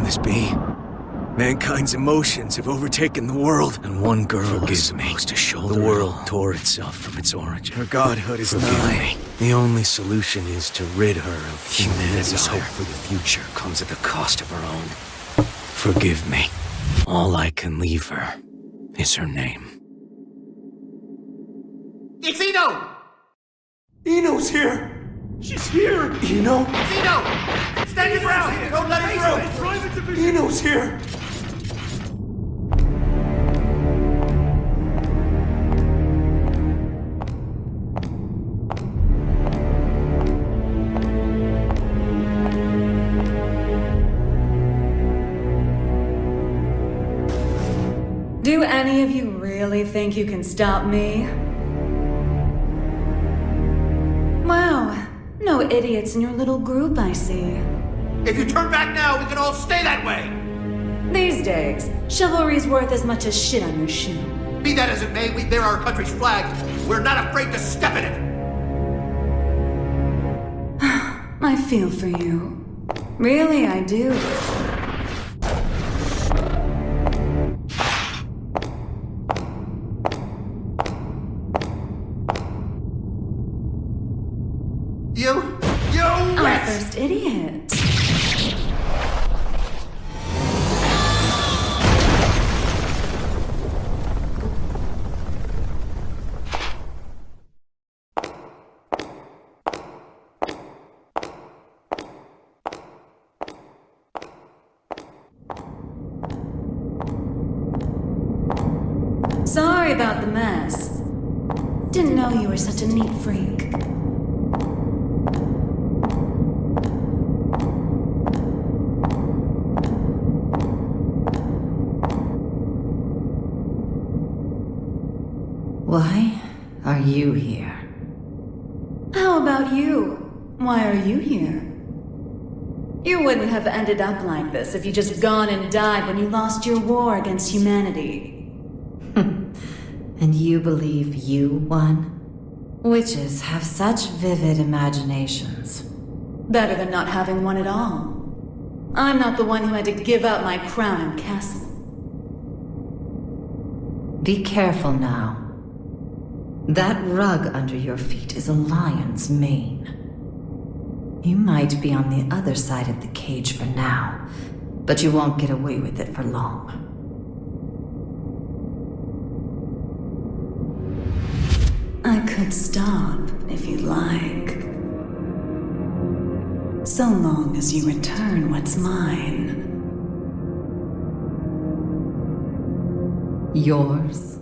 this be? Mankind's emotions have overtaken the world, and one girl is supposed to shoulder the world tore itself from its origin. Her godhood is nigh. The only solution is to rid her of humanity's hope for the future comes at the cost of her own. Forgive me. All I can leave her is her name. It's Eno! Eno's here! She's here! Eno? It's Eno! Stand your ground! Don't let her through! Eno's here! Do any of you really think you can stop me? Wow, no idiots in your little group, I see. If you turn back now, we can all stay that way! These days, chivalry's worth as much as shit on your shoe. Be that as it may, we bear our country's flag. We're not afraid to step in it! I feel for you. Really, I do. Our first idiot. Sorry about the mess. Didn't know you were such a neat freak. Why are you here? How about you? Why are you here? You wouldn't have ended up like this if you just gone and died when you lost your war against humanity. And you believe you won? Witches have such vivid imaginations. Better than not having one at all. I'm not the one who had to give up my crown and castle. Be careful now. That rug under your feet is a lion's mane. You might be on the other side of the cage for now, but you won't get away with it for long. I could stop if you'd like. So long as you return what's mine. Yours?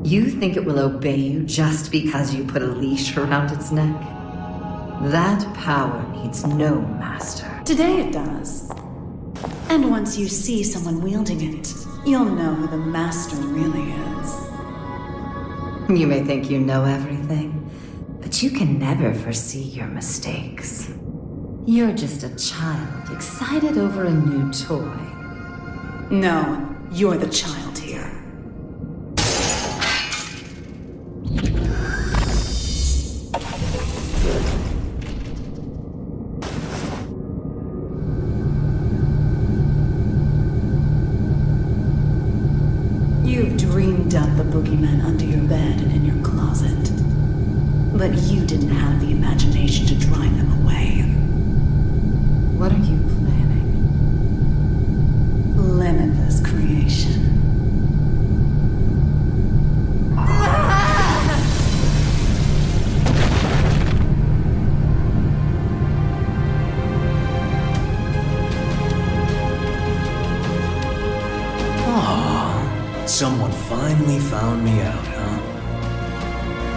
You think it will obey you just because you put a leash around its neck? That power needs no master. Today it does. And once you see someone wielding it, you'll know who the master really is. You may think you know everything, but you can never foresee your mistakes. You're just a child excited over a new toy. No, you're the child here. You've dreamed up the boogeyman under your bed and in your closet. But you didn't have the imagination to drive them away. What are you planning? Limitless creation. Someone finally found me out, huh?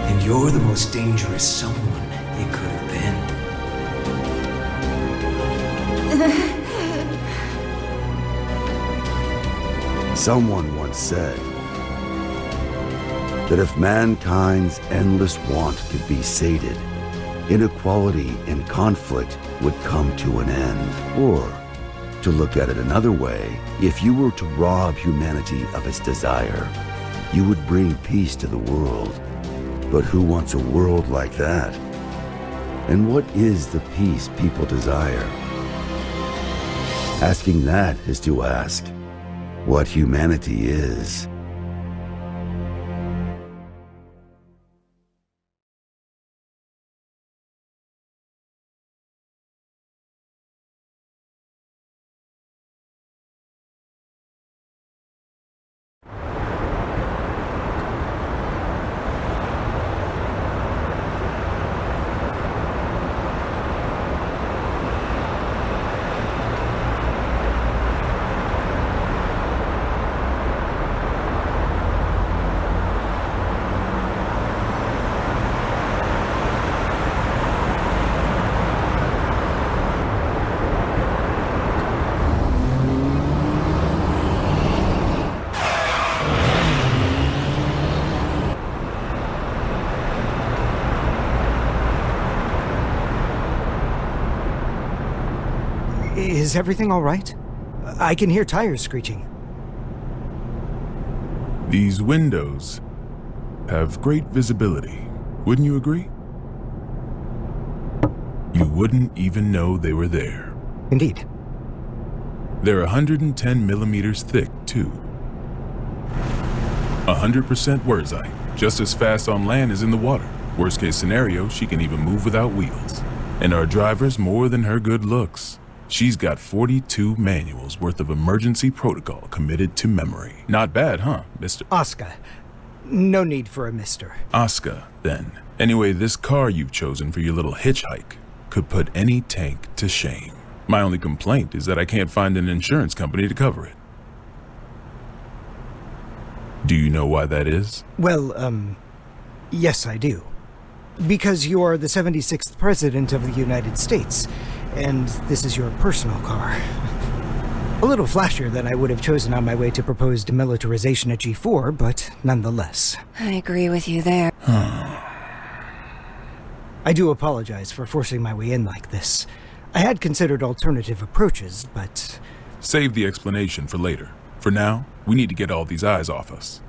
And you're the most dangerous someone it could have been. Someone once said that if mankind's endless want could be sated, inequality and conflict would come to an end. Or, to look at it another way, if you were to rob humanity of its desire, you would bring peace to the world. But who wants a world like that? And what is the peace people desire? Asking that is to ask what humanity is. Is everything all right? I can hear tires screeching. These windows have great visibility, wouldn't you agree? You wouldn't even know they were there. Indeed. They're 110 millimeters thick, too. 100% Wurtzite, just as fast on land as in the water. Worst case scenario, she can even move without wheels. And our driver's more than her good looks. She's got 42 manuals worth of emergency protocol committed to memory. Not bad, huh, Mr. Asuka. No need for a mister. Asuka, then. Anyway, this car you've chosen for your little hitchhike could put any tank to shame. My only complaint is that I can't find an insurance company to cover it. Do you know why that is? Well, yes I do. Because you are the 76th President of the United States, and this is your personal car. A little flashier than I would have chosen on my way to proposed demilitarization at G4, but nonetheless. I agree with you there. I do apologize for forcing my way in like this. I had considered alternative approaches, but... Save the explanation for later. For now, we need to get all these eyes off us.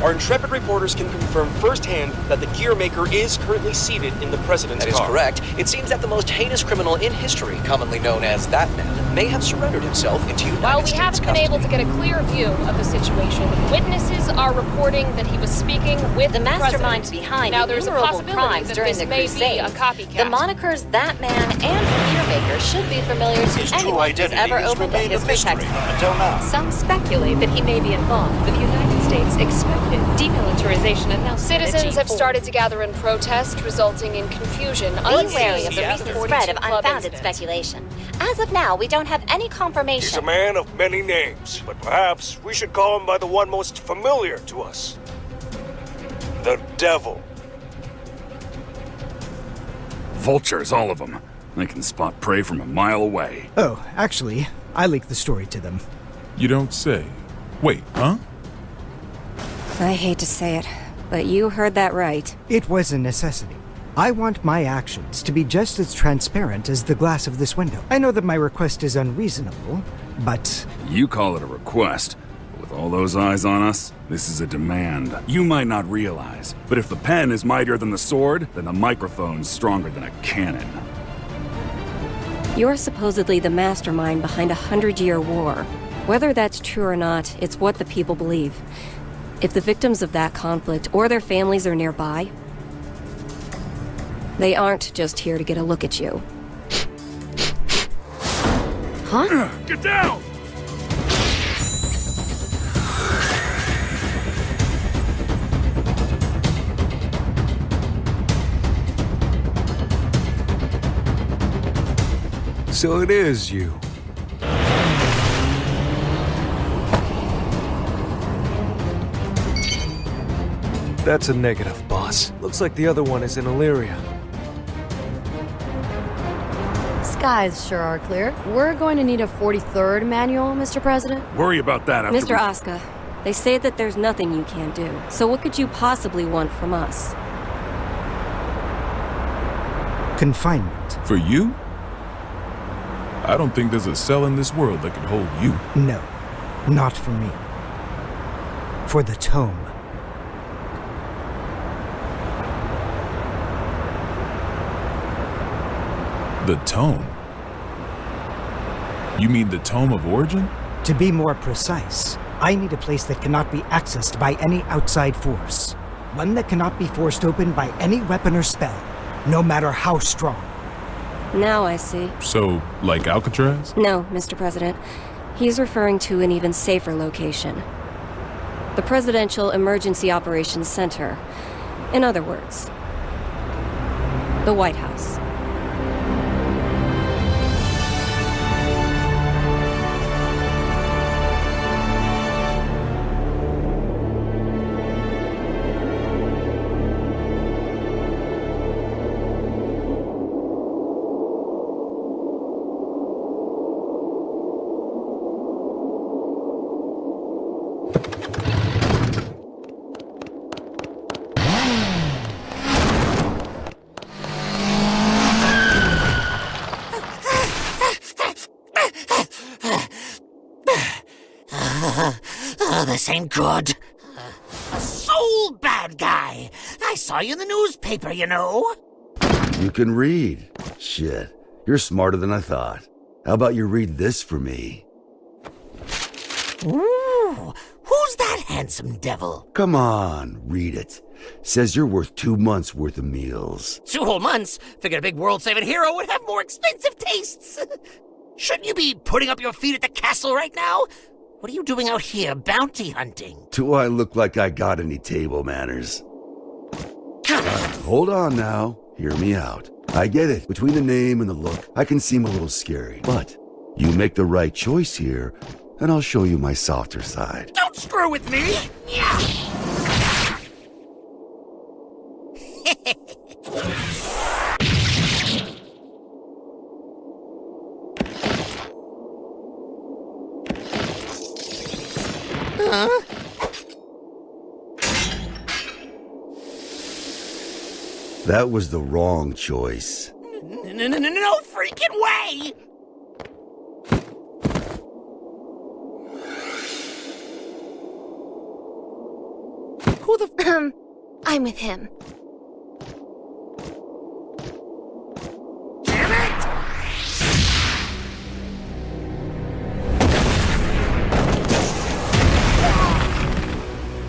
Our intrepid reporters can confirm firsthand that the gear maker is currently seated in the president's car. That is correct. It seems that the most heinous criminal in history, commonly known as that man, may have surrendered himself into United While we States haven't been able to get a clear view of the situation, witnesses are reporting that he was speaking with the mastermind president. behind now there's a innumerable possibility crimes that during this the may Crusade. be a copycat. The monikers That Man and Gear Maker should be familiar to His true anyone who's identity ever has opened a remained a history mystery textbook. until now. Some speculate that he may be involved with the United States' expected demilitarization announcement. Citizens have started to gather in protest, resulting in confusion. Be wary of the recent spread of unfounded speculation. As of now, we don't have any confirmation. He's a man of many names, but perhaps we should call him by the one most familiar to us. The Devil. Vultures, all of them. They can spot prey from a mile away. Oh, actually, I leaked the story to them. You don't say. Wait, huh? I hate to say it, but you heard that right. It was a necessity. I want my actions to be just as transparent as the glass of this window. I know that my request is unreasonable, but... You call it a request, but with all those eyes on us, this is a demand. You might not realize, but if the pen is mightier than the sword, then the microphone's stronger than a cannon. You're supposedly the mastermind behind a 100-year war. Whether that's true or not, it's what the people believe. If the victims of that conflict or their families are nearby, they aren't just here to get a look at you. Huh? Get down! So it is you. That's a negative, boss. Looks like the other one is in Illyria. Skies sure are clear. We're going to need a 43rd manual, Mr. President. Worry about that after Mr. Asuka, they say that there's nothing you can't do. So what could you possibly want from us? Confinement. For you? I don't think there's a cell in this world that could hold you. No, not for me. For the tome. The Tome? You mean the Tome of Origin? To be more precise, I need a place that cannot be accessed by any outside force. One that cannot be forced open by any weapon or spell, no matter how strong. Now I see. So, like Alcatraz? No, Mr. President. He's referring to an even safer location. The Presidential Emergency Operations Center. In other words, the White House. This ain't good. A soul bad guy. I saw you in the newspaper, you know. You can read. Shit, you're smarter than I thought. How about you read this for me? Ooh, who's that handsome devil? Come on, read it. Says you're worth 2 months' worth of meals. 2 whole months? Figured a big world-saving hero would have more expensive tastes. Shouldn't you be putting up your feet at the castle right now? What are you doing out here, bounty hunting? Do I look like I got any table manners? Hold on now. Hear me out. I get it. Between the name and the look, I can seem a little scary. But you make the right choice here, and I'll show you my softer side. Don't screw with me! Huh? That was the wrong choice. No freaking way! Who the I'm with him. Damn it!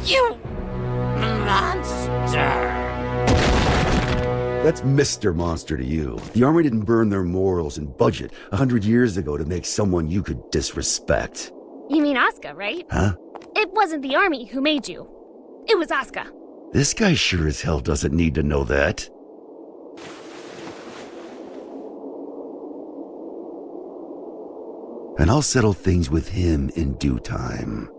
You monster! That's Mr. Monster to you. The Army didn't burn their morals and budget 100 years ago to make someone you could disrespect. You mean Asuka, right? Huh? It wasn't the army who made you. It was Asuka. This guy sure as hell doesn't need to know that. And I'll settle things with him in due time.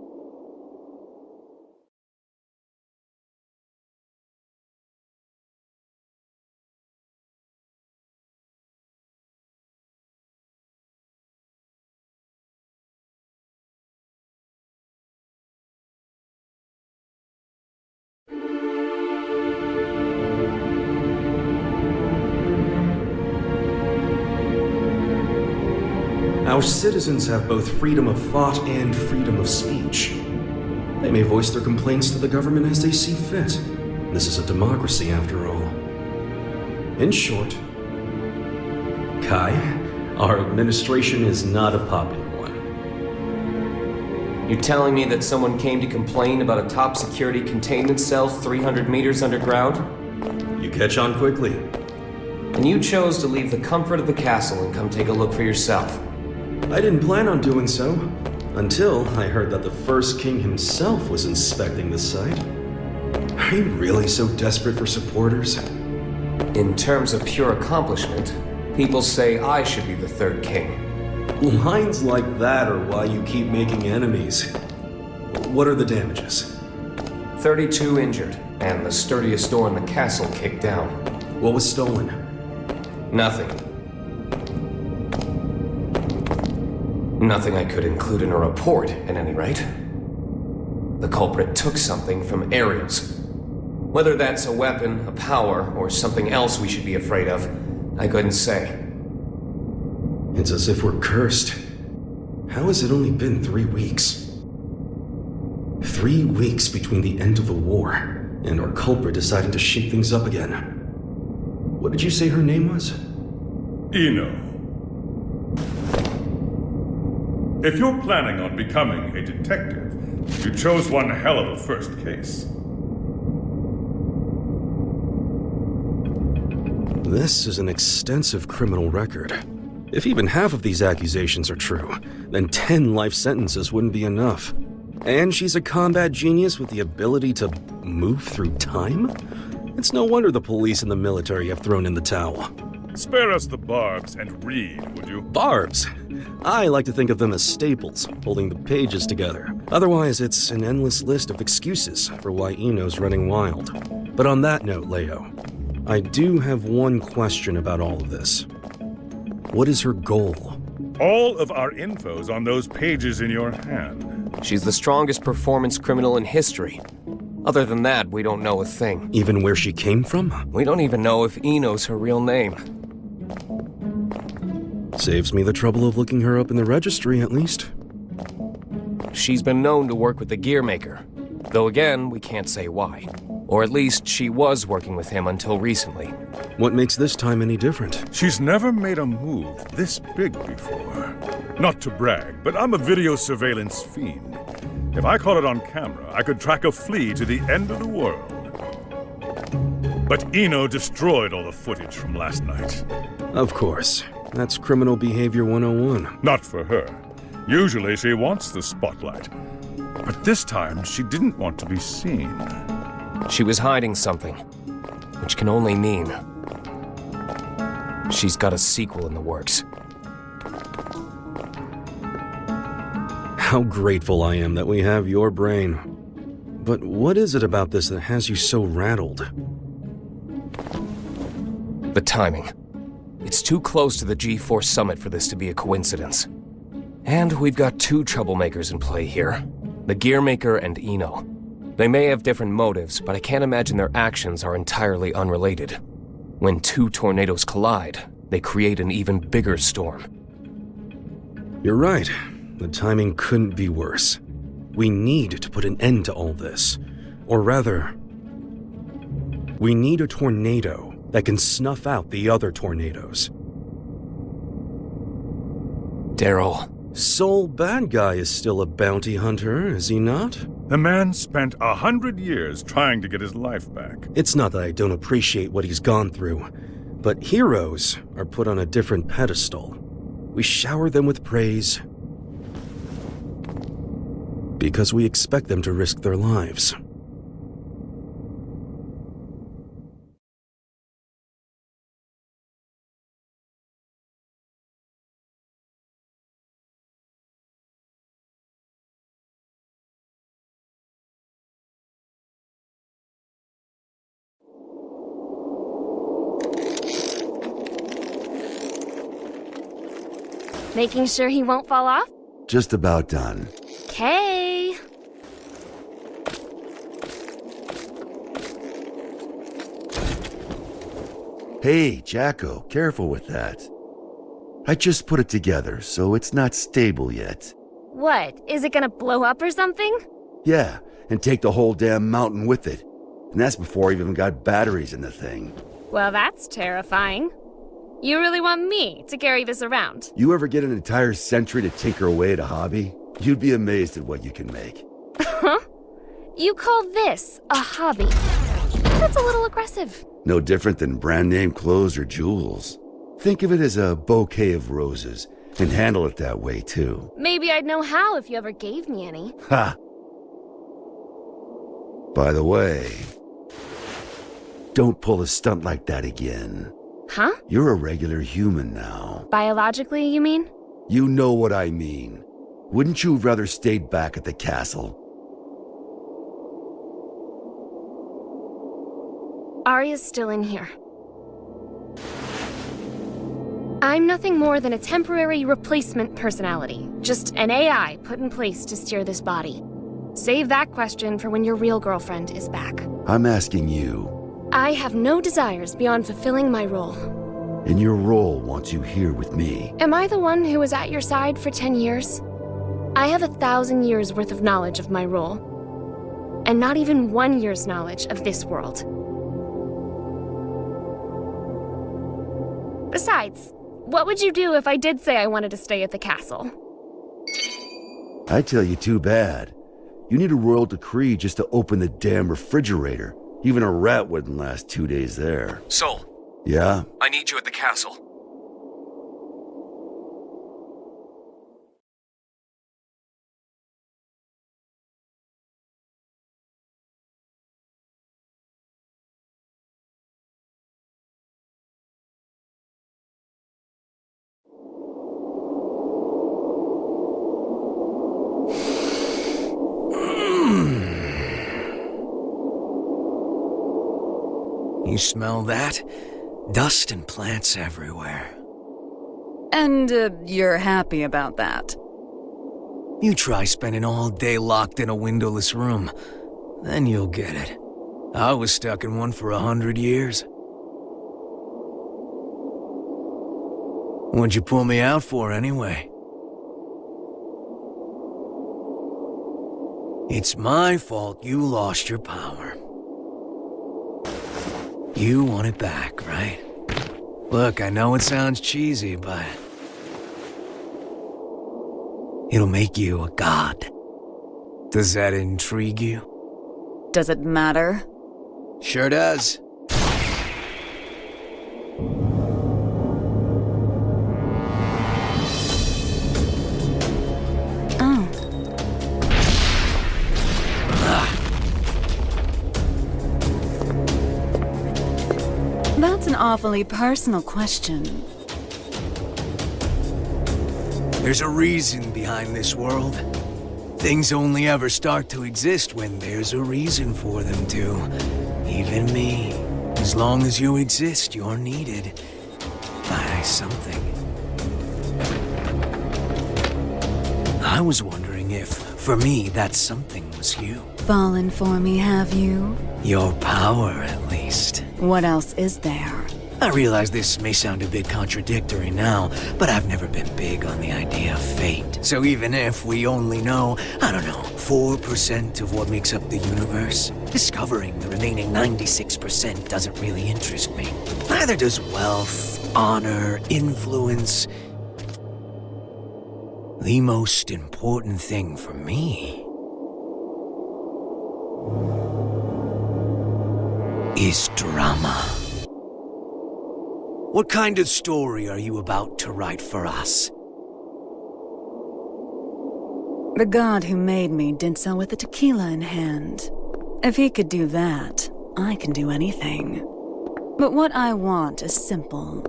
Our citizens have both freedom of thought and freedom of speech. They may voice their complaints to the government as they see fit. This is a democracy, after all. In short, Kai, our administration is not a popular one. You're telling me that someone came to complain about a top security containment cell 300 meters underground? You catch on quickly. And you chose to leave the comfort of the castle and come take a look for yourself. I didn't plan on doing so, until I heard that the first king himself was inspecting the site. Are you really so desperate for supporters? In terms of pure accomplishment, people say I should be the third king. Lines like that are why you keep making enemies. What are the damages? 32 injured, and the sturdiest door in the castle kicked down. What was stolen? Nothing. Nothing I could include in a report, at any rate. The culprit took something from Aerials. Whether that's a weapon, a power, or something else we should be afraid of, I couldn't say. It's as if we're cursed. How has it only been 3 weeks? 3 weeks between the end of the war and our culprit deciding to shake things up again. What did you say her name was? Eno. If you're planning on becoming a detective, you chose one hell of a first case. This is an extensive criminal record. If even half of these accusations are true, then 10 life sentences wouldn't be enough. And she's a combat genius with the ability to move through time? It's no wonder the police and the military have thrown in the towel. Spare us the barbs and read, would you? Barbs? I like to think of them as staples, holding the pages together. Otherwise, it's an endless list of excuses for why Eno's running wild. But on that note, Leo, I do have one question about all of this. What is her goal? All of our info's on those pages in your hand. She's the strongest performance criminal in history. Other than that, we don't know a thing. Even where she came from? We don't even know if Eno's her real name. Saves me the trouble of looking her up in the registry, at least. She's been known to work with the Gearmaker. Though again, we can't say why. Or at least she was working with him until recently. What makes this time any different? She's never made a move this big before. Not to brag, but I'm a video surveillance fiend. If I caught it on camera, I could track a flea to the end of the world. But Eno destroyed all the footage from last night. Of course. That's criminal behavior 101. Not for her. Usually she wants the spotlight. But this time, she didn't want to be seen. She was hiding something, which can only mean she's got a sequel in the works. How grateful I am that we have your brain. But what is it about this that has you so rattled? The timing. It's too close to the G-Force summit for this to be a coincidence. And we've got two troublemakers in play here. The Gearmaker and Eno. They may have different motives, but I can't imagine their actions are entirely unrelated. When two tornadoes collide, they create an even bigger storm. You're right. The timing couldn't be worse. We need to put an end to all this. Or rather, we need a tornado that can snuff out the other tornadoes. Daryl. Sole bad guy is still a bounty hunter, is he not? The man spent 100 years trying to get his life back. It's not that I don't appreciate what he's gone through, but heroes are put on a different pedestal. We shower them with praise because we expect them to risk their lives. Making sure he won't fall off? Just about done. Okay. Hey, Jacko, careful with that. I just put it together, so it's not stable yet. What? Is it gonna blow up or something? Yeah, and take the whole damn mountain with it. And that's before I even got batteries in the thing. Well, that's terrifying. You really want me to carry this around? You ever get an entire century to tinker away at a hobby? You'd be amazed at what you can make. Huh? You call this a hobby? That's a little aggressive. No different than brand name clothes or jewels. Think of it as a bouquet of roses, and handle it that way too. Maybe I'd know how if you ever gave me any. Ha! By the way, don't pull a stunt like that again. Huh? You're a regular human now. Biologically, you mean? You know what I mean. Wouldn't you have rather stayed back at the castle? Arya's still in here. I'm nothing more than a temporary replacement personality. Just an AI put in place to steer this body. Save that question for when your real girlfriend is back. I'm asking you. I have no desires beyond fulfilling my role. And your role wants you here with me. Am I the one who was at your side for 10 years? I have 1,000 years worth of knowledge of my role. And not even 1 year's knowledge of this world. Besides, what would you do if I did say I wanted to stay at the castle? I tell you, too bad. You need a royal decree just to open the damn refrigerator. Even a rat wouldn't last 2 days there. Sol, Yeah? I need you at the castle. You smell that? Dust and plants everywhere. And, you're happy about that? You try spending all day locked in a windowless room. Then you'll get it. I was stuck in one for 100 years. What'd you pull me out for, anyway? It's my fault you lost your power. You want it back, right? Look, I know it sounds cheesy, but it'll make you a god. Does that intrigue you? Does it matter? Sure does. Oh. That's an awfully personal question. There's a reason behind this world. Things only ever start to exist when there's a reason for them to. Even me. As long as you exist, you're needed by something. I was wondering if, for me, that something was you. Fallen for me, have you? Your power, at least. What else is there? I realize this may sound a bit contradictory now, but I've never been big on the idea of fate. So even if we only know, 4% of what makes up the universe, discovering the remaining 96% doesn't really interest me. Neither does wealth, honor, influence. The most important thing for me is drama. What kind of story are you about to write for us? The god who made me did so with a tequila in hand. If he could do that, I can do anything. But what I want is simple.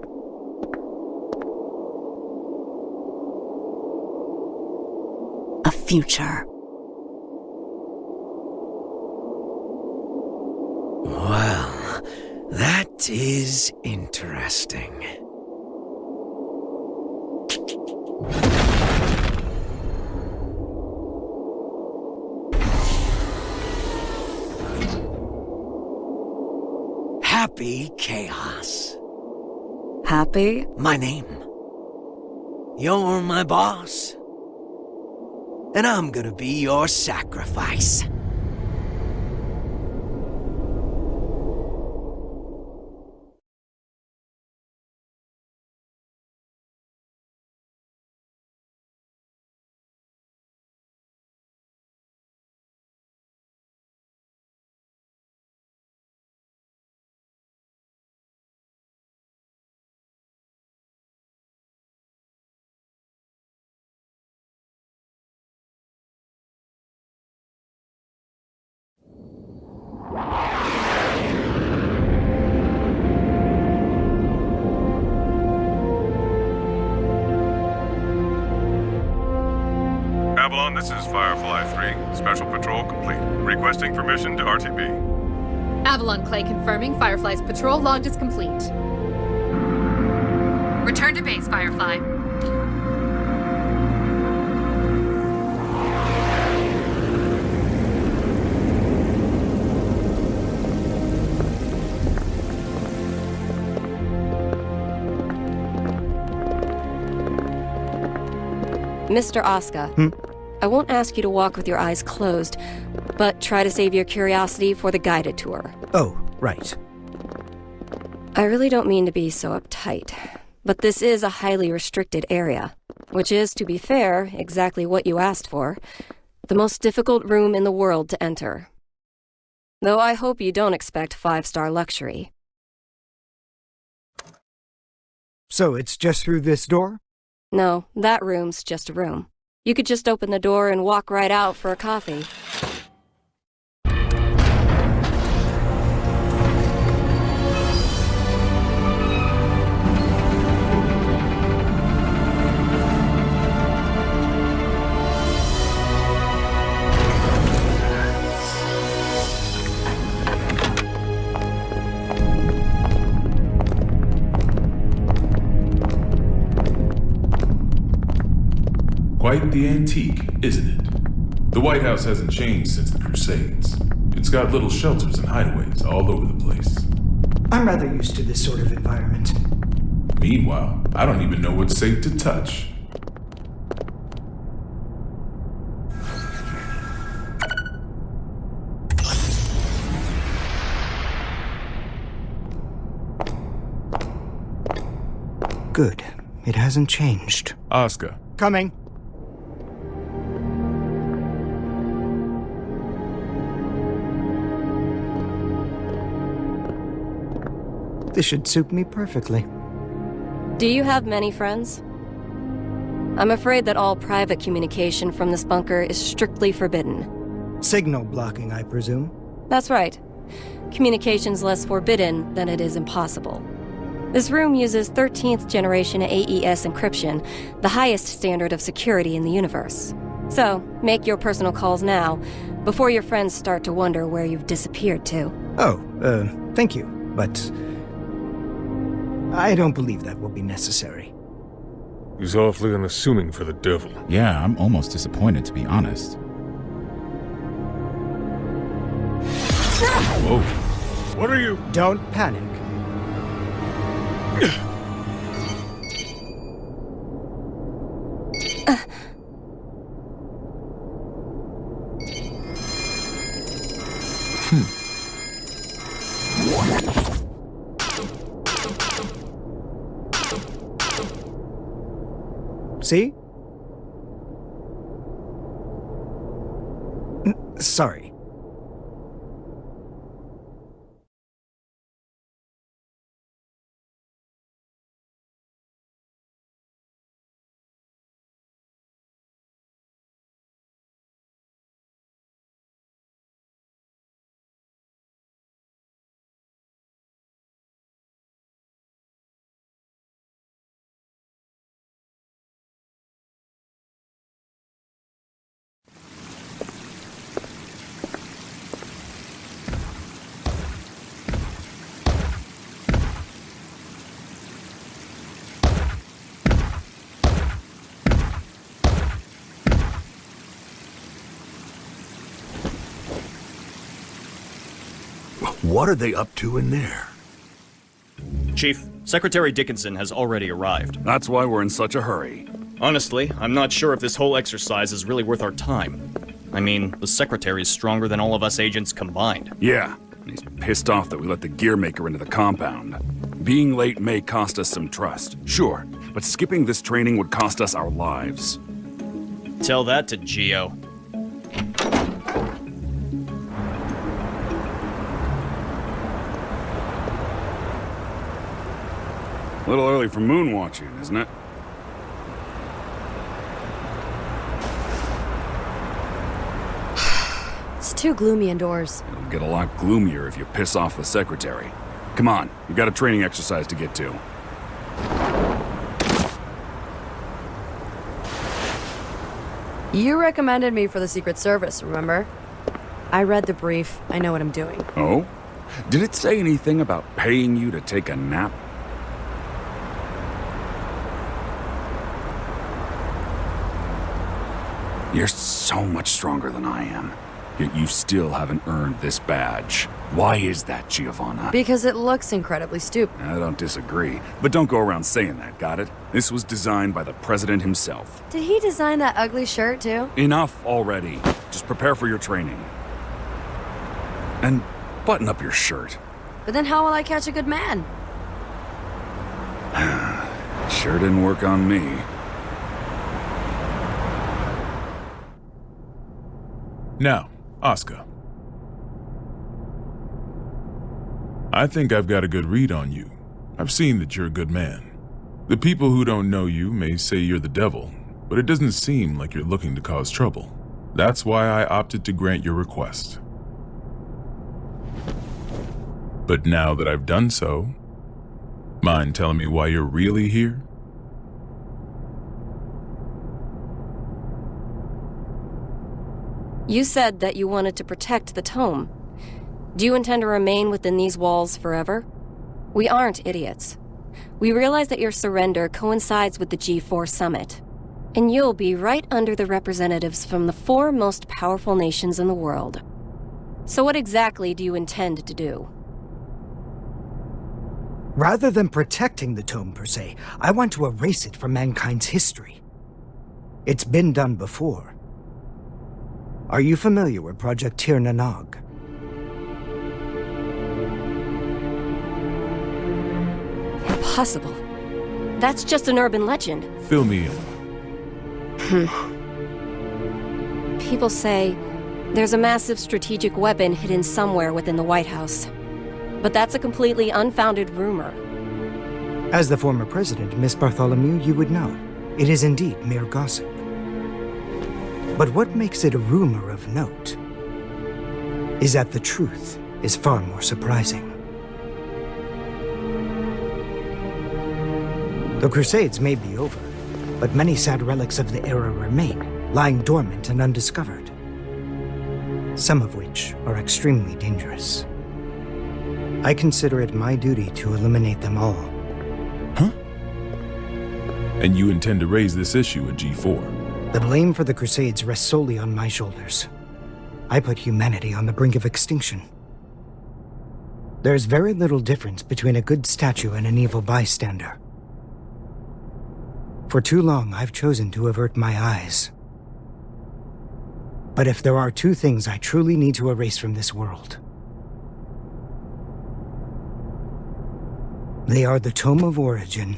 A future. Well, that is interesting. Happy Chaos. Happy? My name. You're my boss. And I'm gonna be your sacrifice. Avalon, this is Firefly 3. Special patrol complete. Requesting permission to RTB. Avalon Clay confirming Firefly's patrol logged is complete. Return to base, Firefly. Mr. Asuka, I won't ask you to walk with your eyes closed, but try to save your curiosity for the guided tour. Oh, right. I really don't mean to be so uptight, But this is a highly restricted area, which is, to be fair, exactly what you asked for. The most difficult room in the world to enter. Though I hope you don't expect 5-star luxury. So it's just through this door? No, that room's just a room. You could just open the door and walk right out for a coffee. Quite the antique, isn't it? The White House hasn't changed since the Crusades. It's got little shelters and hideaways all over the place. I'm rather used to this sort of environment. Meanwhile, I don't even know what's safe to touch. Good. It hasn't changed. Oscar. Coming. This should suit me perfectly. Do you have many friends? I'm afraid that all private communication from this bunker is strictly forbidden. Signal blocking, I presume? That's right. Communication's less forbidden than it is impossible. This room uses 13th generation AES encryption, the highest standard of security in the universe. So, make your personal calls now, before your friends start to wonder where you've disappeared to. Oh, thank you, but I don't believe that will be necessary. He's awfully unassuming for the devil. Yeah, I'm almost disappointed, to be honest. Whoa. What are you? Don't panic. See? Sorry. What are they up to in there? Chief, Secretary Dickinson has already arrived. That's why we're in such a hurry. Honestly, I'm not sure if this whole exercise is really worth our time. I mean, the Secretary's stronger than all of us agents combined. Yeah, and he's pissed off that we let the gear maker into the compound. Being late may cost us some trust, sure, but skipping this training would cost us our lives. Tell that to Geo. A little early for moon watching, isn't it? It's too gloomy indoors. It'll get a lot gloomier if you piss off the Secretary. Come on, we've got a training exercise to get to. You recommended me for the Secret Service, remember? I read the brief. I know what I'm doing. Oh? Did it say anything about paying you to take a nap? You're so much stronger than I am, yet you still haven't earned this badge. Why is that, Giovanna? Because it looks incredibly stupid. I don't disagree, but don't go around saying that, got it? This was designed by the President himself. Did he design that ugly shirt, too? Enough already. Just prepare for your training. And button up your shirt. But then how will I catch a good man? Sure didn't work on me. Now, Oscar. I think I've got a good read on you. I've seen that you're a good man. The people who don't know you may say you're the devil, but it doesn't seem like you're looking to cause trouble. That's why I opted to grant your request. But now that I've done so, mind telling me why you're really here? You said that you wanted to protect the tome. Do you intend to remain within these walls forever? We aren't idiots. We realize that your surrender coincides with the G4 summit, and you'll be right under the representatives from the 4 most powerful nations in the world. So what exactly do you intend to do? Rather than protecting the tome per se, I want to erase it from mankind's history. It's been done before. Are you familiar with Project Tir na Nog? Impossible. That's just an urban legend. Fill me in. People say there's a massive strategic weapon hidden somewhere within the White House. But that's a completely unfounded rumor. As the former president, Miss Bartholomew, you would know. It is indeed mere gossip. But what makes it a rumor of note is that the truth is far more surprising. The Crusades may be over, but many sad relics of the era remain, lying dormant and undiscovered. Some of which are extremely dangerous. I consider it my duty to eliminate them all. Huh? And you intend to raise this issue at G4? The blame for the Crusades rests solely on my shoulders. I put humanity on the brink of extinction. There's very little difference between a good statue and an evil bystander. For too long, I've chosen to avert my eyes. But if there are 2 things I truly need to erase from this world, they are the Tome of Origin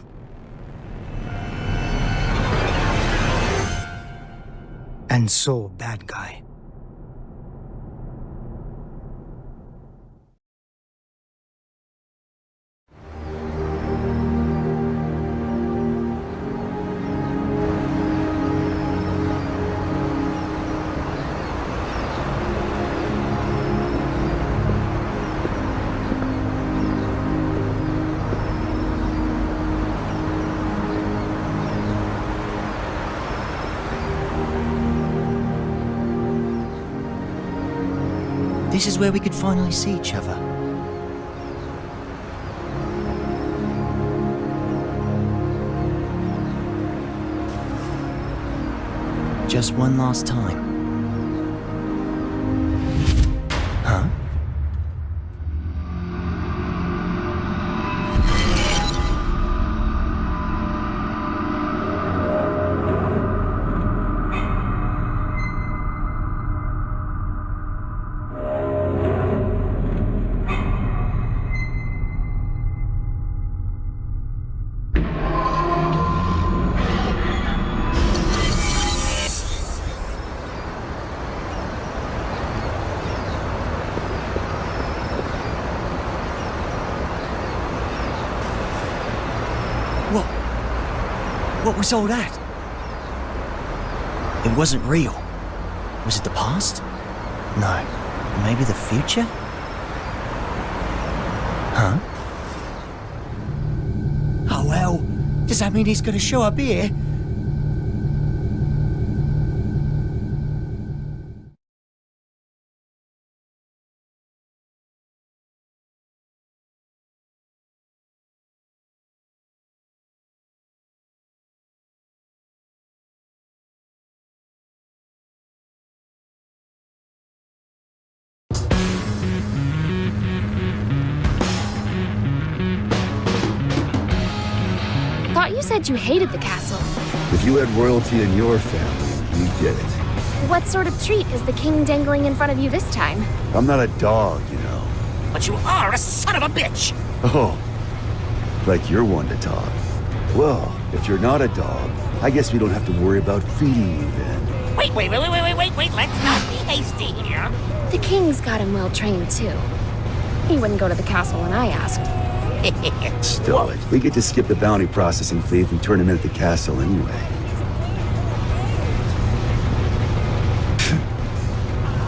and Soul Bad Guy. This is where we could finally see each other. Just one last time. Huh? What was all that? It wasn't real. Was it the past? No. Maybe the future? Huh? Oh well, does that mean he's gonna show up here? You said you hated the castle. If you had royalty in your family, you'd get it. What sort of treat is the king dangling in front of you this time? I'm not a dog, you know. But you are a son of a bitch! Oh, like you're one to talk. Well, if you're not a dog, I guess we don't have to worry about feeding you then. Wait, let's not be hasty here. The king's got him well trained, too. He wouldn't go to the castle when I asked. Still, we get to skip the bounty processing fee if we turn him in at the castle anyway.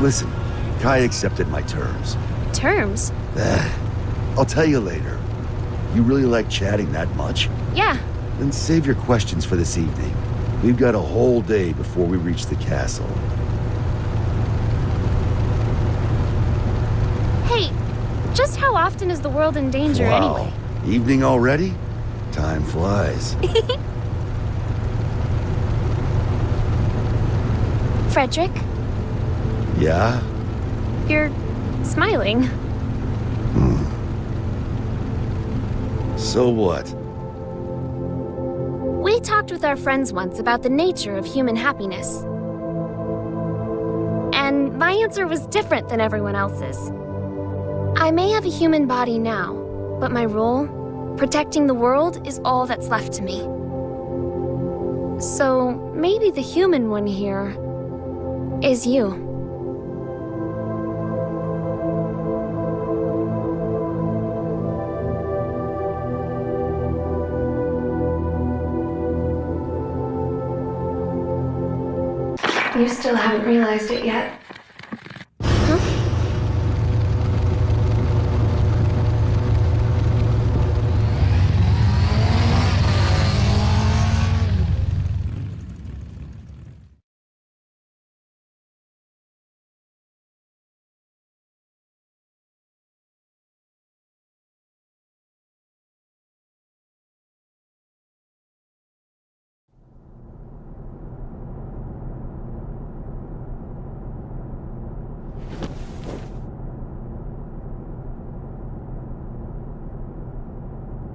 Listen, Kai accepted my terms. Terms? I'll tell you later. You really like chatting that much? Yeah. Then save your questions for this evening. We've got a whole day before we reach the castle. Hey, just how often is the world in danger anyway? Evening already? Time flies. Frederick? Yeah? You're smiling. So what? We talked with our friends once about the nature of human happiness. And my answer was different than everyone else's. I may have a human body now, but my role, protecting the world, is all that's left to me. So maybe the human one here is you. You still haven't realized it yet.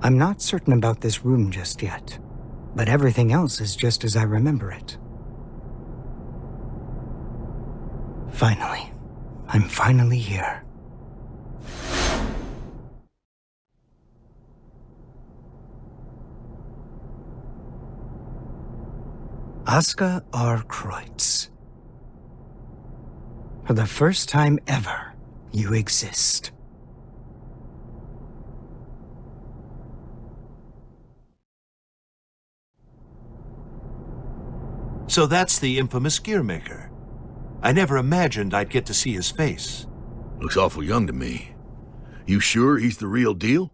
I'm not certain about this room just yet, but everything else is just as I remember it. Finally. I'm finally here. Aska R. Kreutz. For the first time ever, you exist. So that's the infamous Gearmaker. I never imagined I'd get to see his face. Looks awful young to me. You sure he's the real deal?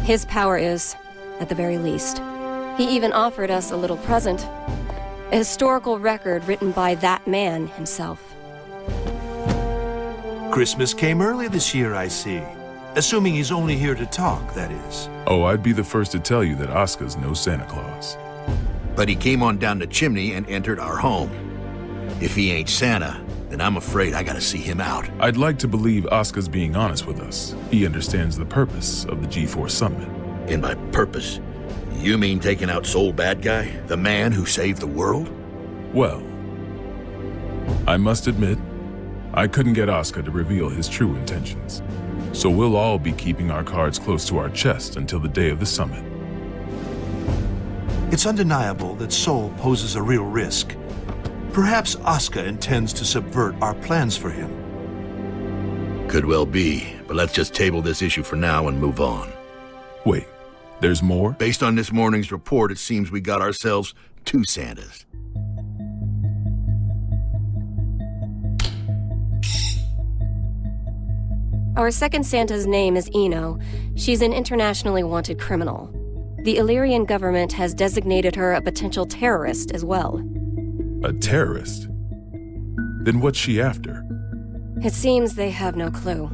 His power is, at the very least. He even offered us a little present. A historical record written by that man himself. Christmas came early this year, I see. Assuming he's only here to talk, that is. Oh, I'd be the first to tell you that Aska's no Santa Claus. But he came on down the chimney and entered our home. If he ain't Santa, then I'm afraid I gotta see him out. I'd like to believe Aska's being honest with us. He understands the purpose of the G4 summit. And by purpose, you mean taking out Soul Bad Guy? The man who saved the world? Well, I must admit, I couldn't get Aska to reveal his true intentions. So we'll all be keeping our cards close to our chest until the day of the summit. It's undeniable that Soul poses a real risk. Perhaps Aska intends to subvert our plans for him. Could well be, but let's just table this issue for now and move on. Wait, there's more? Based on this morning's report, it seems we got ourselves two Santas. Our second Santa's name is Eno. She's an internationally wanted criminal. The Illyrian government has designated her a potential terrorist as well. A terrorist? Then what's she after? It seems they have no clue.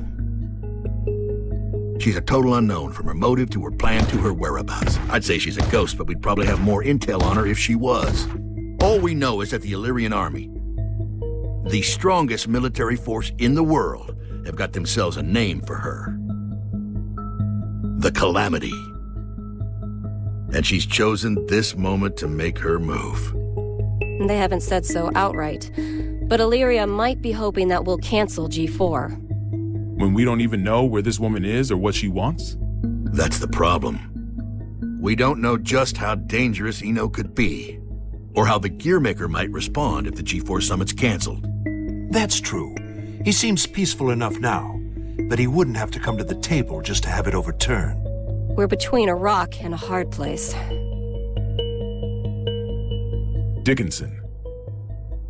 She's a total unknown, from her motive to her plan to her whereabouts. I'd say she's a ghost, but we'd probably have more intel on her if she was. All we know is that the Illyrian army, the strongest military force in the world, have got themselves a name for her. The Calamity. And she's chosen this moment to make her move. They haven't said so outright, but Illyria might be hoping that we'll cancel G4. When we don't even know where this woman is or what she wants? That's the problem. We don't know just how dangerous Eno could be, or how the Gearmaker might respond if the G4 summit's canceled. That's true. He seems peaceful enough now, but he wouldn't have to come to the table just to have it overturned. We're between a rock and a hard place. Dickinson,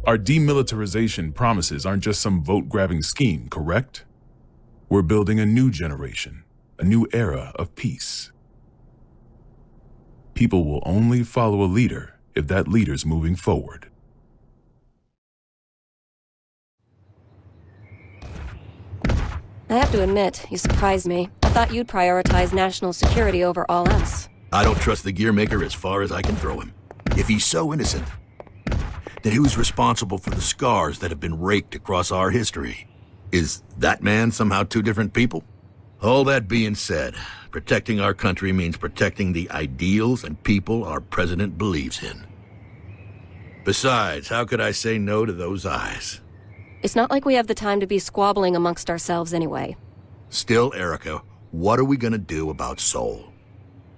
our demilitarization promises aren't just some vote-grabbing scheme, correct? We're building a new generation, a new era of peace. People will only follow a leader if that leader's moving forward. I have to admit, you surprised me. I thought you'd prioritize national security over all else. I don't trust the Gearmaker as far as I can throw him. If he's so innocent, then who's responsible for the scars that have been raked across our history? Is that man somehow two different people? All that being said, protecting our country means protecting the ideals and people our president believes in. Besides, how could I say no to those eyes? It's not like we have the time to be squabbling amongst ourselves anyway. Still, Erica, what are we gonna do about Sol?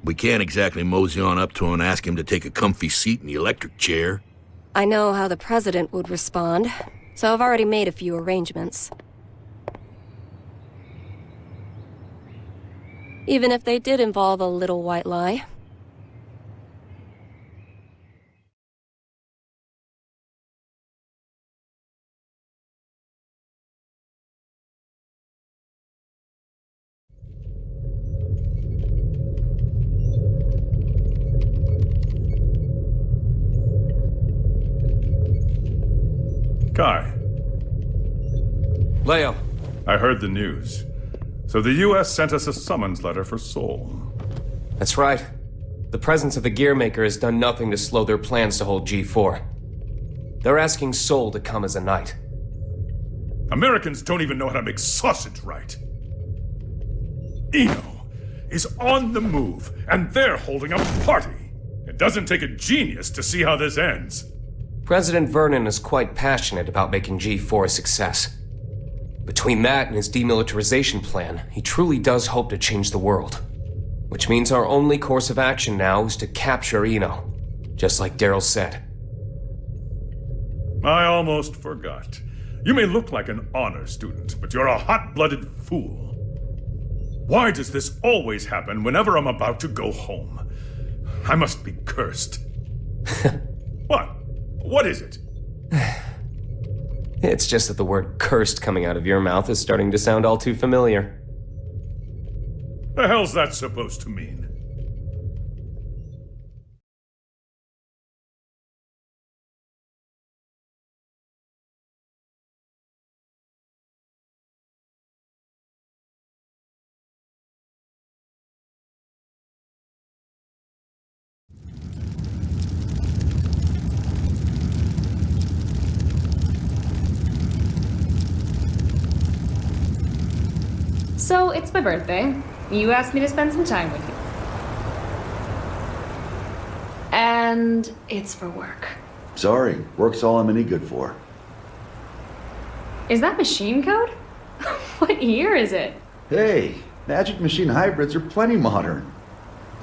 We can't exactly mosey on up to him and ask him to take a comfy seat in the electric chair. I know how the president would respond, so I've already made a few arrangements. Even if they did involve a little white lie. Kai. Leo. I heard the news. So the U.S. sent us a summons letter for Sol. That's right. The presence of the Gearmaker has done nothing to slow their plans to hold G4. They're asking Sol to come as a knight. Americans don't even know how to make sausage right. Eno is on the move, and they're holding a party. It doesn't take a genius to see how this ends. President Vernon is quite passionate about making G4 a success. Between that and his demilitarization plan, he truly does hope to change the world. Which means our only course of action now is to capture Eno, just like Daryl said. I almost forgot. You may look like an honor student, but you're a hot-blooded fool. Why does this always happen whenever I'm about to go home? I must be cursed. What? What is it? It's just that the word cursed coming out of your mouth is starting to sound all too familiar. The hell's that supposed to mean? So, it's my birthday. You asked me to spend some time with you. And it's for work. Sorry, work's all I'm any good for. Is that machine code? What year is it? Hey, Magic Machine hybrids are plenty modern.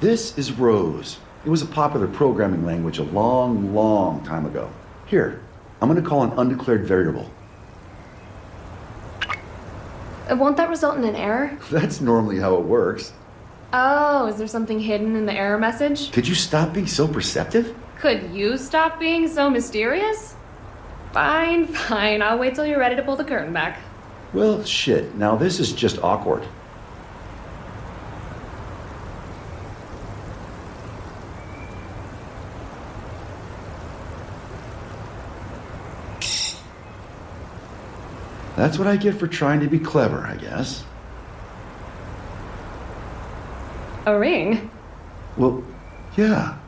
This is Rose. It was a popular programming language a long, long time ago. Here, I'm gonna call an undeclared variable. Won't that result in an error? That's normally how it works. Oh, is there something hidden in the error message? Could you stop being so perceptive? Could you stop being so mysterious? Fine, fine. I'll wait till you're ready to pull the curtain back. Well, shit. Now this is just awkward. That's what I get for trying to be clever, I guess. A ring? Well, yeah.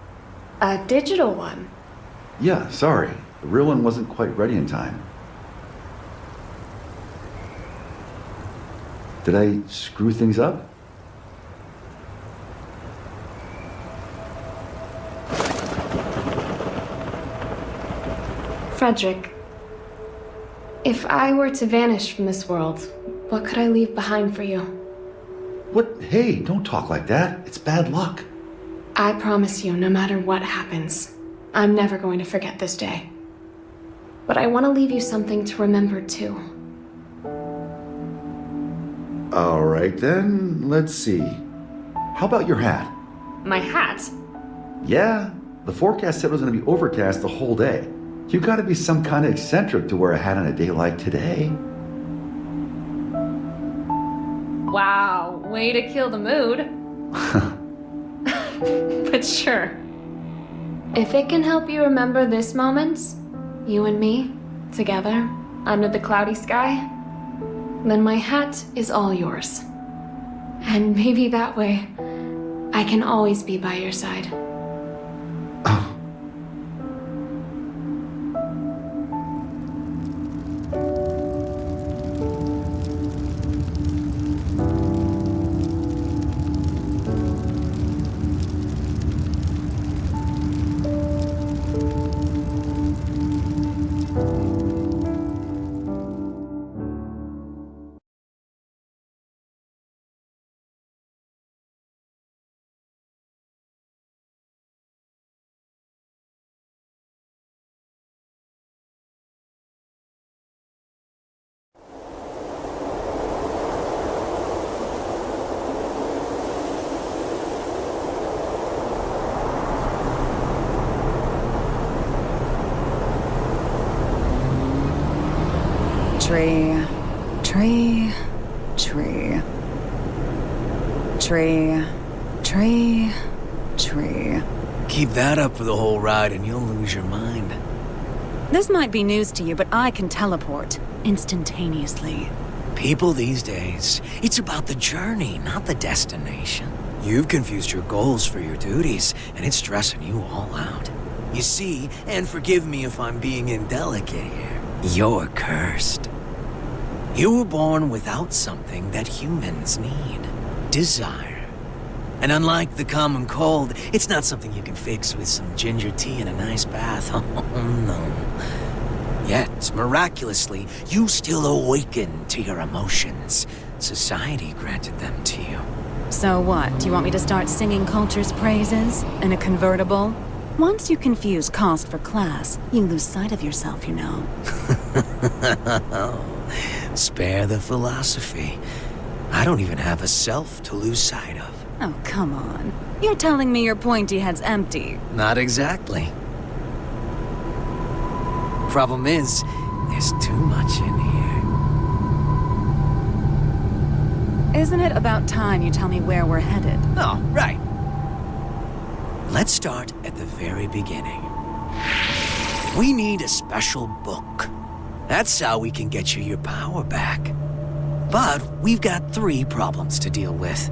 A digital one? Yeah, sorry. The real one wasn't quite ready in time. Did I screw things up? Frederick, if I were to vanish from this world, what could I leave behind for you? What? Hey, don't talk like that. It's bad luck. I promise you, no matter what happens, I'm never going to forget this day. But I want to leave you something to remember, too. All right, then. Let's see. How about your hat? My hat? Yeah, the forecast said it was going to be overcast the whole day. You gotta be some kind of eccentric to wear a hat on a day like today. Wow, way to kill the mood. But sure. If it can help you remember this moment, you and me, together, under the cloudy sky, then my hat is all yours. And maybe that way, I can always be by your side. Tree, tree, tree. Tree, tree, tree. Keep that up for the whole ride and you'll lose your mind. This might be news to you, but I can teleport instantaneously. People these days, it's about the journey, not the destination. You've confused your goals for your duties, and it's stressing you all out. You see, and forgive me if I'm being indelicate here, you're cursed. You were born without something that humans need. Desire. And unlike the common cold, it's not something you can fix with some ginger tea and a nice bath. Oh, no. Yet, miraculously, you still awaken to your emotions. Society granted them to you. So what? Do you want me to start singing culture's praises? In a convertible? Once you confuse cost for class, you lose sight of yourself, you know. Spare the philosophy. I don't even have a self to lose sight of. Oh, come on. You're telling me your pointy head's empty. Not exactly. Problem is, there's too much in here. Isn't it about time you tell me where we're headed? Oh, right. Let's start at the very beginning. We need a special book. That's how we can get you your power back. But we've got 3 problems to deal with.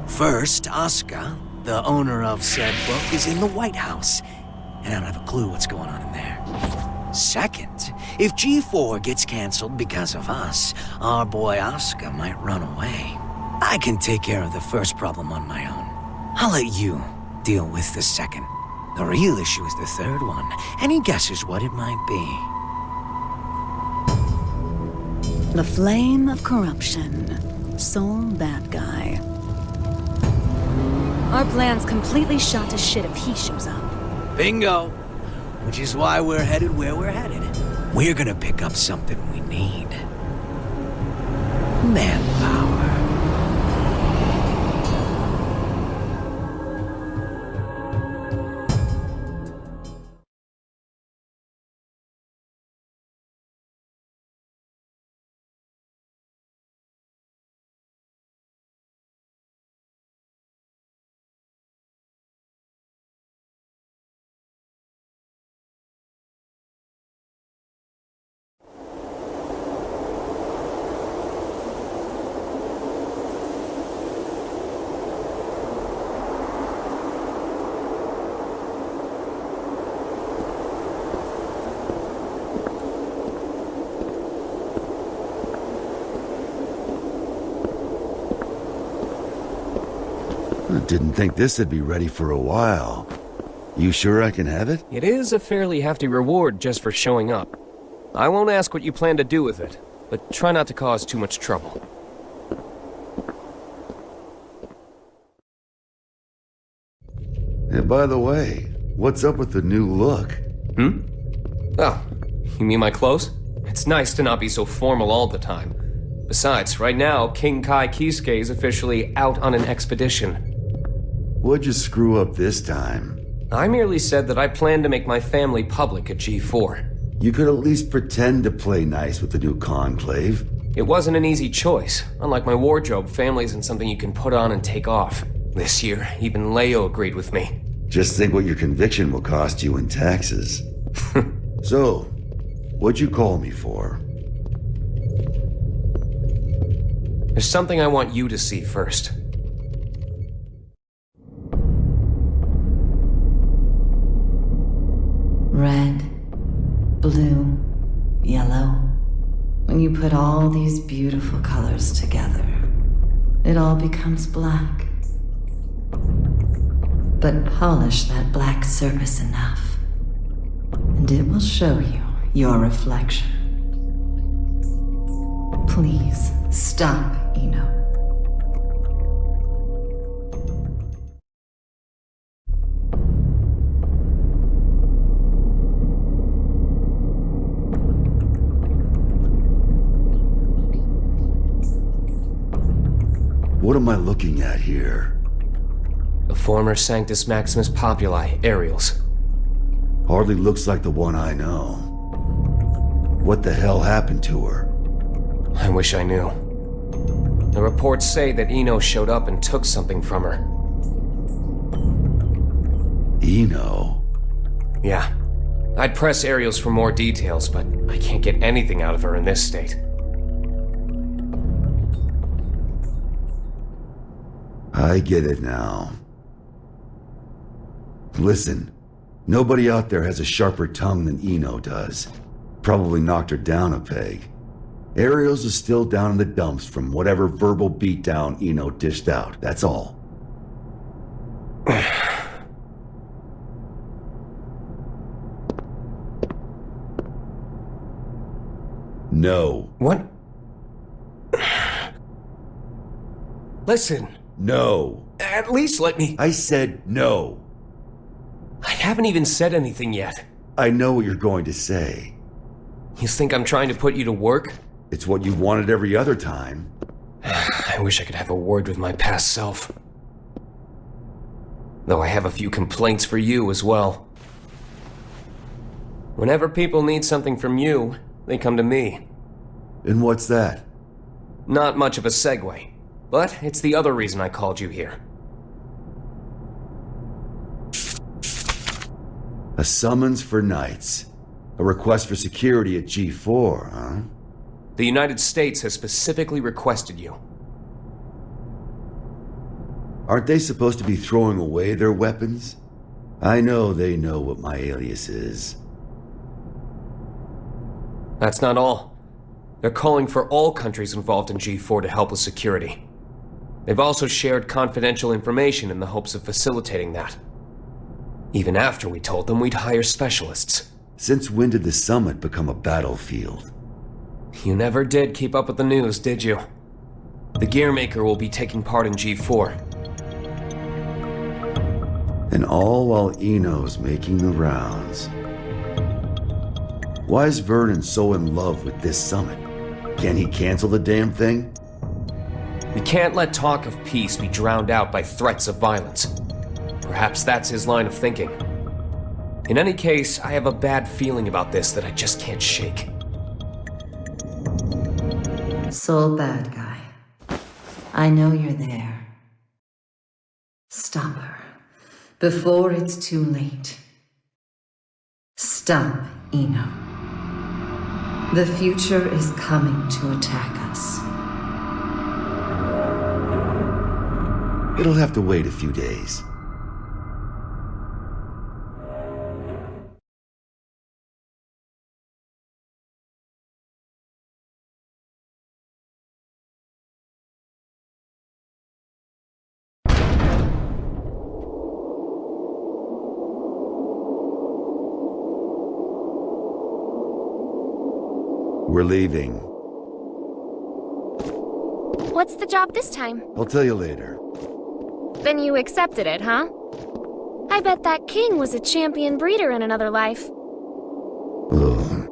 First, Asuka, the owner of said book, is in the White House, and I don't have a clue what's going on in there. Second, if G4 gets canceled because of us, our boy Asuka might run away. I can take care of the first problem on my own. I'll let you deal with the second. The real issue is the third one. Any guesses what it might be? The flame of corruption. Sole bad guy. Our plan's completely shot to shit if he shows up. Bingo! Which is why we're headed where we're headed. We're gonna pick up something we need. Manpower. Didn't think this would be ready for a while. You sure I can have it? It is a fairly hefty reward just for showing up. I won't ask what you plan to do with it, but try not to cause too much trouble. And by the way, what's up with the new look? Oh, you mean my clothes? It's nice to not be so formal all the time. Besides, right now, King Kai Kisuke is officially out on an expedition. What'd you screw up this time? I merely said that I plan to make my family public at G4. You could at least pretend to play nice with the new conclave. It wasn't an easy choice. Unlike my wardrobe, family isn't something you can put on and take off. This year, even Leo agreed with me. Just think what your conviction will cost you in taxes. So, what'd you call me for? There's something I want you to see first. Red, blue, yellow. When you put all these beautiful colors together, it all becomes black. But polish that black surface enough, and it will show you your reflection. Please, stop, Ino. What am I looking at here? The former Sanctus Maximus Populi, Aerials. Hardly looks like the one I know. What the hell happened to her? I wish I knew. The reports say that Ino showed up and took something from her. Ino? Yeah. I'd press Aerials for more details, but I can't get anything out of her in this state. I get it now. Listen, nobody out there has a sharper tongue than Ino does. Probably knocked her down a peg. Aerials is still down in the dumps from whatever verbal beatdown Ino dished out, that's all. No. What? Listen. No. At least let me... I said no. I haven't even said anything yet. I know what you're going to say. You think I'm trying to put you to work? It's what you wanted every other time. I wish I could have a word with my past self. Though I have a few complaints for you as well. Whenever people need something from you, they come to me. And what's that? Not much of a segue, but it's the other reason I called you here. A summons for Knights. A request for security at G4, huh? The United States has specifically requested you. Aren't they supposed to be throwing away their weapons? I know they know what my alias is. That's not all. They're calling for all countries involved in G4 to help with security. They've also shared confidential information in the hopes of facilitating that. Even after we told them we'd hire specialists. Since when did the summit become a battlefield? You never did keep up with the news, did you? The Gearmaker will be taking part in G4. And all while Ino's making the rounds. Why is Vernon so in love with this summit? Can he cancel the damn thing? We can't let talk of peace be drowned out by threats of violence. Perhaps that's his line of thinking. In any case, I have a bad feeling about this that I just can't shake. Soul bad guy. I know you're there. Stop her. Before it's too late. Stop, Ino. The future is coming to attack us. It'll have to wait a few days. We're leaving. What's the job this time? I'll tell you later. Then you accepted it, huh? I bet that king was a champion breeder in another life. Ugh.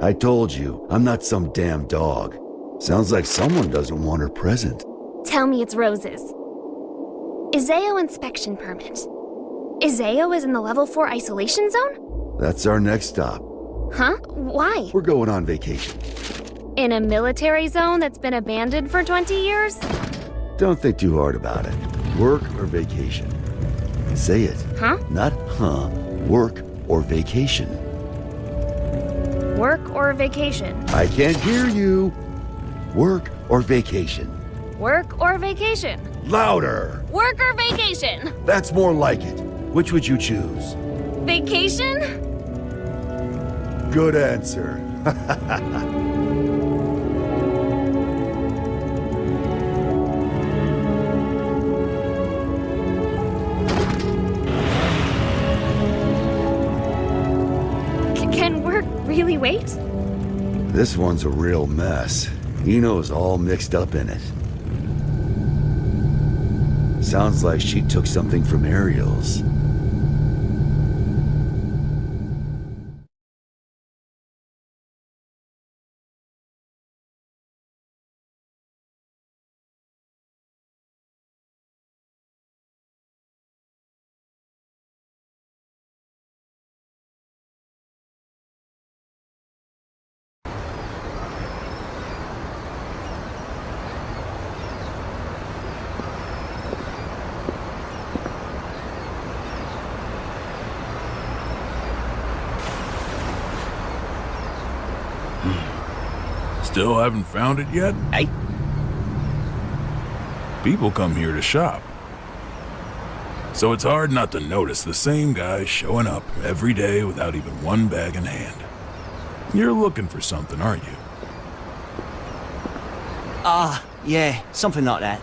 I told you, I'm not some damn dog. Sounds like someone doesn't want her present. Tell me it's roses. Izeo inspection permit. Izeo is in the level 4 isolation zone? That's our next stop. Huh? Why? We're going on vacation. In a military zone that's been abandoned for 20 years? Don't think too hard about it. Work or vacation? Say it. Huh? Not huh. Work or vacation. Work or vacation? I can't hear you. Work or vacation? Work or vacation? Louder! Work or vacation? That's more like it. Which would you choose? Vacation? Good answer. Can work really wait? This one's a real mess. Eno's all mixed up in it. Sounds like she took something from Ariel's. Still haven't found it yet? Hey? People come here to shop. So it's hard not to notice the same guy showing up every day without even one bag in hand. You're looking for something, aren't you? Yeah, something like that.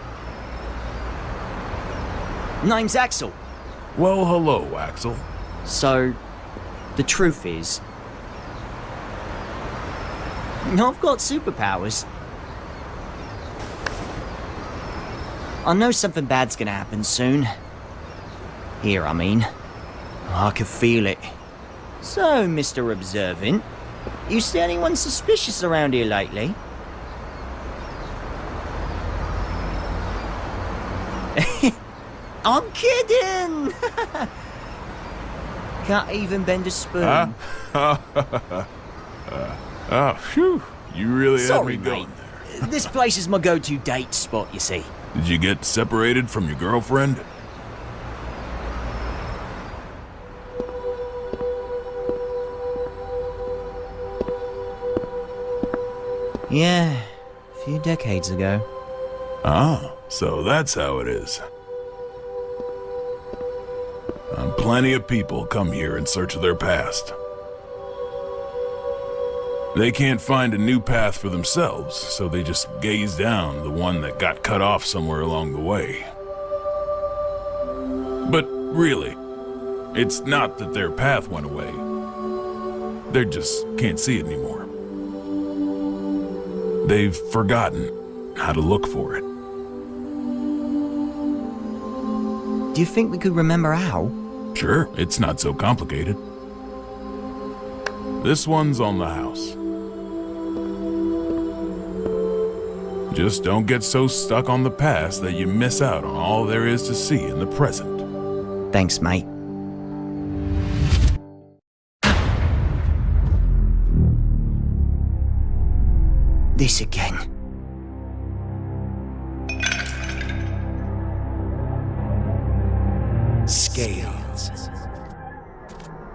Name's Axel. Well, hello, Axel. So, the truth is, I've got superpowers. I know something bad's gonna happen soon. Here, I mean. I can feel it. So, Mr. Observant, you see anyone suspicious around here lately? I'm kidding! Can't even bend a spoon. Phew. You really Sorry, had me going mate. there. This place is my go-to date spot, you see. Did you get separated from your girlfriend? Yeah, a few decades ago. Ah, so that's how it is. Plenty of people come here in search of their past. They can't find a new path for themselves, so they just gaze down the one that got cut off somewhere along the way. But really, it's not that their path went away. They just can't see it anymore. They've forgotten how to look for it. Do you think we could remember how? Sure, it's not so complicated. This one's on the house. Just don't get so stuck on the past that you miss out on all there is to see in the present. Thanks, mate. This again. Scales.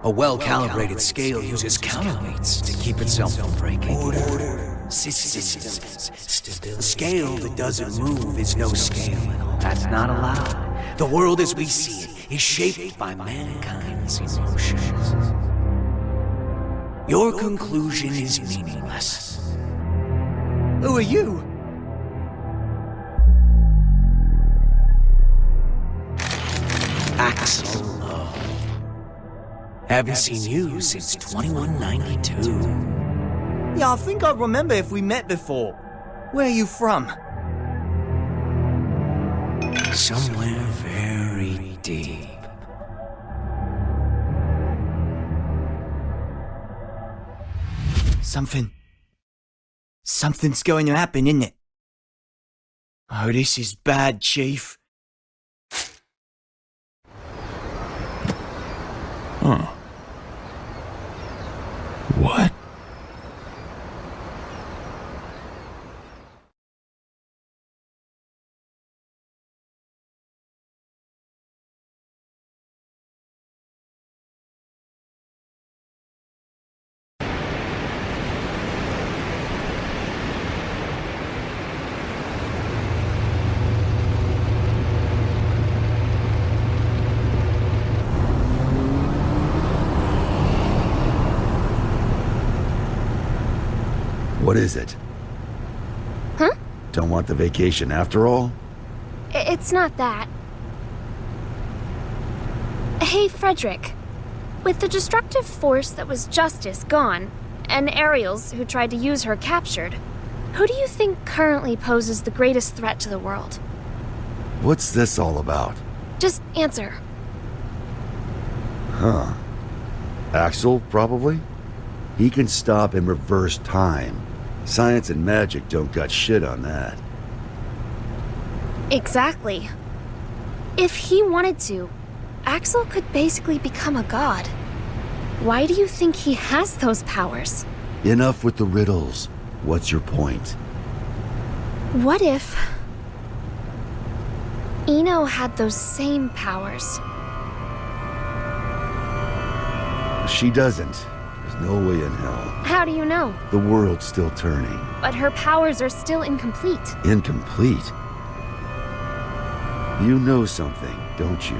A well-calibrated scale uses counterweights to keep itself from breaking. Order, systems, stability. A scale that doesn't move is no scale at all. That's not allowed. The world as we see it is shaped by mankind's emotions. Your conclusion is meaningless. Who are you? Axel Lowe. Haven't seen you since 2192. Yeah, I think I remember if we met before. Where are you from? Somewhere very deep. Something's going to happen, isn't it? Oh, this is bad, Chief. Huh. What? What is it? Huh? Don't want the vacation after all? It's not that. Hey, Frederick. With the destructive force that was Justice gone, and Ariels, who tried to use her, captured, who do you think currently poses the greatest threat to the world? What's this all about? Just answer. Huh. Axel, probably? He can stop and reverse time. Science and magic don't got shit on that. Exactly. If he wanted to, Axel could basically become a god. Why do you think he has those powers? Enough with the riddles. What's your point? What if Eno had those same powers? She doesn't. There's no way in hell. How do you know? The world's still turning. But her powers are still incomplete. Incomplete? You know something, don't you?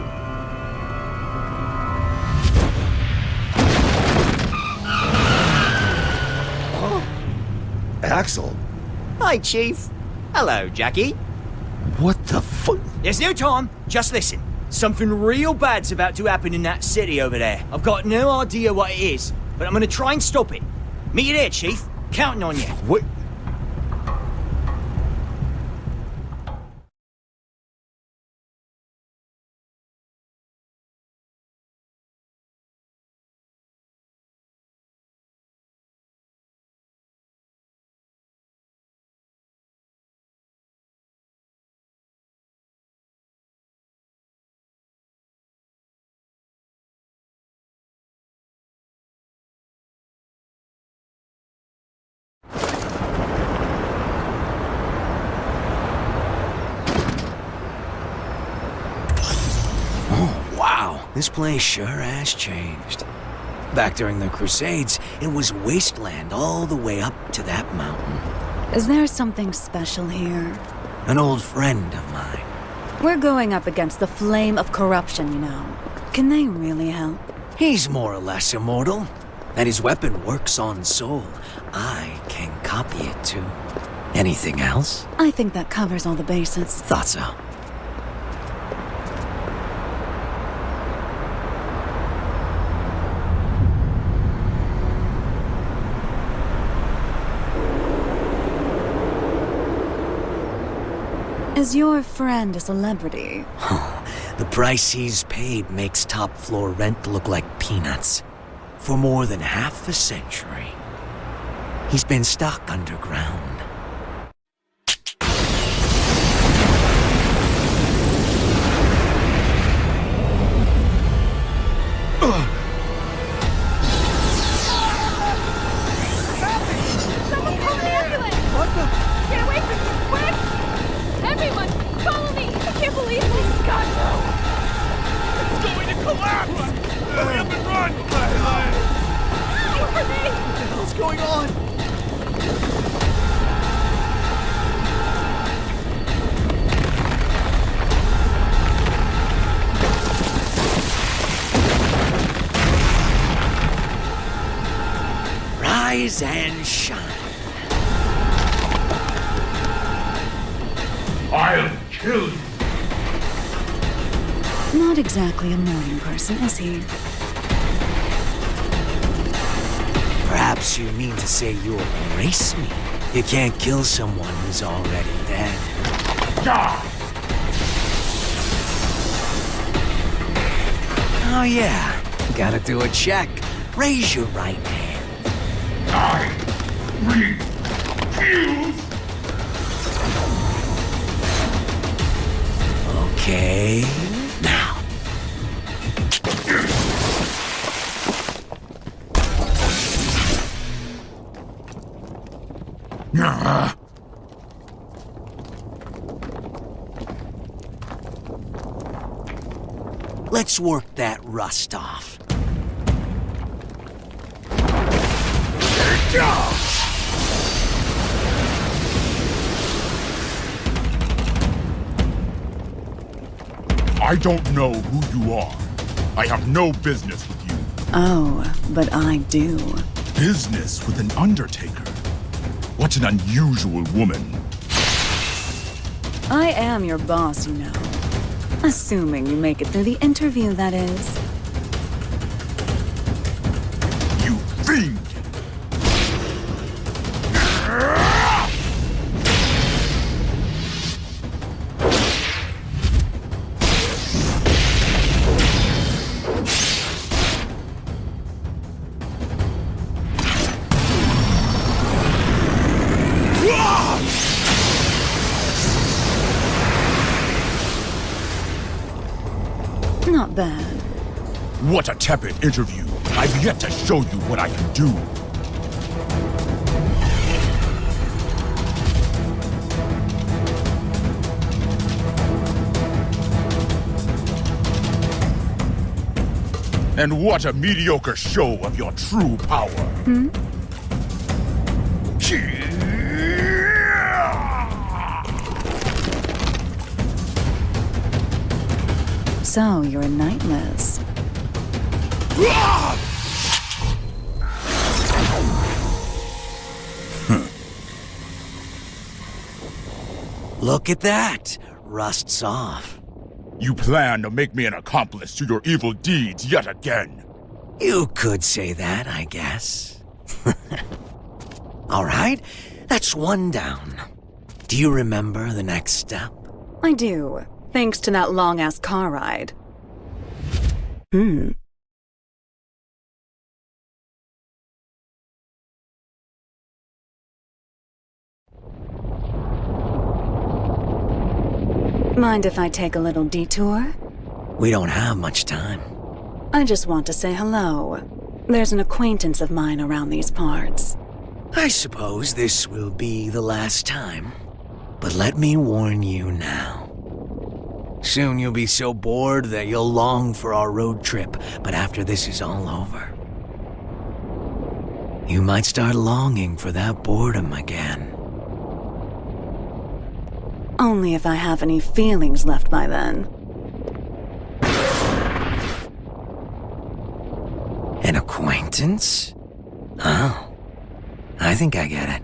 Axel? Hi, Chief. Hello, Jackie. What the fuck? There's no time. Just listen. Something real bad's about to happen in that city over there. I've got no idea what it is, but I'm gonna try and stop it. Meet you there, Chief. Counting on you. What? This place sure has changed. Back during the Crusades, it was wasteland all the way up to that mountain. Is there something special here? An old friend of mine. We're going up against the flame of corruption, you know. Can they really help? He's more or less immortal, and his weapon works on soul. I can copy it too. Anything else? I think that covers all the bases. Thought so. Is your friend a celebrity? The price he's paid makes top floor rent look like peanuts. For more than half a century, he's been stuck underground. Someone call an ambulance! What the? Get away from me, quick! Everyone, follow me! I can't believe this! God, no! It's going to collapse! Hurry up and run! For me! What the hell's going on? Rise and shine. I'll kill you. Not exactly a morning person, is he? Perhaps you mean to say you'll erase me. You can't kill someone who's already dead. Die! Oh yeah, gotta do a check. Raise your right hand. I refuse. Okay, now. Let's work that rust off. I don't know who you are. I have no business with you. Oh, but I do. Business with an Undertaker? What an unusual woman. I am your boss, you know. Assuming you make it through the interview, that is. You fiend! Not bad. What a tepid interview. I've yet to show you what I can do. And what a mediocre show of your true power. So, you're Knightless. Look at that. Rust's off. You plan to make me an accomplice to your evil deeds yet again. You could say that, I guess. All right, that's one down. Do you remember the next step? I do. Thanks to that long-ass car ride. Mind if I take a little detour? We don't have much time. I just want to say hello. There's an acquaintance of mine around these parts. I suppose this will be the last time. But let me warn you now. Soon you'll be so bored that you'll long for our road trip, but after this is all over, you might start longing for that boredom again. Only if I have any feelings left by then. An acquaintance? Oh, I think I get it.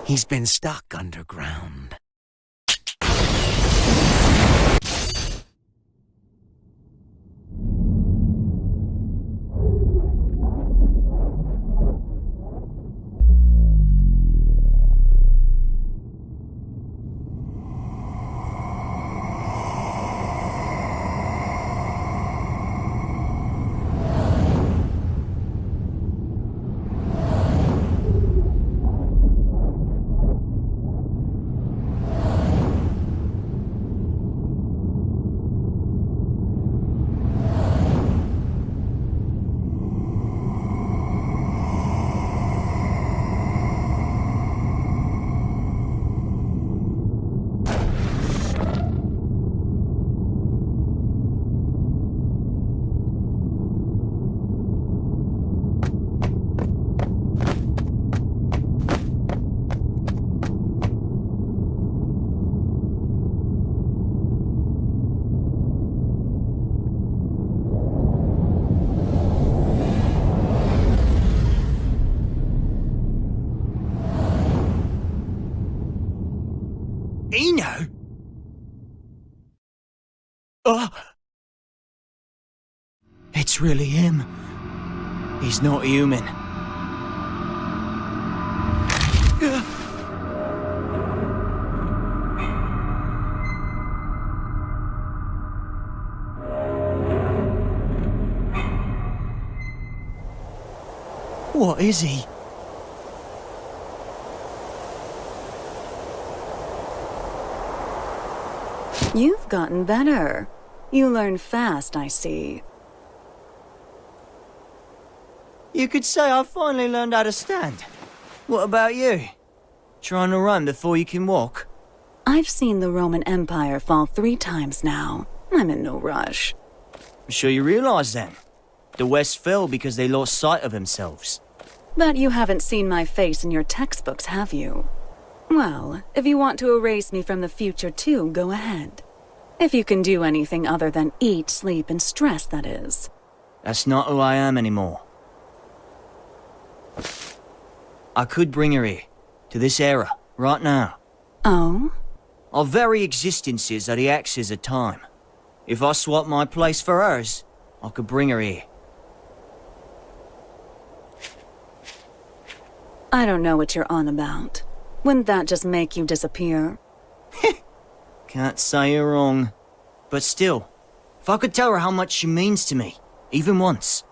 He's been stuck underground. Eno? Oh! It's really him. He's not human. What is he? You've gotten better. You learn fast, I see. You could say I finally learned how to stand. What about you? Trying to run before you can walk? I've seen the Roman Empire fall 3 times now. I'm in no rush. I'm sure you realize then. The West fell because they lost sight of themselves. But you haven't seen my face in your textbooks, have you? Well, if you want to erase me from the future too, go ahead. If you can do anything other than eat, sleep, and stress, that is. That's not who I am anymore. I could bring her here, to this era, right now. Oh? Our very existences are the axes of time. If I swap my place for hers, I could bring her here. I don't know what you're on about. Wouldn't that just make you disappear? Can't say you're wrong. But still, if I could tell her how much she means to me, even once.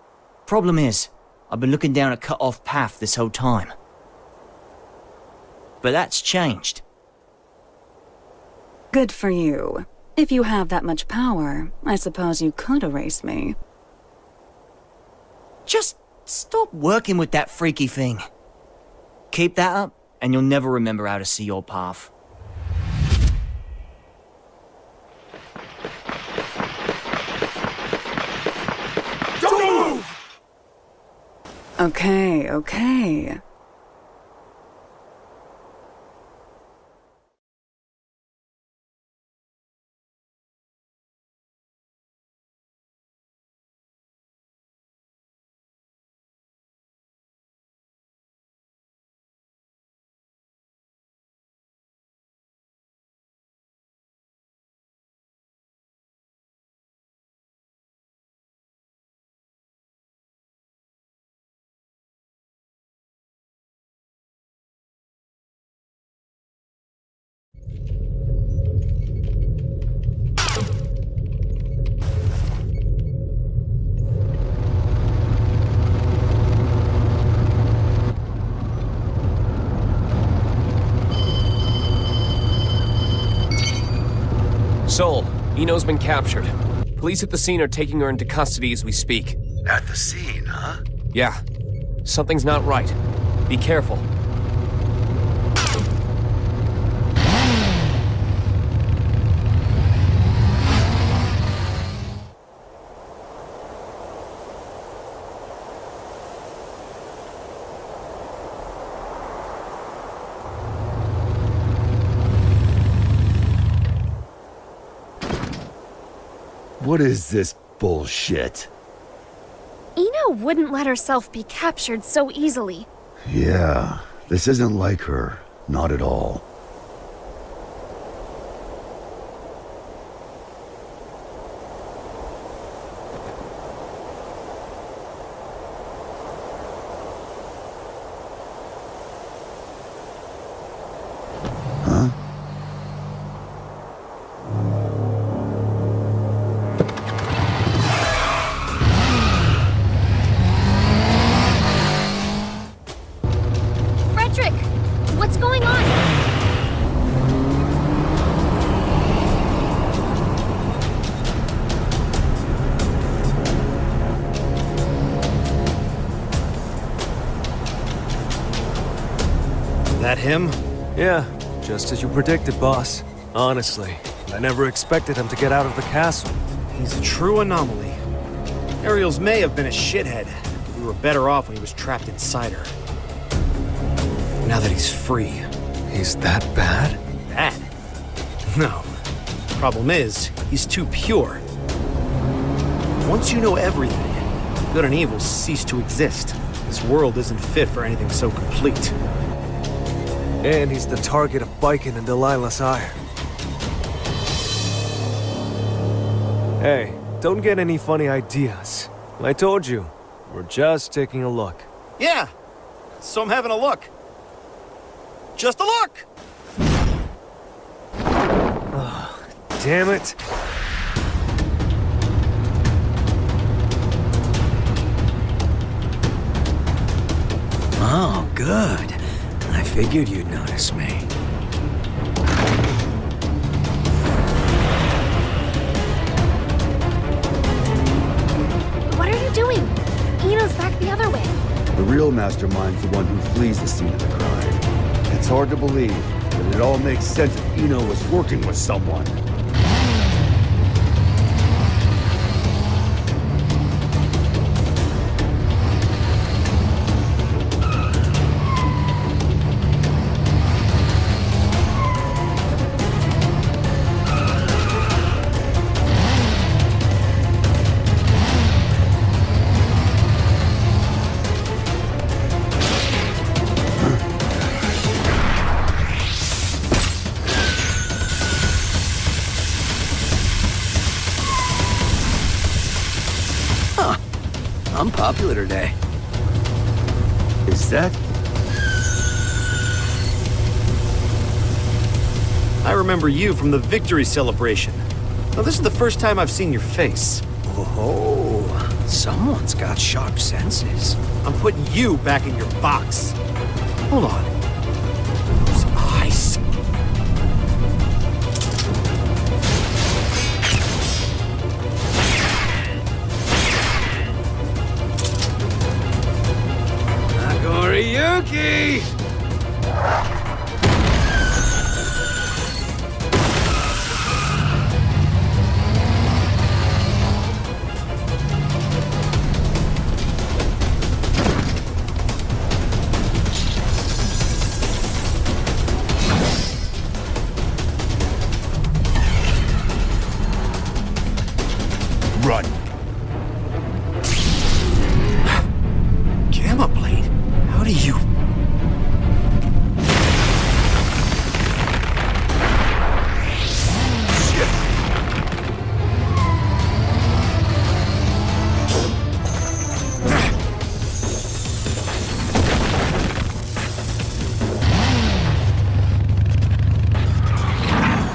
Problem is, I've been looking down a cut-off path this whole time. But that's changed. Good for you. If you have that much power, I suppose you could erase me. Just stop working with that freaky thing. Keep that up, and you'll never remember how to see your path. Don't move! Okay. Sol, Eno's been captured. Police at the scene are taking her into custody as we speak. At the scene, huh? Yeah. Something's not right. Be careful. What is this bullshit? Eno wouldn't let herself be captured so easily. Yeah, this isn't like her. Not at all. What's going on? That him? Yeah, just as you predicted, boss. Honestly, I never expected him to get out of the castle. He's a true anomaly. Ariels may have been a shithead, but we were better off when he was trapped inside her. Now that he's free. He's that bad? Bad? No. Problem is, he's too pure. Once you know everything, good and evil cease to exist. This world isn't fit for anything so complete. And he's the target of Baiken and Delilah's ire. Hey, don't get any funny ideas. I told you, we're just taking a look. Yeah, so I'm having a look. Just a look! Oh, damn it. Oh, good. I figured you'd notice me. What are you doing? Eno's back the other way. The real mastermind's the one who flees the scene of the crime. It's hard to believe, but it all makes sense if Eno was working with someone. I'm popular today. Is that? I remember you from the victory celebration. Now, this is the first time I've seen your face. Oh, someone's got sharp senses. I'm putting you back in your box. Hold on. Those eyes. Yuki! Run. Gamma Blade? How do you...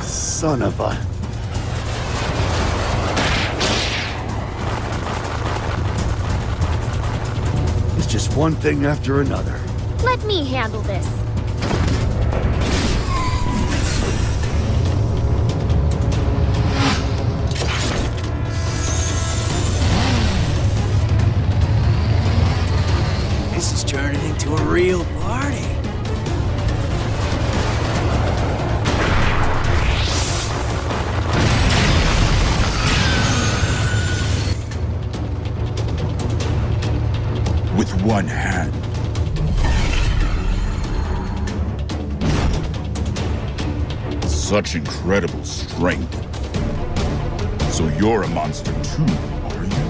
Son of a... It's just one thing after another. Let me handle this. This is turning into a real party. With one hand. Such incredible strength. So you're a monster too, are you?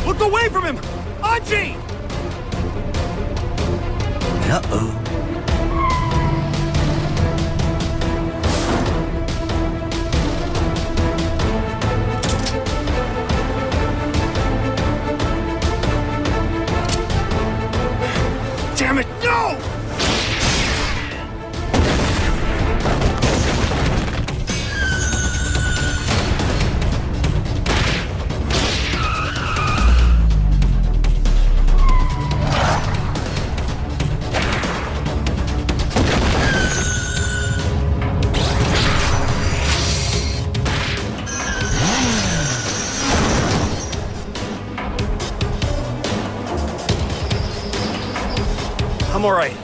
Look away from him! Anji! Uh-oh. Damn it, no! I'm all right.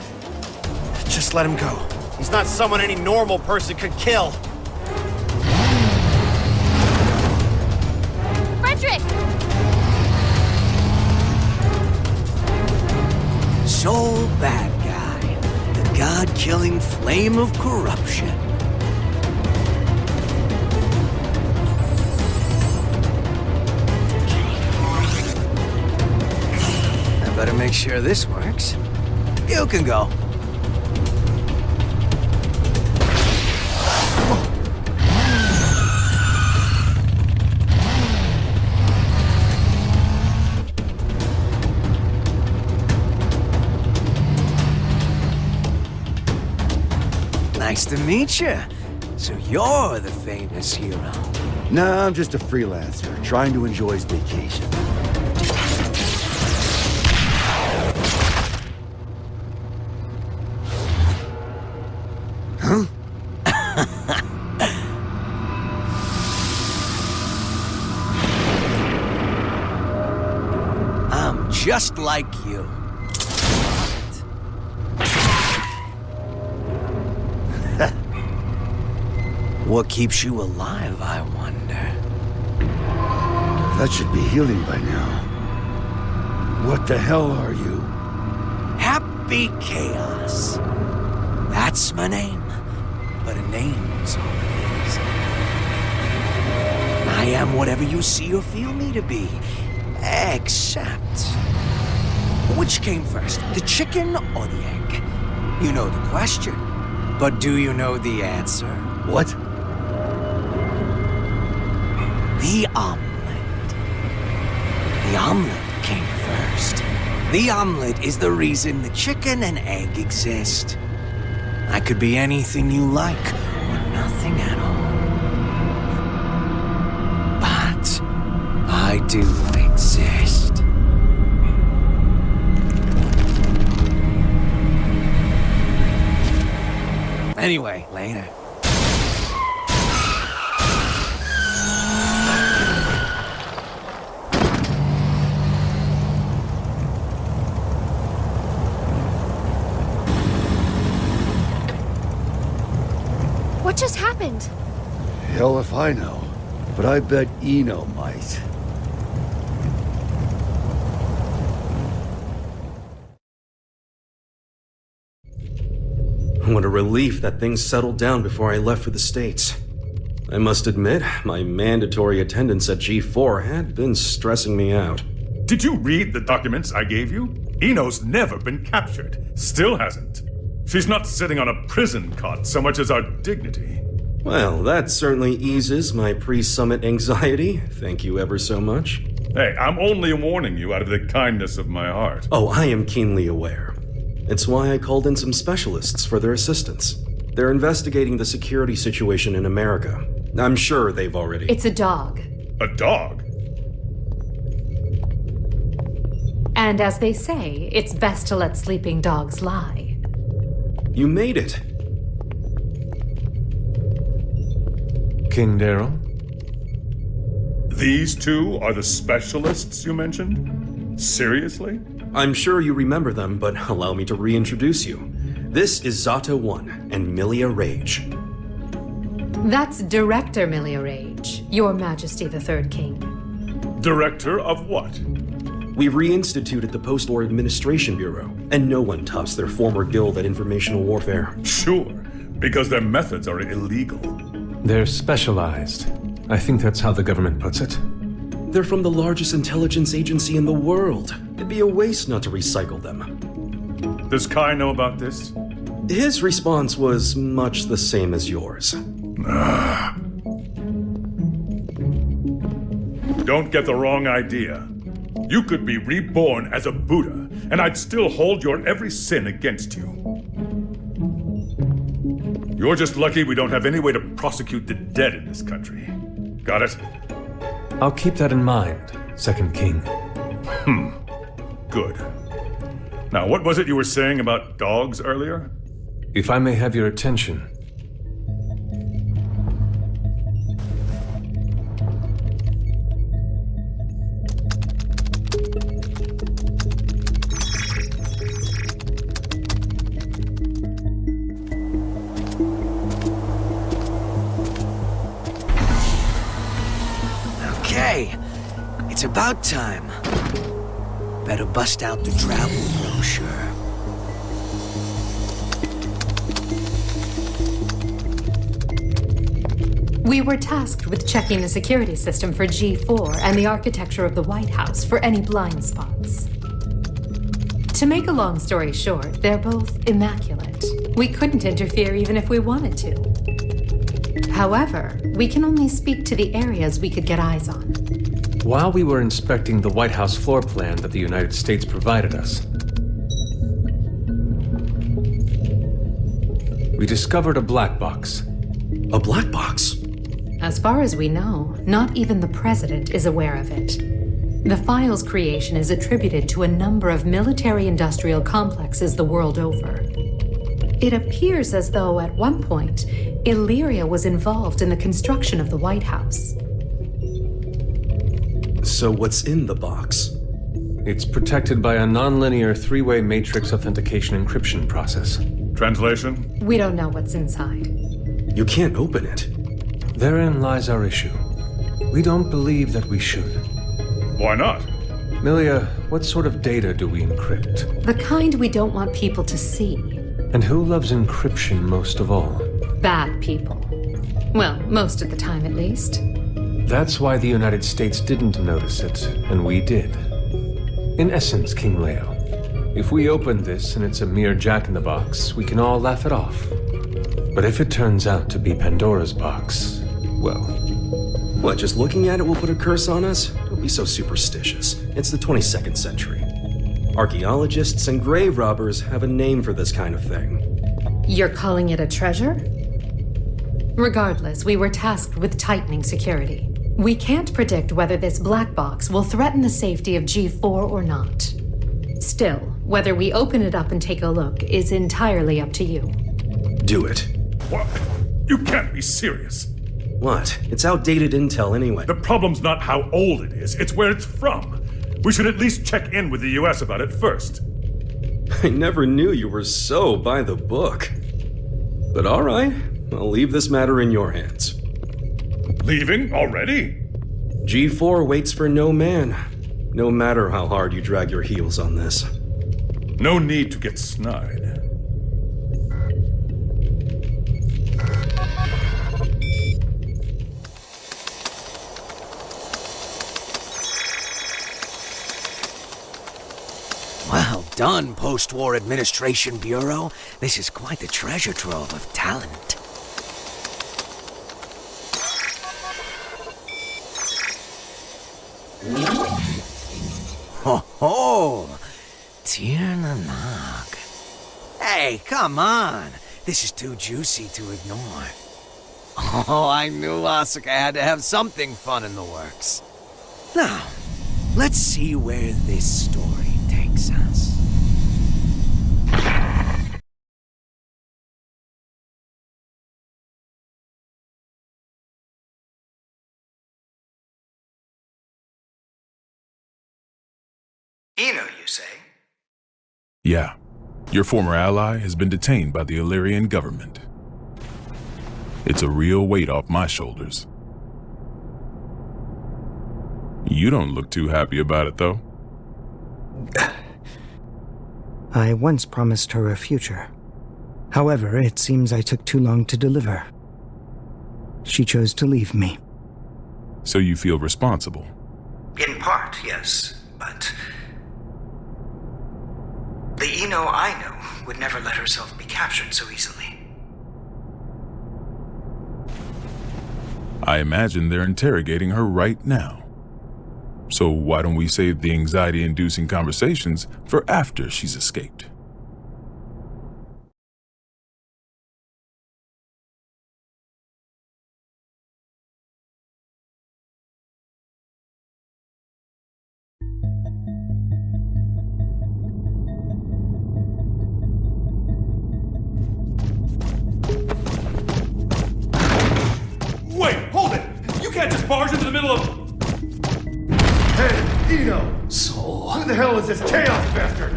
Just let him go. He's not someone any normal person could kill. Frederick! Soul bad guy. The god-killing flame of corruption. I better make sure this works. You can go. Nice to meet you. So you're the famous hero. Nah, I'm just a freelancer, trying to enjoy his vacation. Huh? I'm just like you. What keeps you alive, I wonder? That should be healing by now. What the hell are you? Happy Chaos. That's my name. But a name's all it is. I am whatever you see or feel me to be. Except... which came first, the chicken or the egg? You know the question. But do you know the answer? What? The omelet. The omelet came first. The omelet is the reason the chicken and egg exist. I could be anything you like, or nothing at all. But I do exist. Anyway, later. What just happened? Hell if I know. But I bet Eno might. What a relief that things settled down before I left for the States. I must admit, my mandatory attendance at G4 had been stressing me out. Did you read the documents I gave you? Eno's never been captured. Still hasn't. She's not sitting on a prison cot so much as our dignity. Well, that certainly eases my pre-summit anxiety. Thank you ever so much. Hey, I'm only warning you out of the kindness of my heart. Oh, I am keenly aware. It's why I called in some specialists for their assistance. They're investigating the security situation in America. I'm sure they've already... It's a dog. A dog? And as they say, it's best to let sleeping dogs lie. You made it. King Daryl? These two are the specialists you mentioned? Seriously? I'm sure you remember them, but allow me to reintroduce you. This is Zata 1 and Milia Rage. That's Director Milia Rage, Your Majesty the Third King. Director of what? We reinstituted the Post-War Administration Bureau, and no one tops their former guild at informational warfare. Sure, because their methods are illegal. They're specialized. I think that's how the government puts it. They're from the largest intelligence agency in the world. It'd be a waste not to recycle them. Does Kai know about this? His response was much the same as yours. Don't get the wrong idea. You could be reborn as a Buddha, and I'd still hold your every sin against you. You're just lucky we don't have any way to prosecute the dead in this country. Got it? I'll keep that in mind, Second King. Good. Now, what was it you were saying about dogs earlier? If I may have your attention. Okay, it's about time. Better bust out the travel brochure. We were tasked with checking the security system for G4 and the architecture of the White House for any blind spots. To make a long story short, they're both immaculate. We couldn't interfere even if we wanted to. However, we can only speak to the areas we could get eyes on. While we were inspecting the White House floor plan that the United States provided us, we discovered a black box. A black box? As far as we know, not even the president is aware of it. The file's creation is attributed to a number of military-industrial complexes the world over. It appears as though, at one point, Illyria was involved in the construction of the White House. So what's in the box? It's protected by a nonlinear three-way matrix authentication encryption process. Translation? We don't know what's inside. You can't open it. Therein lies our issue. We don't believe that we should. Why not? Milia, what sort of data do we encrypt? The kind we don't want people to see. And who loves encryption most of all? Bad people. Well, most of the time at least. That's why the United States didn't notice it, and we did. In essence, King Leo, if we open this and it's a mere jack-in-the-box, we can all laugh it off. But if it turns out to be Pandora's box, well... What, just looking at it will put a curse on us? Don't be so superstitious. It's the 22nd century. Archaeologists and grave robbers have a name for this kind of thing. You're calling it a treasure? Regardless, we were tasked with tightening security. We can't predict whether this black box will threaten the safety of G4 or not. Still, whether we open it up and take a look is entirely up to you. Do it. What? You can't be serious. What? It's outdated intel anyway. The problem's not how old it is, it's where it's from. We should at least check in with the US about it first. I never knew you were so by the book. But all right, I'll leave this matter in your hands. Leaving already? G4 waits for no man, no matter how hard you drag your heels on this. No need to get snide. Well done, Post-War Administration Bureau. This is quite the treasure trove of talent. Ho ho! Tir Nanak. Hey, come on! This is too juicy to ignore. Oh, I knew Asuka had to have something fun in the works. Now, let's see where this story takes us. Eno, you say? Yeah. Your former ally has been detained by the Illyrian government. It's a real weight off my shoulders. You don't look too happy about it, though. I once promised her a future. However, it seems I took too long to deliver. She chose to leave me. So you feel responsible? In part, yes, but... the Eno I know would never let herself be captured so easily. I imagine they're interrogating her right now. So why don't we save the anxiety-inducing conversations for after she's escaped? Wait, hold it! You can't just barge into the middle of... Hey, Eno! So... who the hell is this chaos bastard?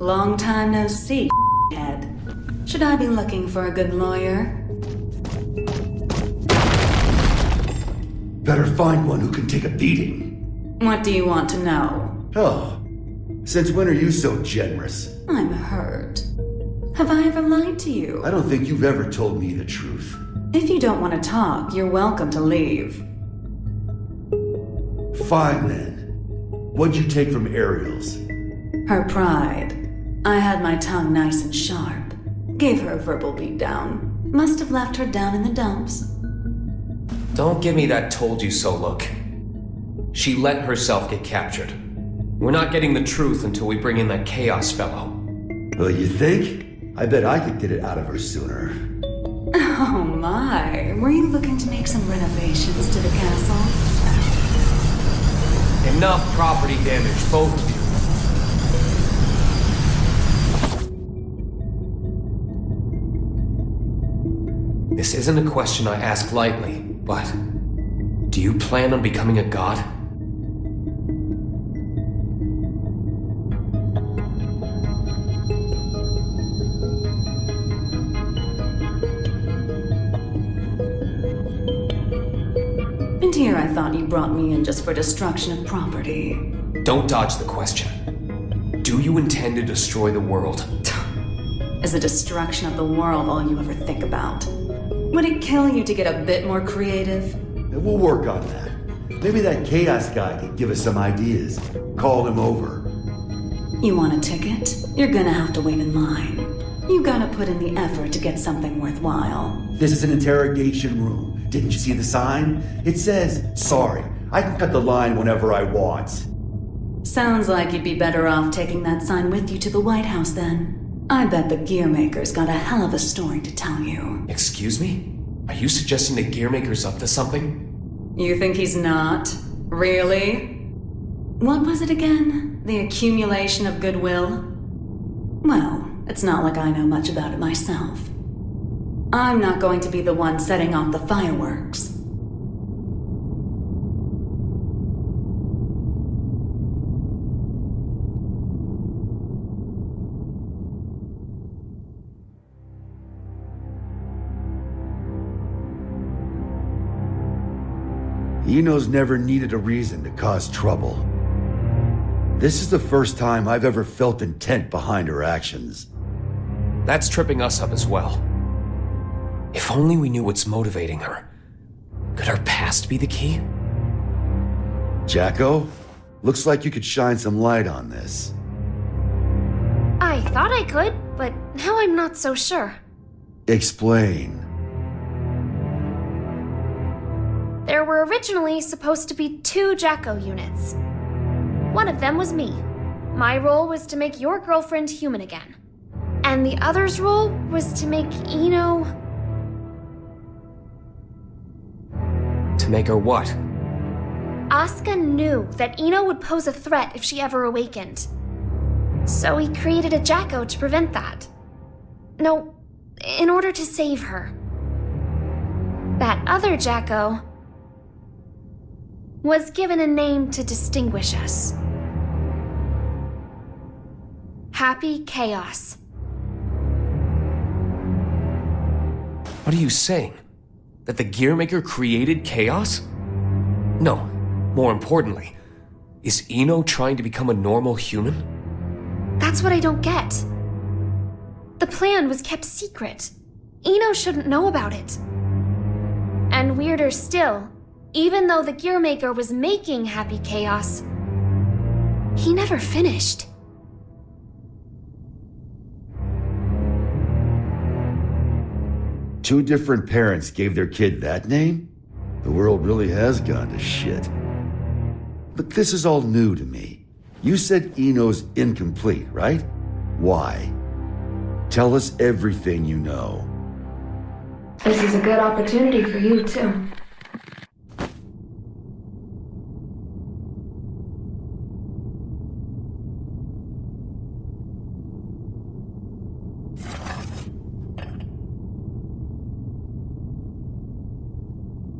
Long time no see, head. Should I be looking for a good lawyer? Better find one who can take a beating. What do you want to know? Oh, since when are you so generous? I'm hurt. Have I ever lied to you? I don't think you've ever told me the truth. If you don't want to talk, you're welcome to leave. Fine then. What'd you take from Ariel's? Her pride. I had my tongue nice and sharp. Gave her a verbal beatdown. Must have left her down in the dumps. Don't give me that told you so look. She let herself get captured. We're not getting the truth until we bring in that Chaos fellow. Well, you think? I bet I could get it out of her sooner. Oh my, were you looking to make some renovations to the castle? Enough property damage, both of you. This isn't a question I ask lightly, but do you plan on becoming a god? And here I thought you brought me in just for destruction of property. Don't dodge the question. Do you intend to destroy the world? Is the destruction of the world all you ever think about? Would it kill you to get a bit more creative? We'll work on that. Maybe that Chaos guy could give us some ideas. Call him over. You want a ticket? You're gonna have to wait in line. You gotta put in the effort to get something worthwhile. This is an interrogation room. Didn't you see the sign? It says, sorry, I can cut the line whenever I want. Sounds like you'd be better off taking that sign with you to the White House then. I bet the Gearmaker's got a hell of a story to tell you. Excuse me? Are you suggesting the Gearmaker's up to something? You think he's not? Really? What was it again? The accumulation of goodwill? Well, it's not like I know much about it myself. I'm not going to be the one setting off the fireworks. Eno's never needed a reason to cause trouble. This is the first time I've ever felt intent behind her actions. That's tripping us up as well. If only we knew what's motivating her. Could her past be the key? Jacko, looks like you could shine some light on this. I thought I could, but now I'm not so sure. Explain. There were originally supposed to be 2 Jacko units. One of them was me. My role was to make your girlfriend human again. And the other's role was to make Eno... To make her what? Asuka knew that Eno would pose a threat if she ever awakened. So he created a Jacko to prevent that. No, in order to save her. That other Jacko was given a name to distinguish us. Happy Chaos. What are you saying? That the Gearmaker created Chaos? No, more importantly, is Eno trying to become a normal human? That's what I don't get. The plan was kept secret. Eno shouldn't know about it. And weirder still, even though the Gearmaker was making Happy Chaos, he never finished. Two different parents gave their kid that name? The world really has gone to shit. But this is all new to me. You said Eno's incomplete, right? Why? Tell us everything you know. This is a good opportunity for you, too.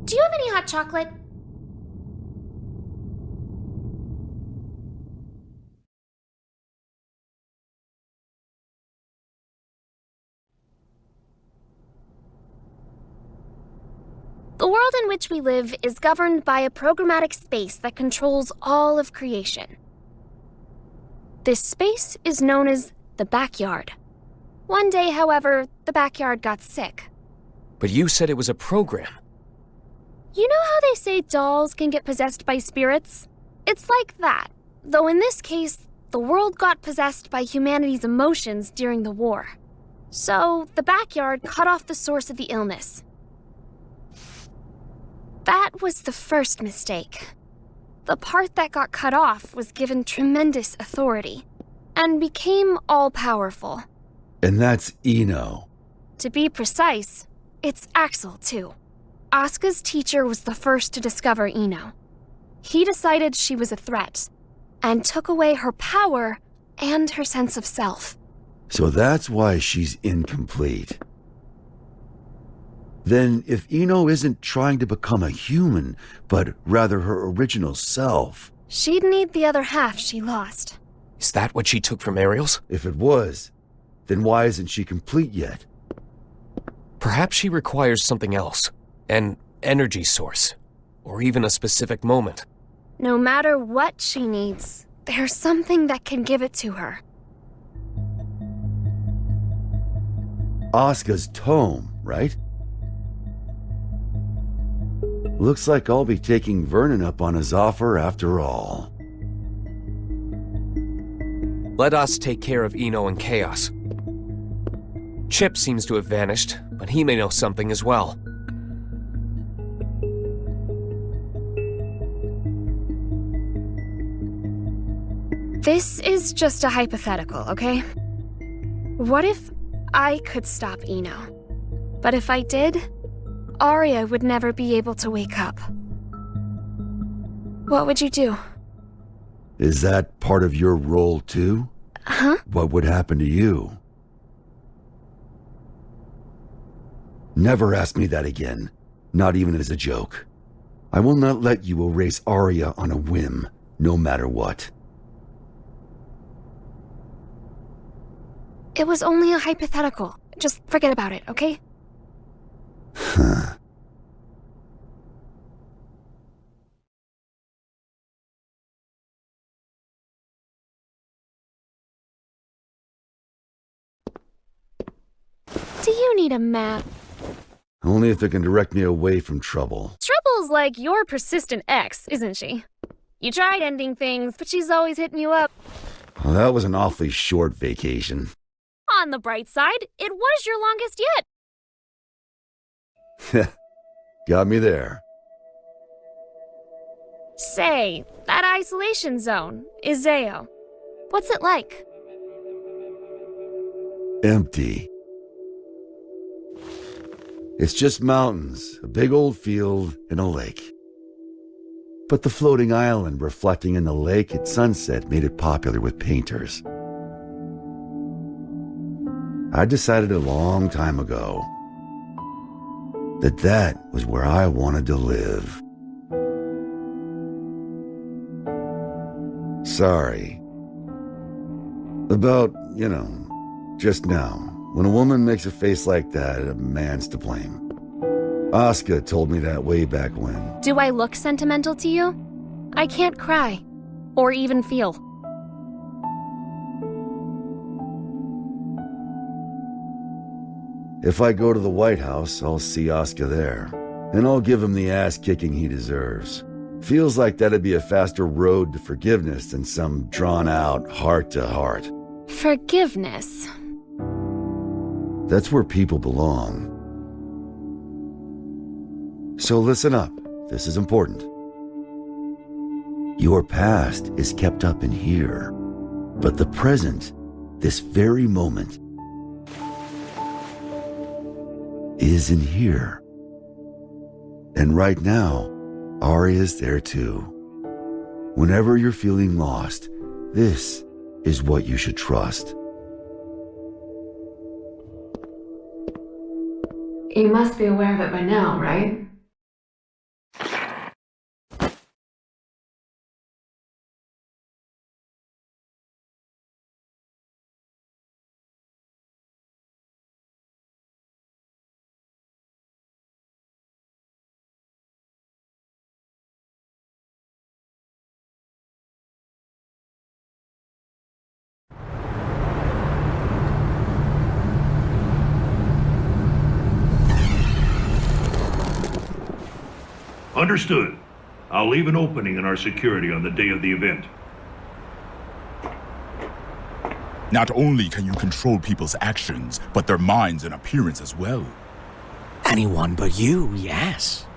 Do you have any hot chocolate? The world in which we live is governed by a programmatic space that controls all of creation. This space is known as the backyard. One day, however, the backyard got sick. But you said it was a program. You know how they say dolls can get possessed by spirits? It's like that, though in this case, the world got possessed by humanity's emotions during the war. So, the backyard cut off the source of the illness. That was the first mistake. The part that got cut off was given tremendous authority, and became all-powerful. And that's Eno. To be precise, it's Axel, too. Asuka's teacher was the first to discover Eno. He decided she was a threat, and took away her power and her sense of self. So that's why she's incomplete. Then if Eno isn't trying to become a human, but rather her original self... She'd need the other half she lost. Is that what she took from Ariel's? If it was, then why isn't she complete yet? Perhaps she requires something else. An energy source. Or even a specific moment. No matter what she needs, there's something that can give it to her. Asuka's tome, right? Looks like I'll be taking Vernon up on his offer after all. Let us take care of Eno and Chaos. Chip seems to have vanished, but he may know something as well. This is just a hypothetical, okay? What if I could stop Eno? But if I did, Arya would never be able to wake up. What would you do? Is that part of your role too? Huh? What would happen to you? Never ask me that again. Not even as a joke. I will not let you erase Arya on a whim, no matter what. It was only a hypothetical. Just forget about it, okay? Huh. Do you need a map? Only if it can direct me away from trouble. Trouble's like your persistent ex, isn't she? You tried ending things, but she's always hitting you up. Well, that was an awfully short vacation. On the bright side, it was your longest yet. Got me there. Say, that isolation zone, Izeo. What's it like? Empty. It's just mountains, a big old field, and a lake. But the floating island reflecting in the lake at sunset made it popular with painters. I decided a long time ago that that was where I wanted to live. Sorry. About, just now. When a woman makes a face like that, a man's to blame. Asuka told me that way back when. Do I look sentimental to you? I can't cry. Or even feel. If I go to the White House, I'll see Asuka there. And I'll give him the ass-kicking he deserves. Feels like that'd be a faster road to forgiveness than some drawn-out heart-to-heart. Forgiveness. That's where people belong. So listen up. This is important. Your past is kept up in here. But the present, this very moment, is in here. And right now, Arya's there too. Whenever you're feeling lost, this is what you should trust. You must be aware of it by now, right? Understood. I'll leave an opening in our security on the day of the event. Not only can you control people's actions, but their minds and appearance as well. Anyone but you, yes.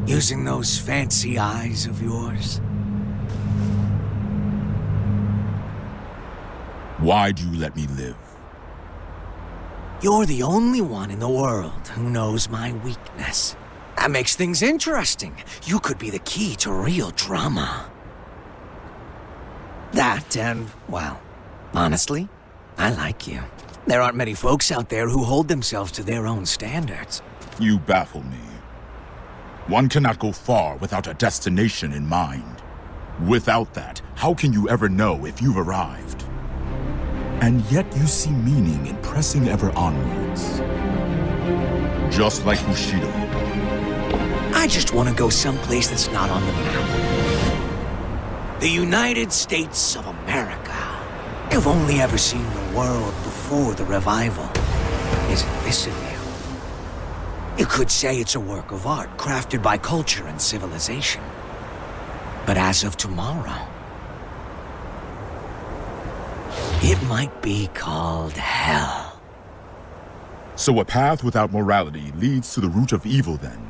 Using those fancy eyes of yours. Why do you let me live? You're the only one in the world who knows my weakness. That makes things interesting. You could be the key to real drama. That and, well, honestly, I like you. There aren't many folks out there who hold themselves to their own standards. You baffle me. One cannot go far without a destination in mind. Without that, how can you ever know if you've arrived? And yet you see meaning in pressing ever onwards. Just like Bushido. I just want to go someplace that's not on the map. The United States of America. You've only ever seen the world before the revival. Isn't this a view? You could say it's a work of art crafted by culture and civilization. But as of tomorrow, it might be called hell. So a path without morality leads to the root of evil then?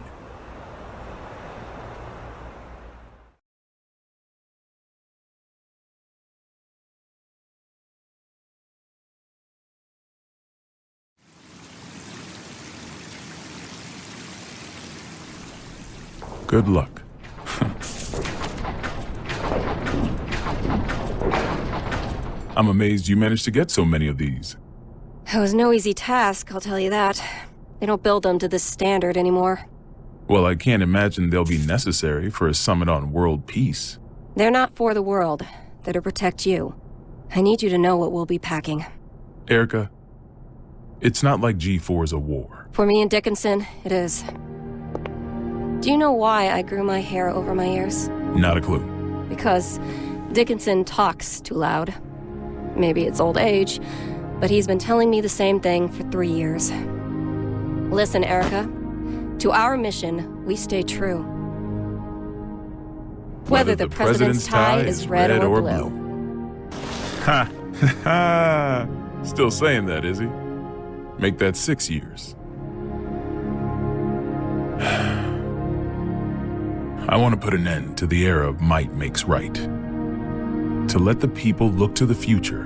Good luck. I'm amazed you managed to get so many of these. It was no easy task, I'll tell you that. They don't build them to this standard anymore. Well, I can't imagine they'll be necessary for a summit on world peace. They're not for the world. They're to protect you. I need you to know what we'll be packing. Erica, it's not like G4 is a war. For me and Dickinson, it is. Do you know why I grew my hair over my ears? Not a clue. Because Dickinson talks too loud. Maybe it's old age, but he's been telling me the same thing for 3 years. Listen, Erica. To our mission, we stay true. Whether the president's tie is red or blue. Ha! Ha! Still saying that, is he? Make that 6 years. I want to put an end to the era of might makes right. To let the people look to the future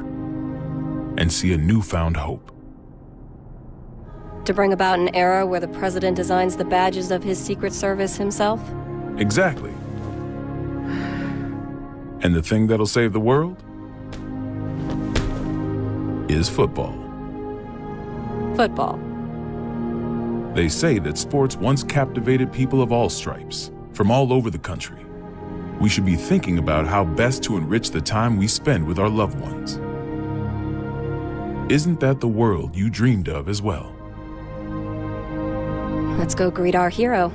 and see a newfound hope. To bring about an era where the president designs the badges of his Secret Service himself? Exactly. And the thing that'll save the world is football. Football. They say that sports once captivated people of all stripes, from all over the country. We should be thinking about how best to enrich the time we spend with our loved ones. Isn't that the world you dreamed of as well? Let's go greet our hero.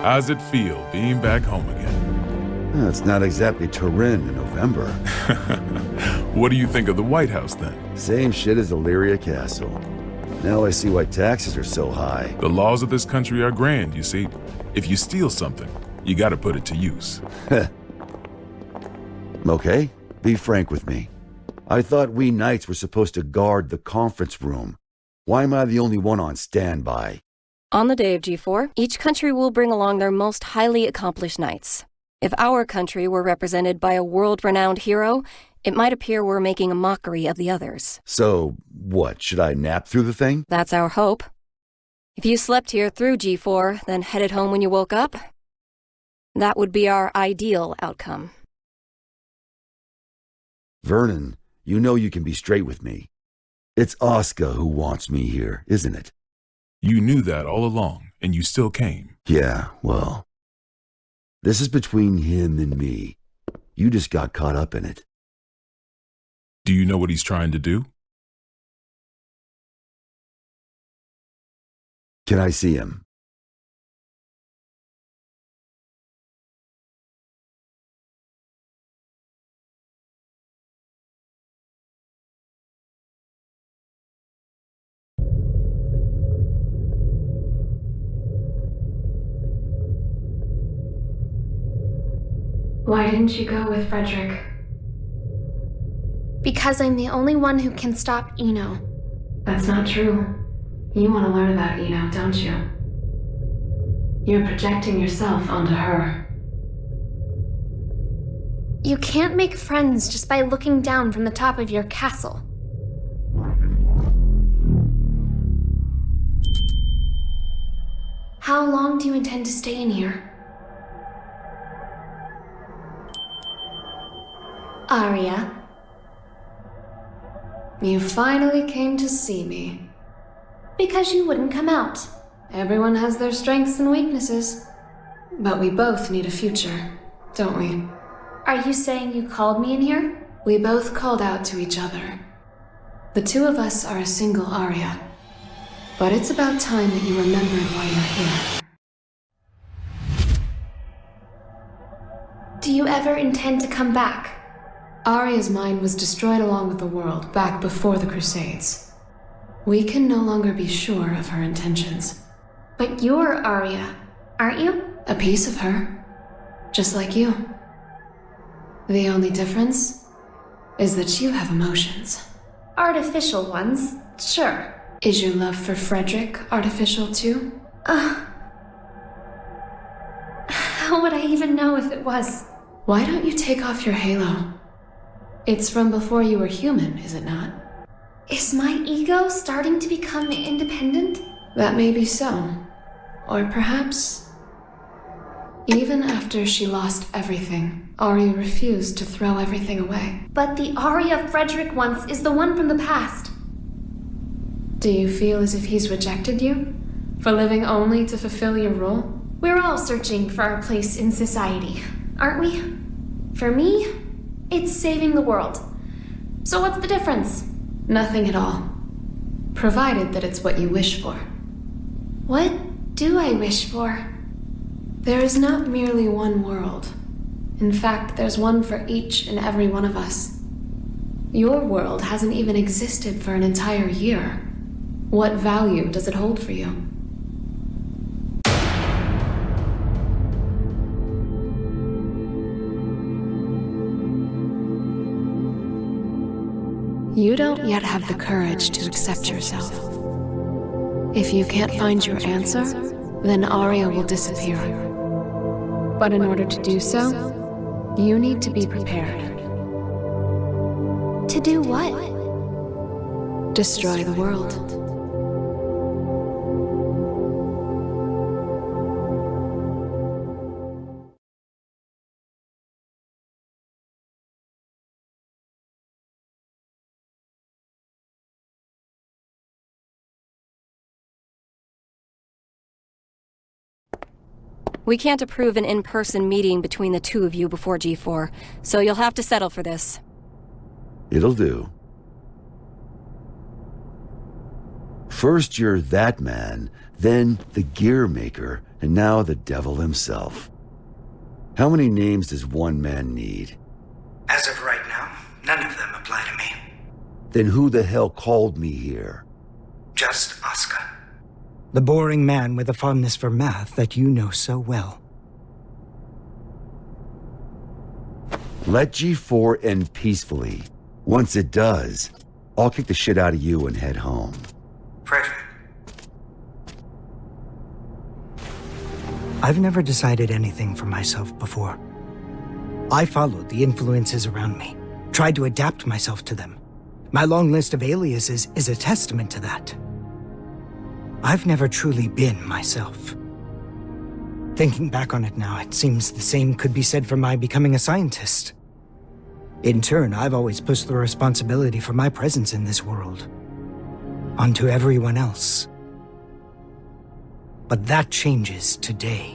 How's it feel being back home again? It's not exactly Turin in November. What do you think of the White House then? Same shit as Illyria Castle. Now I see why taxes are so high. The laws of this country are grand, you see. If you steal something, you gotta put it to use. Okay, be frank with me. I thought we knights were supposed to guard the conference room. Why am I the only one on standby? On the day of G4, each country will bring along their most highly accomplished knights. If our country were represented by a world-renowned hero, it might appear we're making a mockery of the others. So, what, should I nap through the thing? That's our hope. If you slept here through G4, then headed home when you woke up, that would be our ideal outcome. Vernon, you know you can be straight with me. It's Oscar who wants me here, isn't it? You knew that all along, and you still came. Yeah, well, this is between him and me. You just got caught up in it. Do you know what he's trying to do? Can I see him? Why didn't you go with Frederick? Because I'm the only one who can stop Eno. That's not true. You want to learn about Eno, don't you? You're projecting yourself onto her. You can't make friends just by looking down from the top of your castle. How long do you intend to stay in here? Arya. You finally came to see me. Because you wouldn't come out. Everyone has their strengths and weaknesses. But we both need a future, don't we? Are you saying you called me in here? We both called out to each other. The two of us are a single Arya. But it's about time that you remembered why you're here. Do you ever intend to come back? Arya's mind was destroyed along with the world back before the Crusades. We can no longer be sure of her intentions. But you're Arya, aren't you? A piece of her. Just like you. The only difference is that you have emotions. Artificial ones, sure. Is your love for Frederick artificial too? How would I even know if it was? Why don't you take off your halo? It's from before you were human, is it not? Is my ego starting to become independent? That may be so. Or perhaps, even after she lost everything, Arya refused to throw everything away. But the Arya Frederick once is the one from the past. Do you feel as if he's rejected you? For living only to fulfill your role? We're all searching for our place in society, aren't we? For me, it's saving the world. So what's the difference? Nothing at all. Provided that it's what you wish for. What do I wish for? There is not merely one world. In fact, there's one for each and every one of us. Your world hasn't even existed for an entire year. What value does it hold for you? You don't yet have the courage to accept yourself. If you can't find your answer, then Arya will disappear. But in order to do so, you need to be prepared. To do what? Destroy the world. We can't approve an in-person meeting between the two of you before G4, so you'll have to settle for this. It'll do. First you're that man, then the gear maker, and now the devil himself. How many names does one man need? As of right now, none of them apply to me. Then who the hell called me here? Just Oscar. The boring man with a fondness for math that you know so well. Let G4 end peacefully. Once it does, I'll kick the shit out of you and head home. Frederick. I've never decided anything for myself before. I followed the influences around me, tried to adapt myself to them. My long list of aliases is a testament to that. I've never truly been myself. Thinking back on it now, it seems the same could be said for my becoming a scientist. In turn, I've always pushed the responsibility for my presence in this world onto everyone else. But that changes today.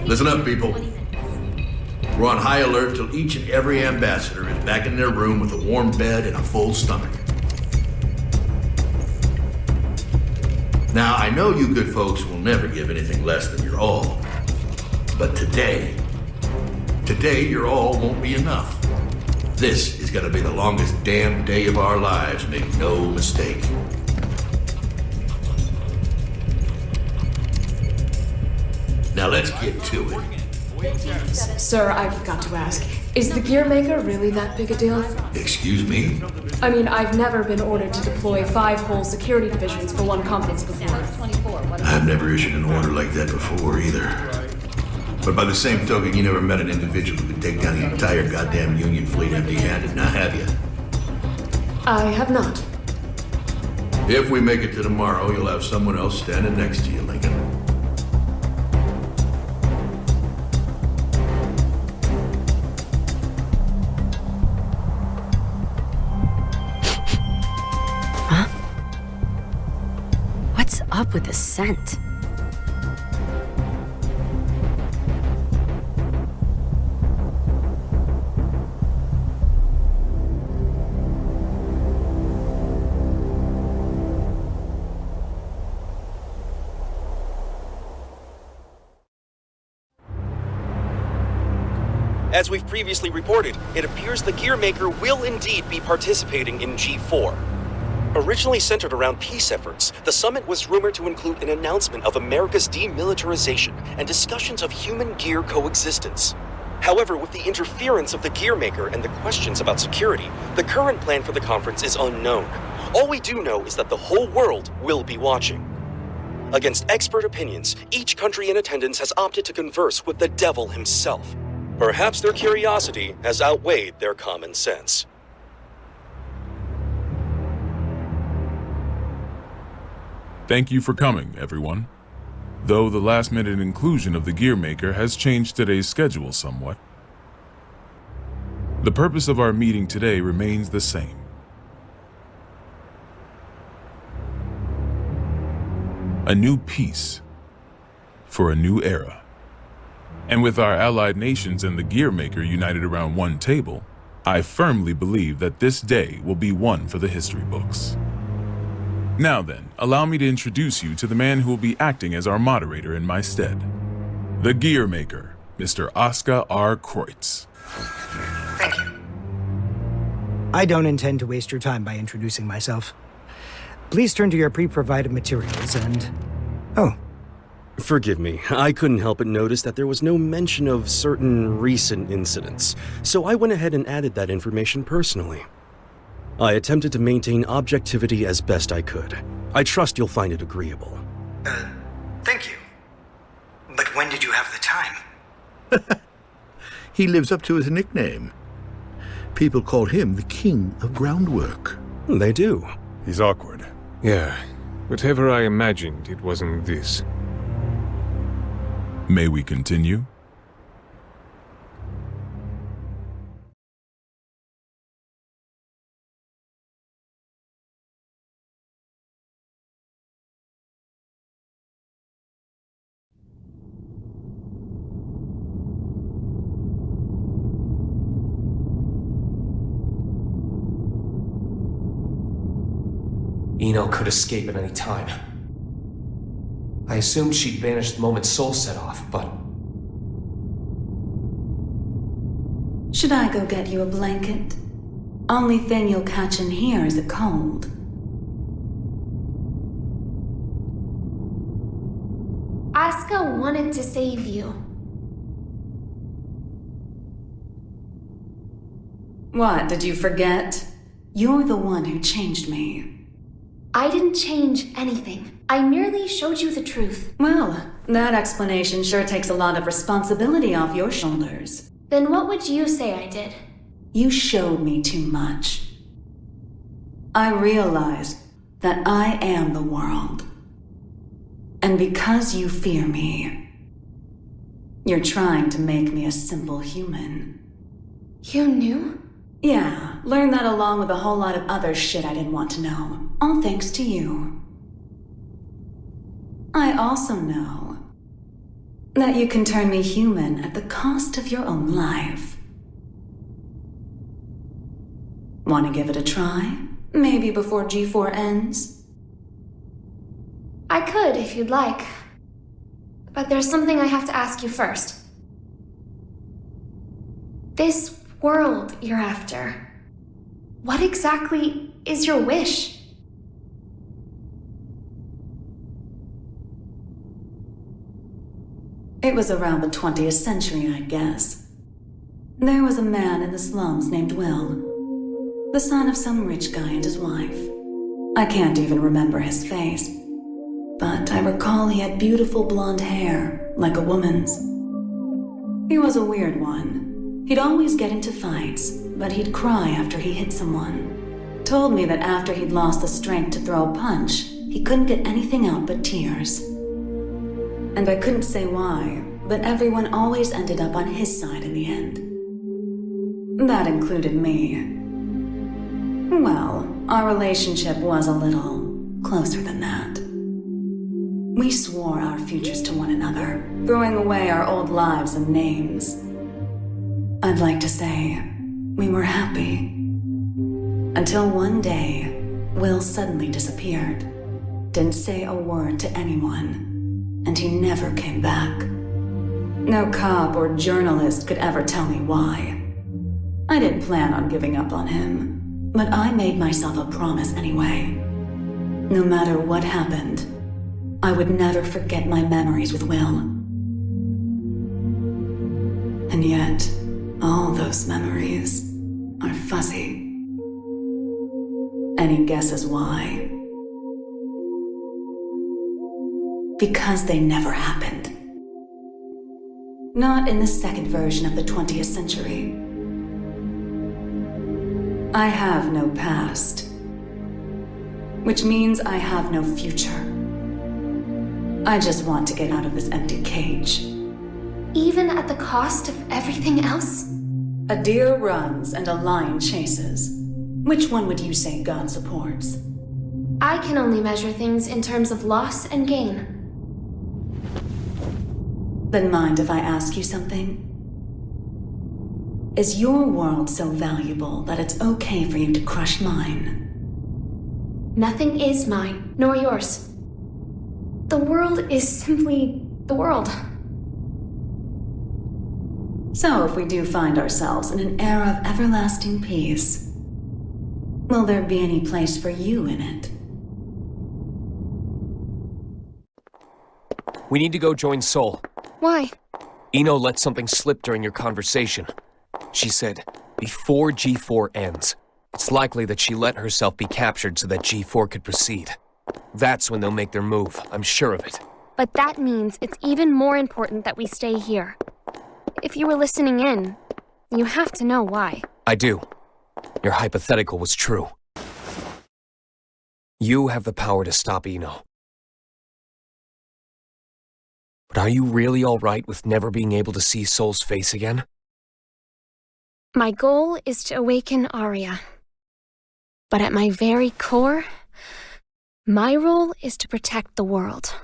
Listen up, people. We're on high alert till each and every ambassador is back in their room with a warm bed and a full stomach. Now, I know you good folks will never give anything less than your all. But today your all won't be enough. This is gonna be the longest damn day of our lives, make no mistake. Now let's get to it. Sir, I forgot to ask. Is the Gear Maker really that big a deal? Excuse me? I mean, I've never been ordered to deploy 5 whole security divisions for one conference before. I've never issued an order like that before either. But by the same token, you never met an individual who could take down the entire goddamn Union fleet empty-handed, now have you? I have not. If we make it to tomorrow, you'll have someone else standing next to you, Lincoln. What's up with the scent? As we've previously reported, it appears the Gear Maker will indeed be participating in G4. Originally centered around peace efforts, the summit was rumored to include an announcement of America's demilitarization and discussions of human-gear coexistence. However, with the interference of the Gear Maker and the questions about security, the current plan for the conference is unknown. All we do know is that the whole world will be watching. Against expert opinions, each country in attendance has opted to converse with the devil himself. Perhaps their curiosity has outweighed their common sense. Thank you for coming, everyone. Though the last-minute inclusion of the Gear Maker has changed today's schedule somewhat, the purpose of our meeting today remains the same. A new peace for a new era. And with our allied nations and the Gear Maker united around one table, I firmly believe that this day will be one for the history books. Now then, allow me to introduce you to the man who will be acting as our moderator in my stead. The Gear Maker, Mr. Oscar R. Kreutz. Thank you. I don't intend to waste your time by introducing myself. Please turn to your pre-provided materials and... Oh. Forgive me, I couldn't help but notice that there was no mention of certain recent incidents, so I went ahead and added that information personally. I attempted to maintain objectivity as best I could. I trust you'll find it agreeable. Thank you. But when did you have the time? He lives up to his nickname. People call him the King of Groundwork. They do. He's awkward. Yeah. Whatever I imagined, it wasn't this. May we continue? Eno could escape at any time. I assumed she'd vanished the moment Soul set off, but... Should I go get you a blanket? Only thing you'll catch in here is a cold. Asuka wanted to save you. What, did you forget? You're the one who changed me. I didn't change anything. I merely showed you the truth. Well, that explanation sure takes a lot of responsibility off your shoulders. Then what would you say I did? You showed me too much. I realized that I am the world. And because you fear me, you're trying to make me a simple human. You knew? Yeah, learned that along with a whole lot of other shit I didn't want to know. All thanks to you. I also know that you can turn me human at the cost of your own life. Want to give it a try? Maybe before G4 ends? I could, if you'd like. But there's something I have to ask you first. This world you're after, what exactly is your wish? It was around the 20th century, I guess. There was a man in the slums named Will, the son of some rich guy and his wife. I can't even remember his face, but I recall he had beautiful blonde hair, like a woman's. He was a weird one. He'd always get into fights, but he'd cry after he hit someone. Told me that after he'd lost the strength to throw a punch, he couldn't get anything out but tears. And I couldn't say why, but everyone always ended up on his side in the end. That included me. Well, our relationship was a little closer than that. We swore our futures to one another, throwing away our old lives and names. I'd like to say we were happy. Until one day, Will suddenly disappeared. Didn't say a word to anyone. And he never came back. No cop or journalist could ever tell me why. I didn't plan on giving up on him, but I made myself a promise anyway. No matter what happened, I would never forget my memories with Will. And yet, all those memories are fuzzy. Any guesses why? Because they never happened. Not in the second version of the 20th century. I have no past, which means I have no future. I just want to get out of this empty cage. Even at the cost of everything else? A deer runs and a lion chases. Which one would you say God supports? I can only measure things in terms of loss and gain. Then mind if I ask you something? Is your world so valuable that it's okay for you to crush mine? Nothing is mine, nor yours. The world is simply the world. So if we do find ourselves in an era of everlasting peace, will there be any place for you in it? We need to go join Soul. Why? Eno let something slip during your conversation. She said, before G4 ends. It's likely that she let herself be captured so that G4 could proceed. That's when they'll make their move, I'm sure of it. But that means it's even more important that we stay here. If you were listening in, you have to know why. I do. Your hypothetical was true. You have the power to stop Eno. But are you really all right with never being able to see Soul's face again? My goal is to awaken Arya. But at my very core, my role is to protect the world.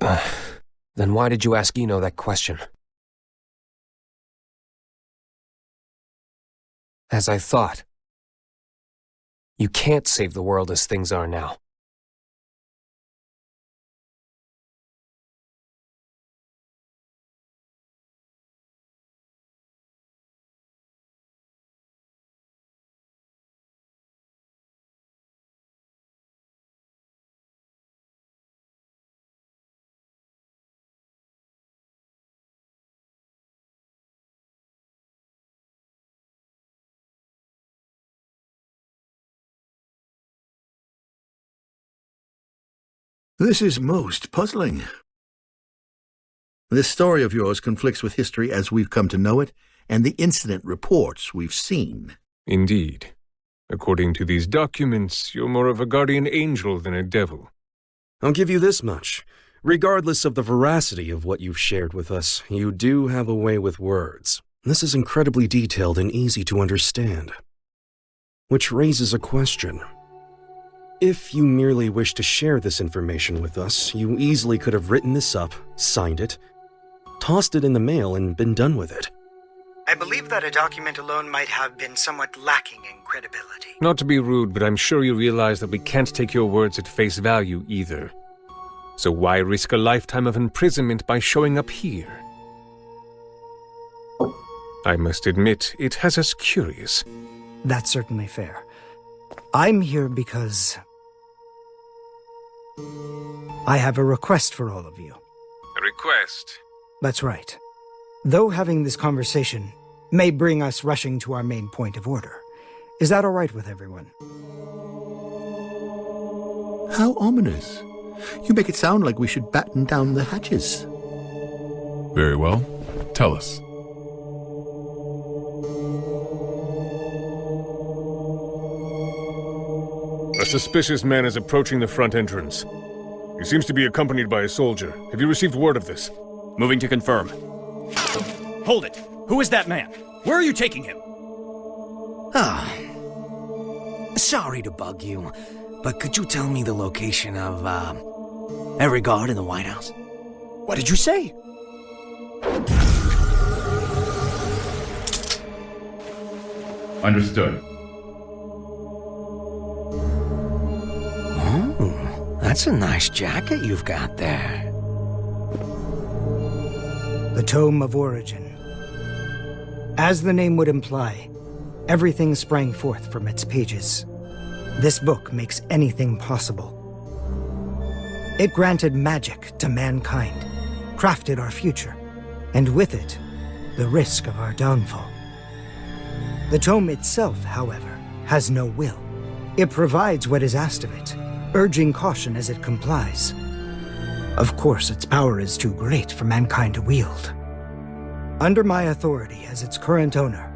Then why did you ask Eno that question? As I thought. You can't save the world as things are now. This is most puzzling. This story of yours conflicts with history as we've come to know it, and the incident reports we've seen. Indeed. According to these documents, you're more of a guardian angel than a devil. I'll give you this much. Regardless of the veracity of what you've shared with us, you do have a way with words. This is incredibly detailed and easy to understand. Which raises a question. If you merely wish to share this information with us, you easily could have written this up, signed it, tossed it in the mail, and been done with it. I believe that a document alone might have been somewhat lacking in credibility. Not to be rude, but I'm sure you realize that we can't take your words at face value either. So why risk a lifetime of imprisonment by showing up here? I must admit, it has us curious. That's certainly fair. I'm here because I have a request for all of you. A request? That's right. Though having this conversation may bring us rushing to our main point of order, is that all right with everyone? How ominous. You make it sound like we should batten down the hatches. Very well. Tell us. A suspicious man is approaching the front entrance. He seems to be accompanied by a soldier. Have you received word of this? Moving to confirm. Hold it! Who is that man? Where are you taking him? Sorry to bug you, but could you tell me the location of, every guard in the White House? What did you say? Understood. Oh, that's a nice jacket you've got there. The Tome of Origin. As the name would imply, everything sprang forth from its pages. This book makes anything possible. It granted magic to mankind, crafted our future, and with it, the risk of our downfall. The tome itself, however, has no will. It provides what is asked of it, urging caution as it complies. Of course, its power is too great for mankind to wield. Under my authority as its current owner,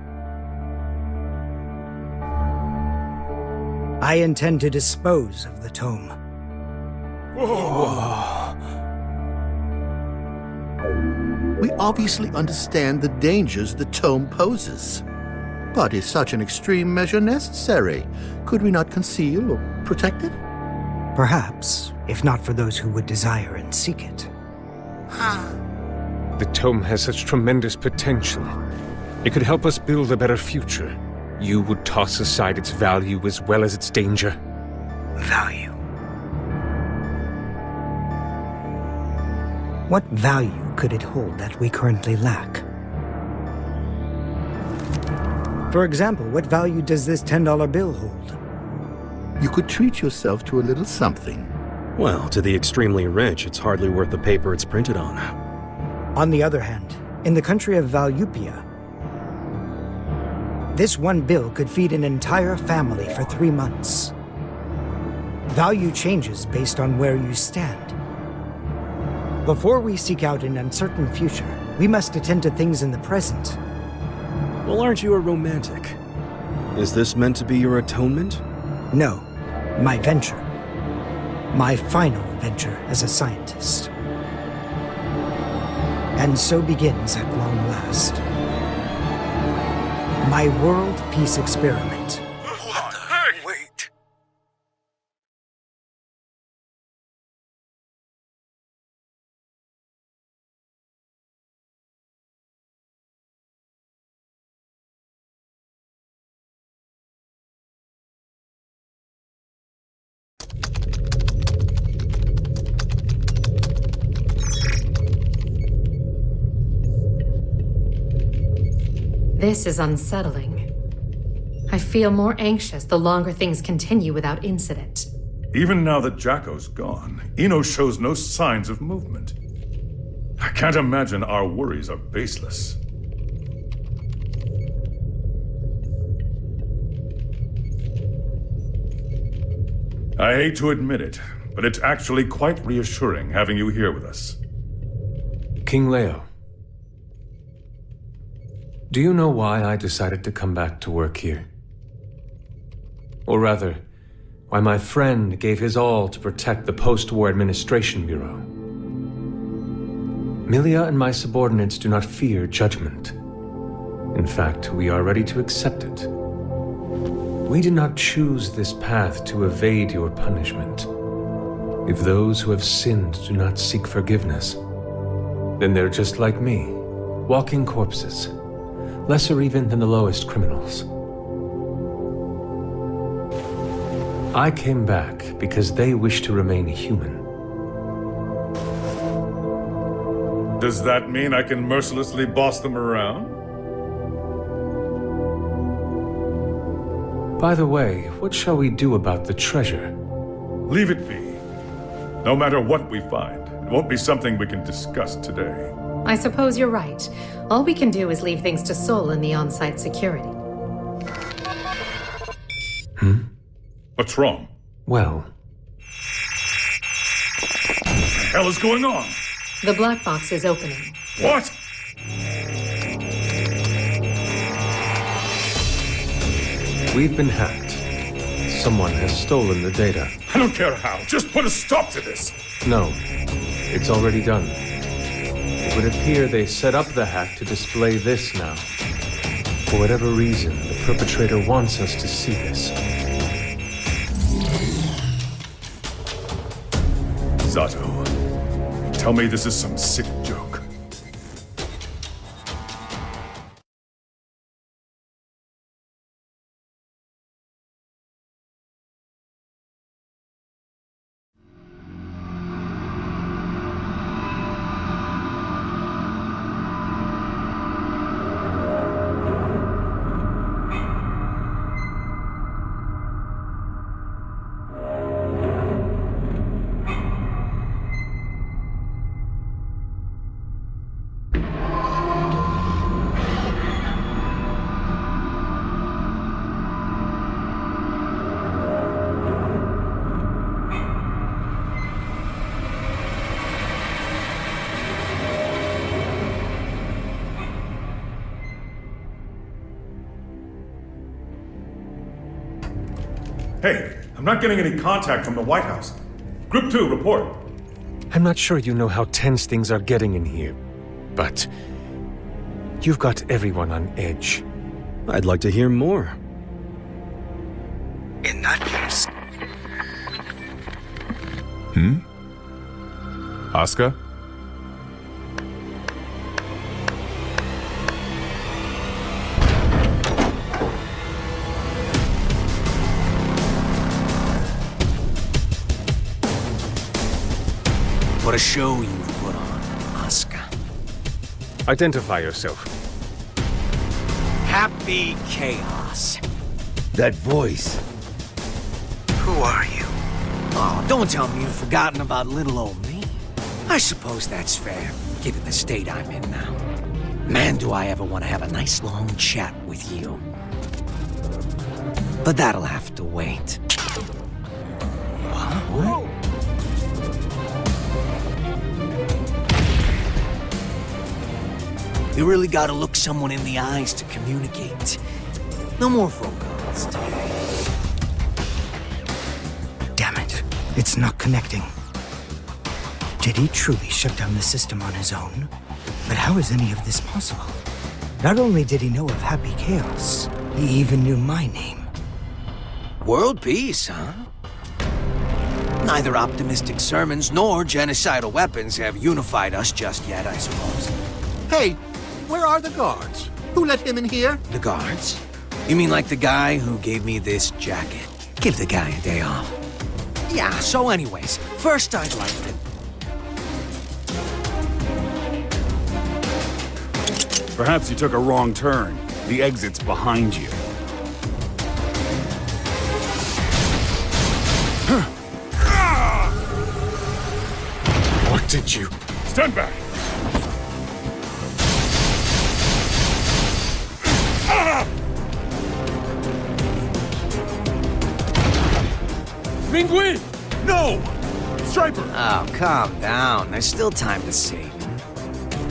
I intend to dispose of the tome. We obviously understand the dangers the tome poses. But is such an extreme measure necessary? Could we not conceal or protect it? Perhaps, if not for those who would desire and seek it. The tome has such tremendous potential. It could help us build a better future. You would toss aside its value as well as its danger. Value. What value could it hold that we currently lack? For example, what value does this $10 bill hold? You could treat yourself to a little something. Well, to the extremely rich, it's hardly worth the paper it's printed on. On the other hand, in the country of Valyupia, this one bill could feed an entire family for 3 months. Value changes based on where you stand. Before we seek out an uncertain future, we must attend to things in the present. Well, aren't you a romantic? Is this meant to be your atonement? No, my venture. My final venture as a scientist. And so begins at long last my world peace experiment. Wait. This is unsettling. I feel more anxious the longer things continue without incident. Even now that Jacko's gone, Eno shows no signs of movement. I can't imagine our worries are baseless. I hate to admit it, but it's actually quite reassuring having you here with us. King Leo, do you know why I decided to come back to work here? Or rather, why my friend gave his all to protect the Post-War Administration Bureau? Milia and my subordinates do not fear judgment. In fact, we are ready to accept it. We did not choose this path to evade your punishment. If those who have sinned do not seek forgiveness, then they're just like me, walking corpses, lesser even than the lowest criminals. I came back because they wish to remain human. Does that mean I can mercilessly boss them around? By the way, what shall we do about the treasure? Leave it be. No matter what we find, it won't be something we can discuss today. I suppose you're right. All we can do is leave things to Sol and the on-site security. What's wrong? Well... What the hell is going on? The black box is opening. What? We've been hacked. Someone has stolen the data. I don't care how. Just put a stop to this. No. It's already done. It would appear they set up the hack to display this now. For whatever reason, the perpetrator wants us to see this. Zato, tell me this is some sick joke. Hey, I'm not getting any contact from the White House. Group 2, report. I'm not sure you know how tense things are getting in here, but you've got everyone on edge. I'd like to hear more. In that case... Asuka? What a show you've put on, Asuka. Identify yourself. Happy Chaos. That voice. Who are you? Oh, don't tell me you've forgotten about little old me. I suppose that's fair, given the state I'm in now. Man, do I ever want to have a nice long chat with you. But that'll have to wait. What? You really gotta look someone in the eyes to communicate. No more phone calls today. Damn it. It's not connecting. Did he truly shut down the system on his own? But how is any of this possible? Not only did he know of Happy Chaos, he even knew my name. World peace, huh? Neither optimistic sermons nor genocidal weapons have unified us just yet, I suppose. Hey! Where are the guards? Who let him in here? The guards? You mean like the guy who gave me this jacket? Give the guy a day off. Yeah, so anyways, first I'd like to... Perhaps you took a wrong turn. The exit's behind you. What did you... Stand back! Mingui! No! Striper! Oh, calm down. There's still time to save.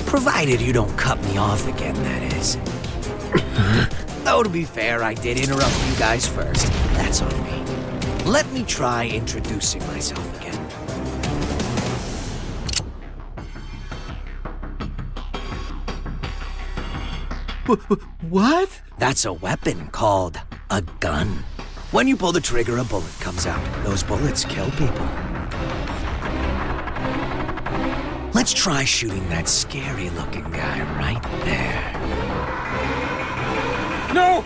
Provided you don't cut me off again, that is. Though, to be fair, I did interrupt you guys first. That's on me. Let me try introducing myself again. What? That's a weapon called a gun. When you pull the trigger, a bullet comes out. Those bullets kill people. Let's try shooting that scary-looking guy right there. No!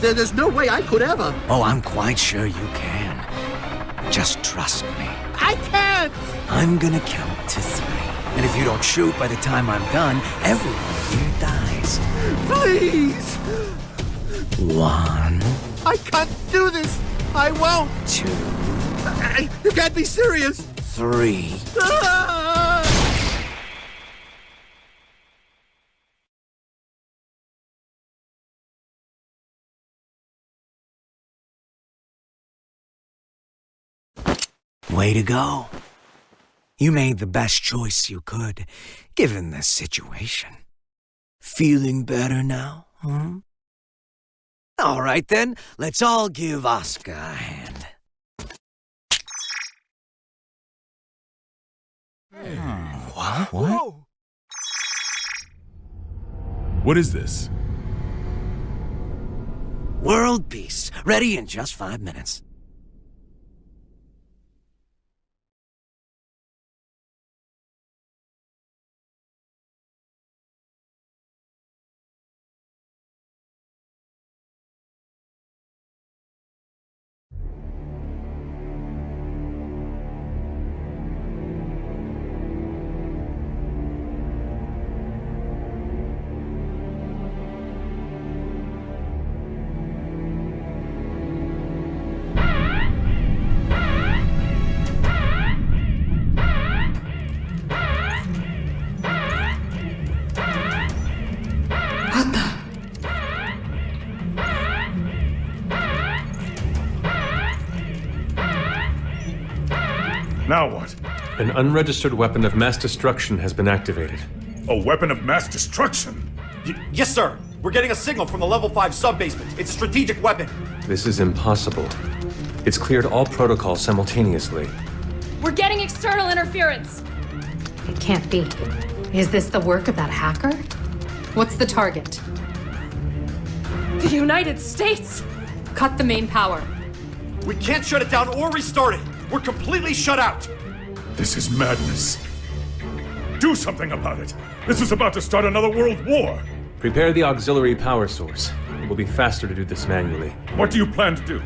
There's no way I could ever. Oh, I'm quite sure you can. Just trust me. I can't! I'm gonna count to 3. And if you don't shoot by the time I'm done, everyone here dies. Please! 1. I can't do this! I won't! 2. You can't be serious! 3. Ah! Way to go. You made the best choice you could, given the situation. Feeling better now, huh? All right then, let's all give Oscar a hand. What? What is this? World peace, ready in just 5 minutes. Now what? An unregistered weapon of mass destruction has been activated. A weapon of mass destruction? Yes, sir. We're getting a signal from the level 5 sub-basement. It's a strategic weapon. This is impossible. It's cleared all protocols simultaneously. We're getting external interference. It can't be. Is this the work of that hacker? What's the target? The United States! Cut the main power. We can't shut it down or restart it. We're completely shut out. This is madness. Do something about it. This is about to start another world war. Prepare the auxiliary power source. It will be faster to do this manually. What do you plan to do?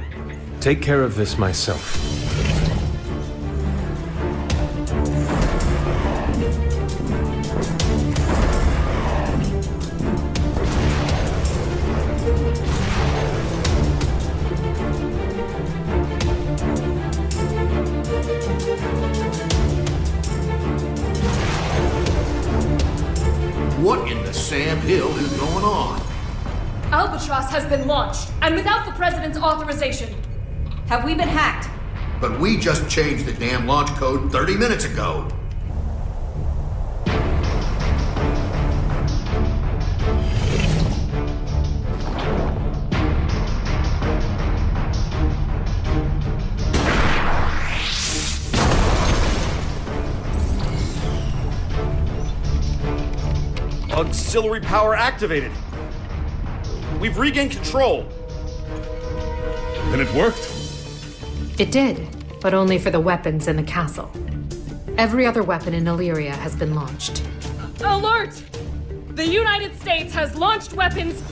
Take care of this myself. What in the Sam Hill is going on? Albatross has been launched, and without the President's authorization. Have we been hacked? But we just changed the damn launch code 30 minutes ago. Auxiliary power activated. We've regained control. Then it worked? It did, but only for the weapons in the castle. Every other weapon in Illyria has been launched. Alert! The United States has launched weapons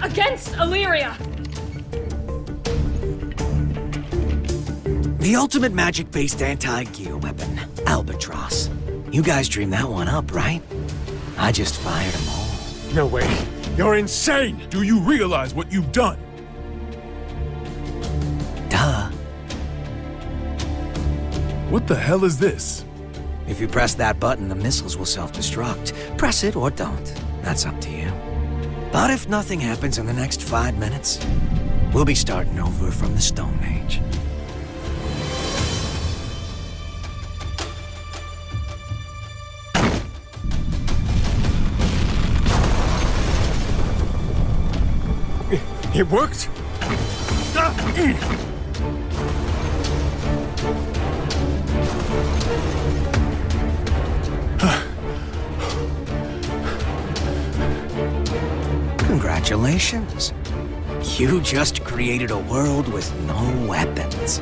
against Illyria. The ultimate magic-based anti-gear weapon, Albatross. You guys dreamed that one up, right? I just fired them all. No way. You're insane! Do you realize what you've done? Duh. What the hell is this? If you press that button, the missiles will self-destruct. Press it or don't. That's up to you. But if nothing happens in the next 5 minutes, we'll be starting over from the Stone Age. It worked? Congratulations. You just created a world with no weapons.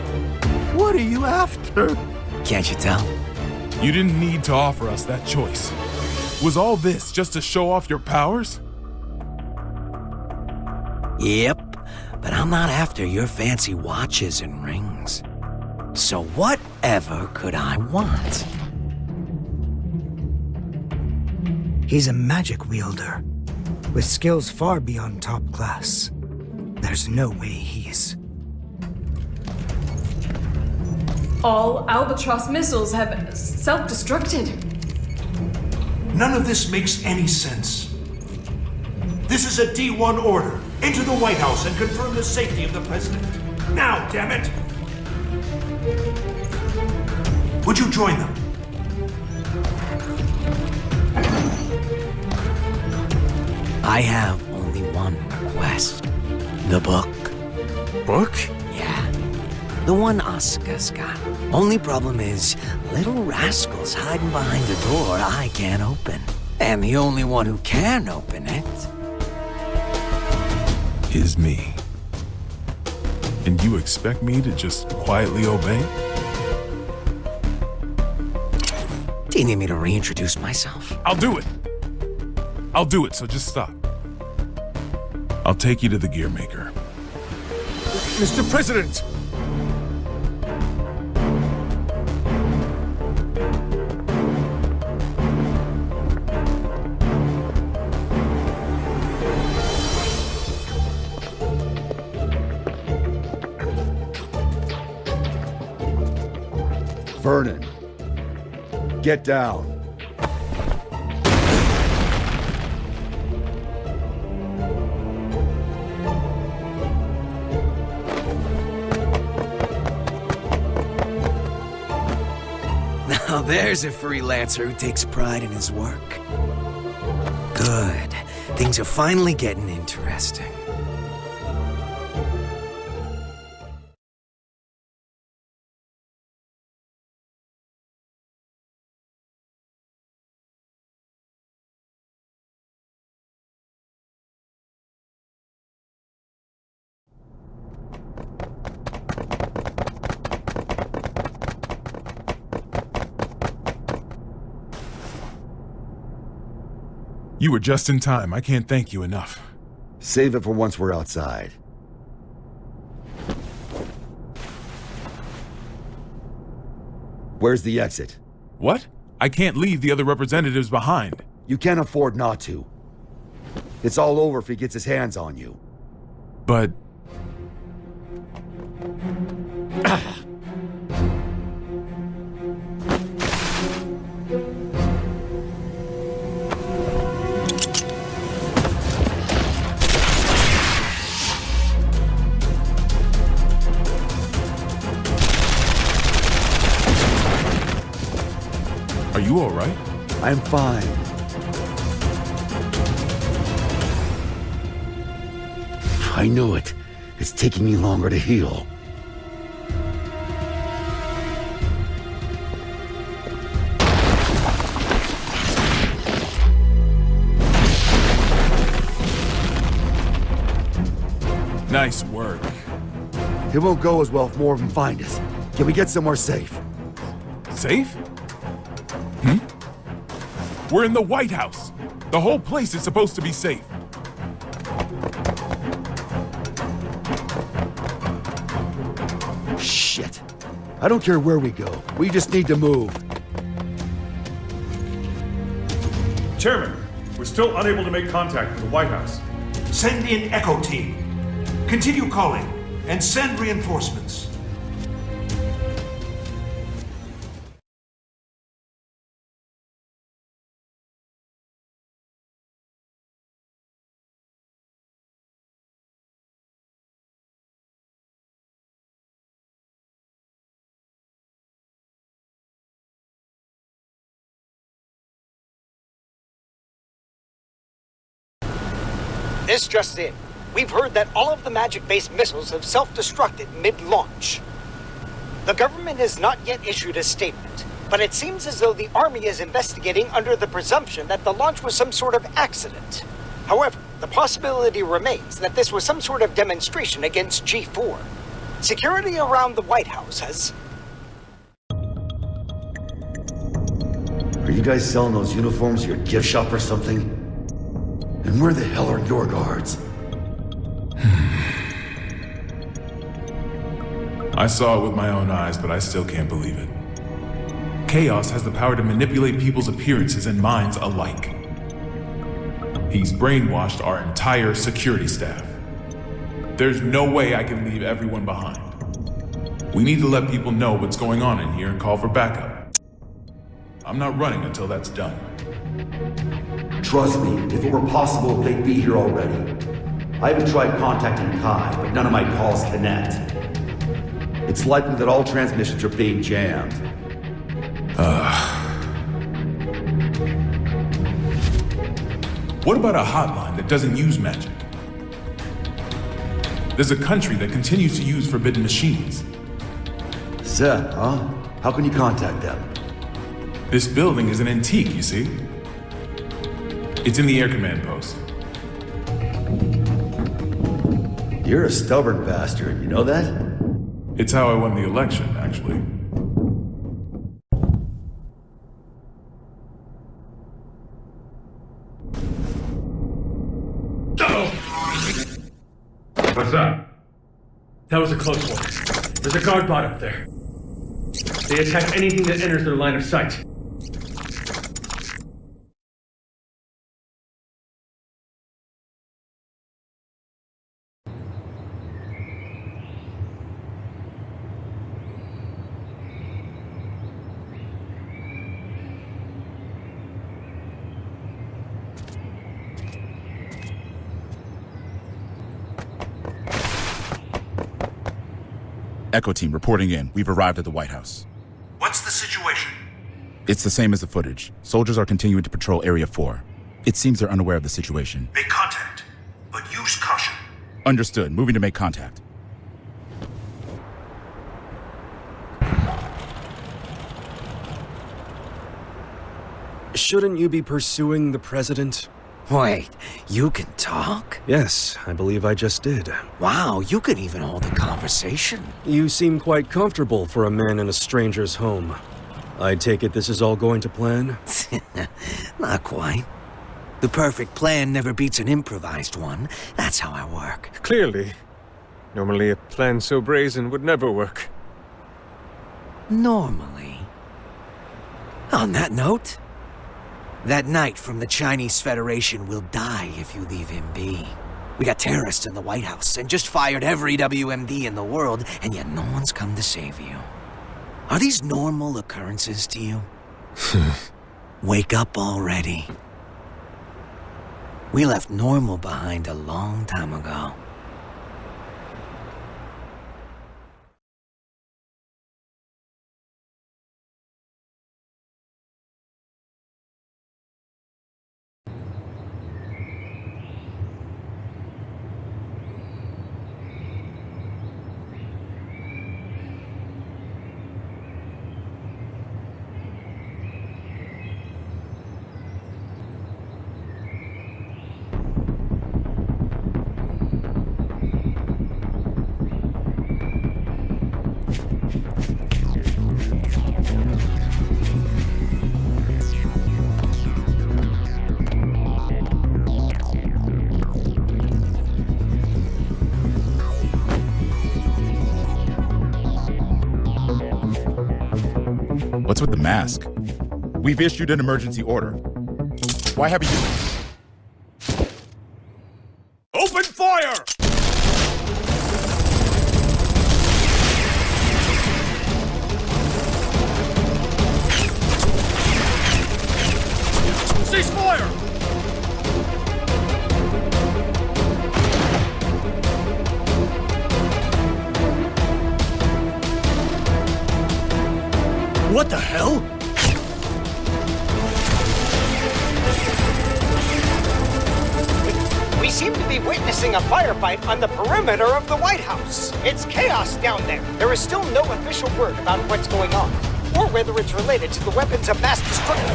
What are you after? Can't you tell? You didn't need to offer us that choice. Was all this just to show off your powers? Yep, but I'm not after your fancy watches and rings. So whatever could I want? He's a magic wielder, with skills far beyond top class. There's no way he's... All Albatross missiles have self-destructed. None of this makes any sense. This is a D1 order. Enter the White House and confirm the safety of the president. Now, damn it! Would you join them? I have only one request. The book. Book? Yeah. The one Asuka's got. Only problem is, little rascals hiding behind the door I can't open. And the only one who can open it is me. And you expect me to just quietly obey? Do you need me to reintroduce myself? I'll do it! I'll do it, so just stop. I'll take you to the gear maker. Mr. President! Vernon, get down. Now there's a freelancer who takes pride in his work. Good. Things are finally getting interesting. You were just in time. I can't thank you enough. Save it for once we're outside. Where's the exit? What? I can't leave the other representatives behind. You can't afford not to. It's all over if he gets his hands on you. But... Are you all right? I'm fine. I knew it. It's taking me longer to heal. Nice work. It won't go as well if more of them find us. Can we get somewhere safe? Safe? We're in the White House. The whole place is supposed to be safe. Shit. I don't care where we go. We just need to move. Chairman, we're still unable to make contact with the White House. Send in Echo Team. Continue calling and send reinforcements. This just in. we've heard that all of the magic-based missiles have self-destructed mid-launch. The government has not yet issued a statement, but it seems as though the Army is investigating under the presumption that the launch was some sort of accident. However, the possibility remains that this was some sort of demonstration against G4. Security around the White House has... Are you guys selling those uniforms at your gift shop or something? And where the hell are your guards? I saw it with my own eyes, but I still can't believe it. Chaos has the power to manipulate people's appearances and minds alike. He's brainwashed our entire security staff. There's no way I can leave everyone behind. We need to let people know what's going on in here and call for backup. I'm not running until that's done. Trust me, if it were possible, they'd be here already. I haven't tried contacting Kai, but none of my calls connect. It's likely that all transmissions are being jammed. What about a hotline that doesn't use magic? There's a country that continues to use forbidden machines. Seth, huh? How can you contact them? This building is an antique, you see? It's in the air command post. You're a stubborn bastard, you know that? It's how I won the election, actually. What's up? That was a close one. There's a guard bot up there. They attack anything that enters their line of sight. Echo team reporting in. We've arrived at the White House. What's the situation? It's the same as the footage. Soldiers are continuing to patrol Area 4. It seems they're unaware of the situation. Make contact, but use caution. Understood. Moving to make contact. Shouldn't you be pursuing the president? Wait, you can talk? Yes, I believe I just did. Wow, you can even hold a conversation. You seem quite comfortable for a man in a stranger's home. I take it this is all going to plan? Not quite. The perfect plan never beats an improvised one. That's how I work. Clearly. Normally a plan so brazen would never work. Normally. On that note, that knight from the Chinese Federation will die if you leave him be. We got terrorists in the White House and just fired every WMD in the world, and yet no one's come to save you. Are these normal occurrences to you? Wake up already. We left normal behind a long time ago. What's with the mask? We've issued an emergency order. Why haven't you... Open fire! Cease fire! What the hell? We seem to be witnessing a firefight on the perimeter of the White House. It's chaos down there. There is still no official word about what's going on, or whether it's related to the weapons of mass destruction.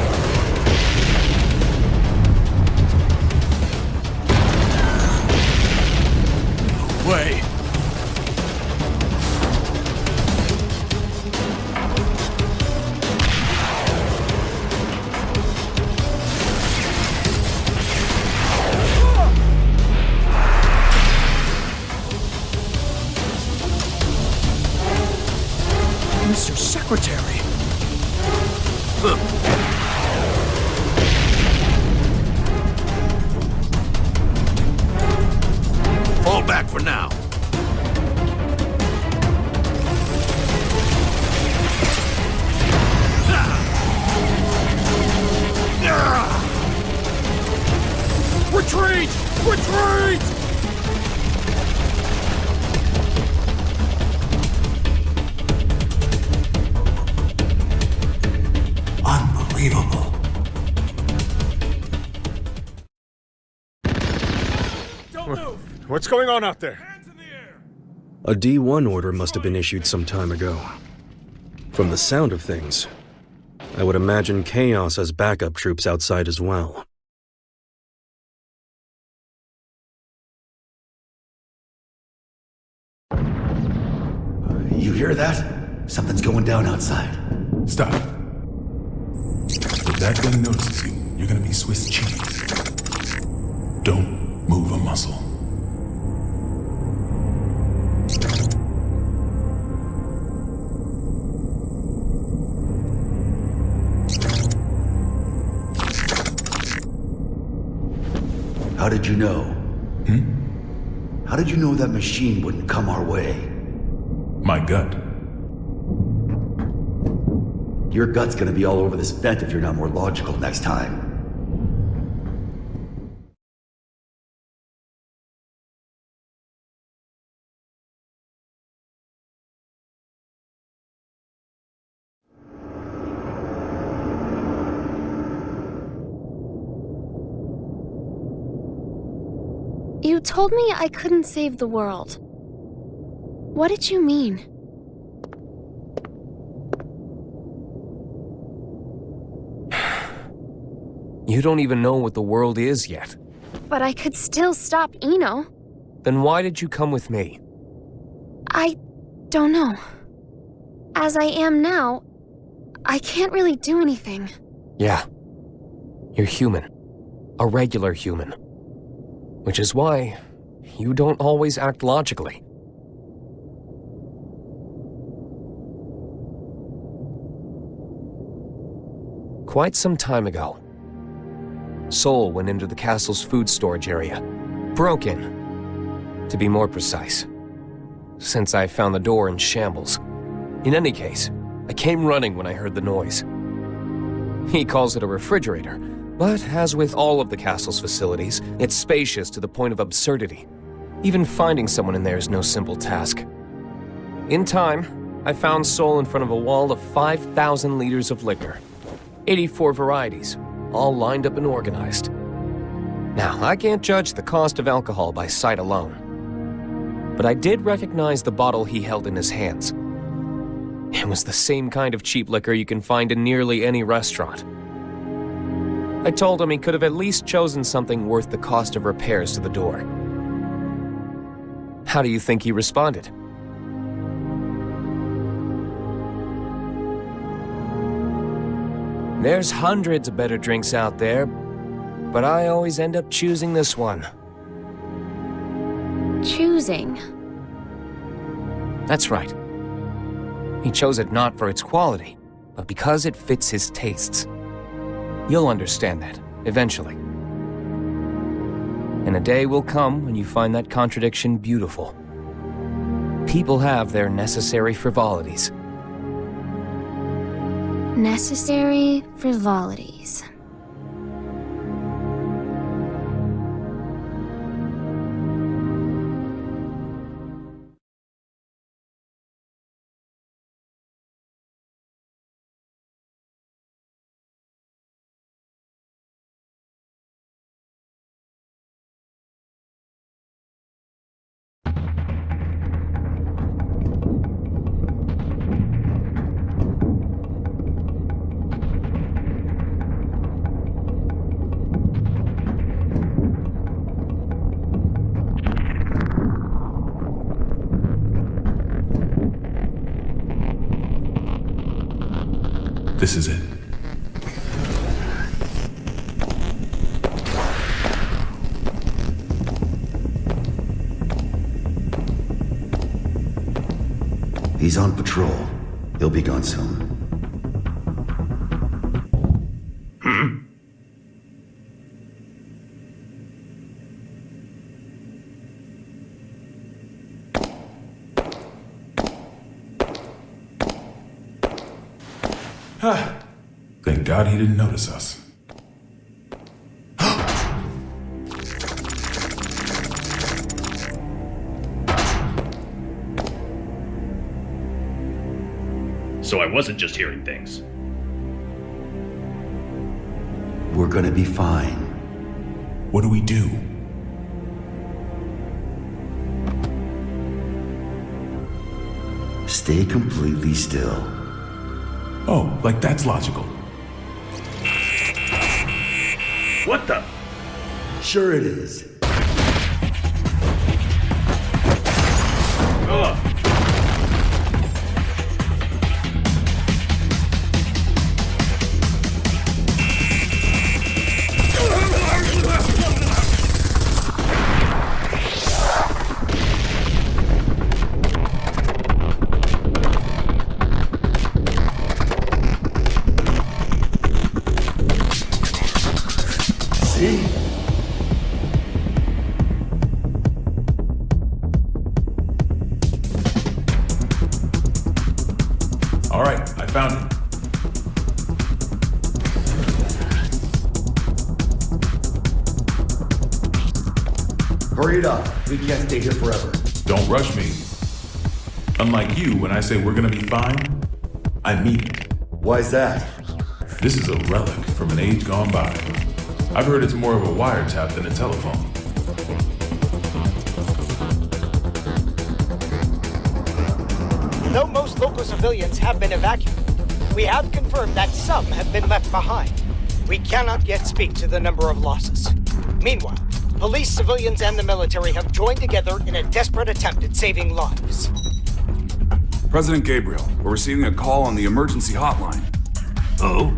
Way. Mr. Secretary. Fall back for now. Retreat! Retreat! Unbelievable. What's going on out there? A D1 order must have been issued some time ago. From the sound of things, I would imagine Chaos has backup troops outside as well. You hear that? Something's going down outside. Stop. If that thing notices you, you're gonna be Swiss cheese. Don't move a muscle. How did you know? How did you know that machine wouldn't come our way? My gut. Your gut's gonna be all over this vent if you're not more logical next time. You told me I couldn't save the world. What did you mean? You don't even know what the world is yet. But I could still stop Eno. Then why did you come with me? I don't know. As I am now, I can't really do anything. Yeah. You're human. A regular human. Which is why you don't always act logically. Quite some time ago, Sol went into the castle's food storage area. Broke in, to be more precise. Since I found the door in shambles. In any case, I came running when I heard the noise. He calls it a refrigerator, but as with all of the castle's facilities, it's spacious to the point of absurdity. Even finding someone in there is no simple task. In time, I found Sol in front of a wall of 5,000 liters of liquor. 84 varieties, all lined up and organized. Now, I can't judge the cost of alcohol by sight alone. But I did recognize the bottle he held in his hands. It was the same kind of cheap liquor you can find in nearly any restaurant. I told him he could have at least chosen something worth the cost of repairs to the door. How do you think he responded? There's hundreds of better drinks out there, but I always end up choosing this one. Choosing? That's right. He chose it not for its quality, but because it fits his tastes. You'll understand that, eventually. And a day will come when you find that contradiction beautiful. People have their necessary frivolities. Necessary frivolities. This is it. He's on patrol. He'll be gone soon. Thank God he didn't notice us. So I wasn't just hearing things. We're gonna be fine. What do we do? Stay completely still. Oh, like that's logical. What the? Sure it is. Ugh. All right, I found it. Hurry it up. We can't stay here forever. Don't rush me. Unlike you, when I say we're gonna be fine, I mean it. Why's that? This is a relic from an age gone by. I've heard it's more of a wiretap than a telephone. Though most local civilians have been evacuated, we have confirmed that some have been left behind. We cannot yet speak to the number of losses. Meanwhile, police, civilians, and the military have joined together in a desperate attempt at saving lives. President Gabriel, we're receiving a call on the emergency hotline. Oh?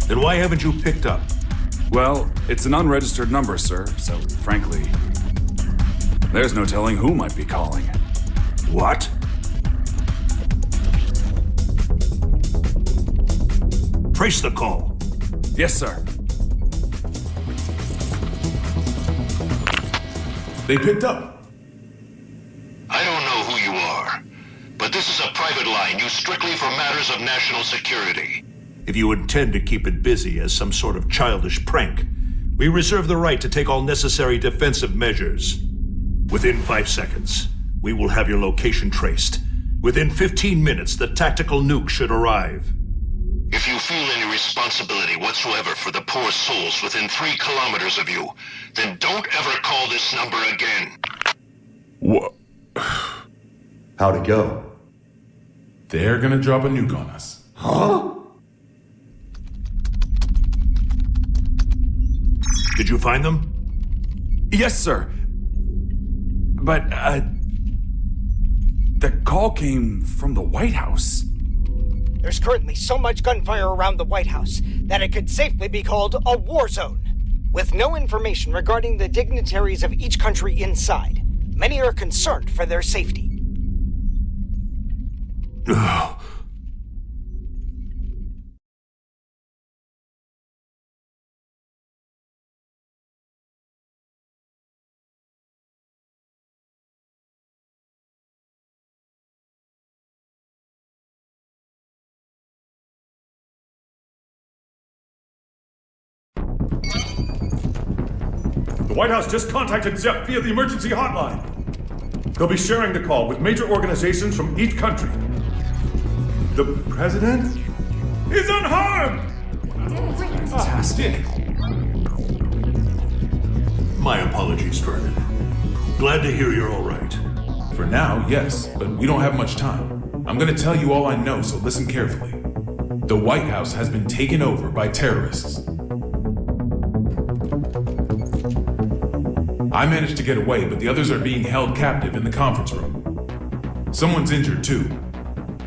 Then why haven't you picked up? Well, it's an unregistered number, sir, so frankly, there's no telling who might be calling. What? Trace the call. Yes, sir. They picked up. I don't know who you are, but this is a private line used strictly for matters of national security. If you intend to keep it busy as some sort of childish prank, we reserve the right to take all necessary defensive measures. Within 5 seconds, we will have your location traced. Within 15 minutes, the tactical nuke should arrive. If you feel any responsibility whatsoever for the poor souls within 3 kilometers of you, then don't ever call this number again. What? How'd it go? They're gonna drop a nuke on us. Huh? Did you find them? Yes, sir. But, the call came from the White House. There's currently so much gunfire around the White House that it could safely be called a war zone. With no information regarding the dignitaries of each country inside, many are concerned for their safety. The White House just contacted ZEP via the emergency hotline. They'll be sharing the call with major organizations from each country. The president is unharmed! Fantastic. My apologies, Vernon. Glad to hear you're all right. For now, yes, but we don't have much time. I'm gonna tell you all I know, so listen carefully. The White House has been taken over by terrorists. I managed to get away, but the others are being held captive in the conference room. Someone's injured too.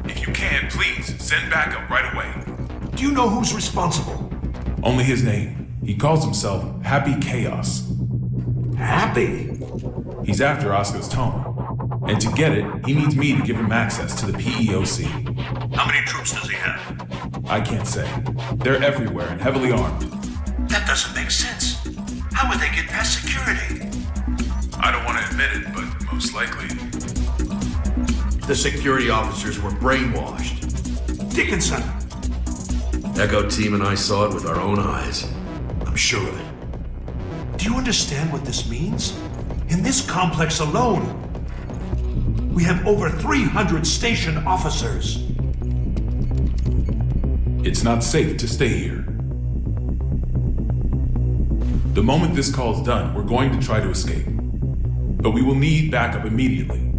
If you can, please, send backup right away. Do you know who's responsible? Only his name. He calls himself Happy Chaos. Happy? He's after Oscar's tome. And to get it, he needs me to give him access to the PEOC. How many troops does he have? I can't say. They're everywhere and heavily armed. That doesn't make sense. How would they get past security? I don't want to admit it, but most likely. The security officers were brainwashed. Dickinson! Echo Team and I saw it with our own eyes. I'm sure of it. Do you understand what this means? In this complex alone, we have over 300 station officers. It's not safe to stay here. The moment this call's done, we're going to try to escape. But we will need backup immediately.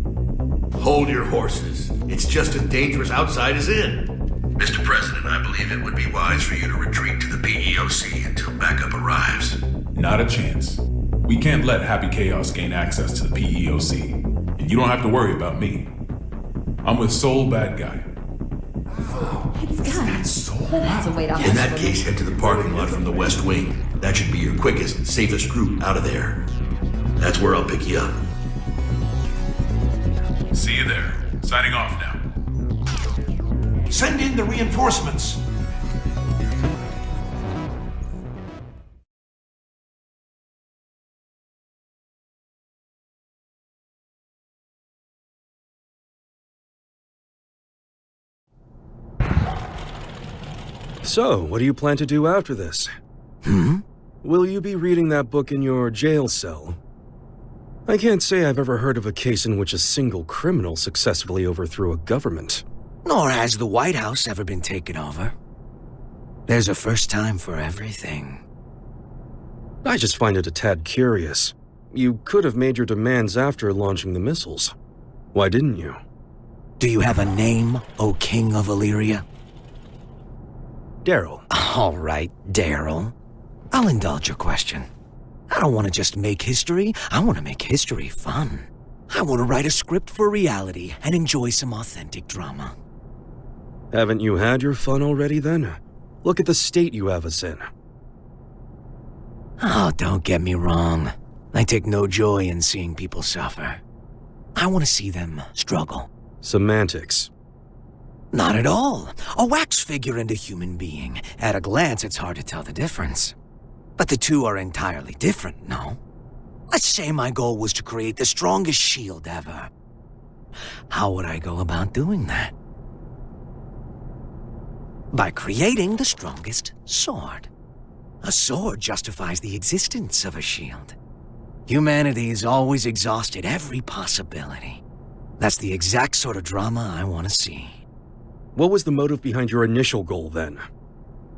Hold your horses. It's just as dangerous outside as in. Mr. President, I believe it would be wise for you to retreat to the PEOC until backup arrives. Not a chance. We can't let Happy Chaos gain access to the PEOC. And you don't have to worry about me. I'm with Soul Bad Guy. It's gun. That's a weight off. In that case, head to the parking lot from the West Wing. That should be your quickest and safest route out of there. That's where I'll pick you up. See you there. Signing off now. Send in the reinforcements. So, what do you plan to do after this? Will you be reading that book in your jail cell? I can't say I've ever heard of a case in which a single criminal successfully overthrew a government. Nor has the White House ever been taken over. There's a first time for everything. I just find it a tad curious. You could have made your demands after launching the missiles. Why didn't you? Do you have a name, O King of Illyria? Daryl. All right, Daryl. I'll indulge your question. I don't want to just make history. I want to make history fun. I want to write a script for reality and enjoy some authentic drama. Haven't you had your fun already, then? Look at the state you have us in. Oh, don't get me wrong. I take no joy in seeing people suffer. I want to see them struggle. Semantics. Not at all. A wax figure and a human being. At a glance, it's hard to tell the difference. But the two are entirely different, no? Let's say my goal was to create the strongest shield ever. How would I go about doing that? By creating the strongest sword. A sword justifies the existence of a shield. Humanity has always exhausted every possibility. That's the exact sort of drama I want to see. What was the motive behind your initial goal, then?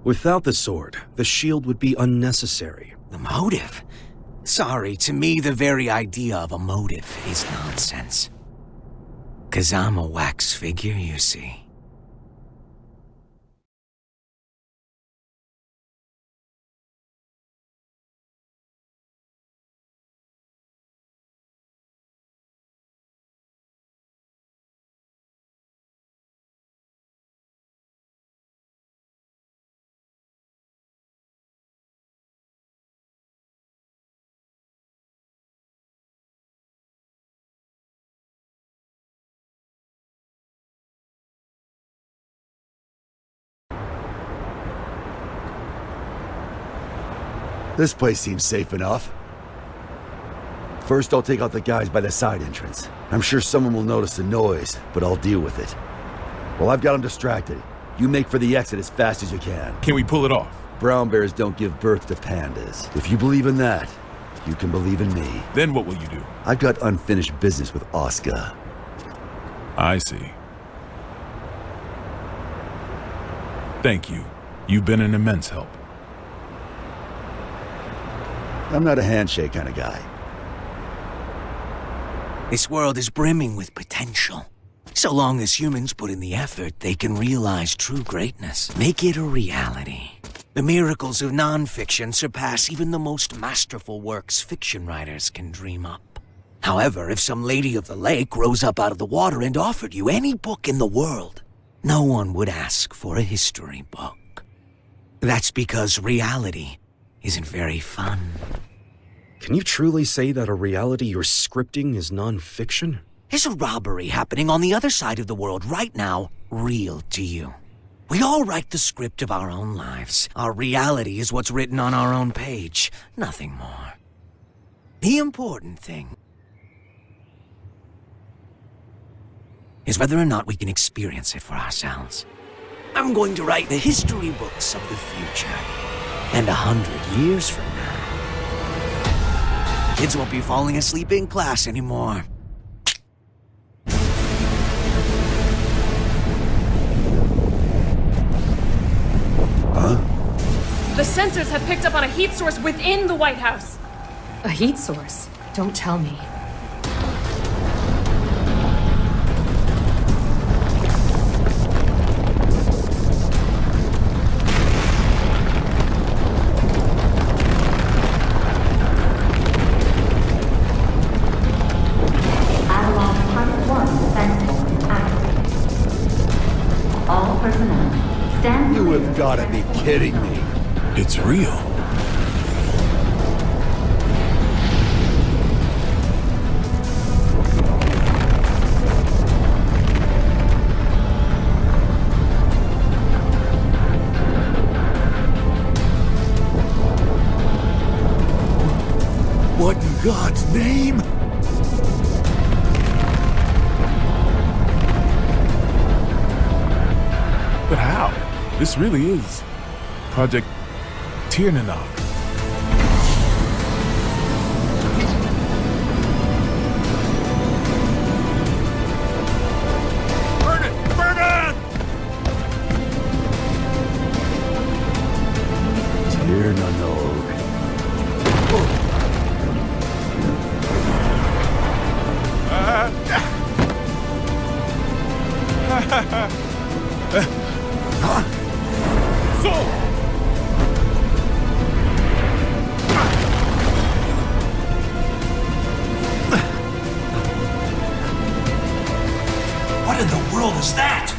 Without the sword, the shield would be unnecessary. The motive? Sorry, to me the very idea of a motive is nonsense. 'Cause I'm a wax figure, you see. This place seems safe enough. First, I'll take out the guys by the side entrance. I'm sure someone will notice the noise, but I'll deal with it. Well, I've got them distracted. You make for the exit as fast as you can. Can we pull it off? Brown bears don't give birth to pandas. If you believe in that, you can believe in me. Then what will you do? I've got unfinished business with Oscar. I see. Thank you. You've been an immense help. I'm not a handshake kind of guy. This world is brimming with potential. So long as humans put in the effort, they can realize true greatness. Make it a reality. The miracles of non-fiction surpass even the most masterful works fiction writers can dream up. However, if some lady of the lake rose up out of the water and offered you any book in the world, no one would ask for a history book. That's because reality isn't very fun. Can you truly say that a reality you're scripting is non-fiction? Is a robbery happening on the other side of the world right now real to you? We all write the script of our own lives. Our reality is what's written on our own page, nothing more. The important thing is whether or not we can experience it for ourselves. I'm going to write the history books of the future. And 100 years from now, kids won't be falling asleep in class anymore. The sensors have picked up on a heat source within the White House. A heat source? Don't tell me. You have got to be kidding me. It's real. What in God's name? But how? This really is Project Tirnanog. Burn it! Burn it! Tirnanog. What in the world is that?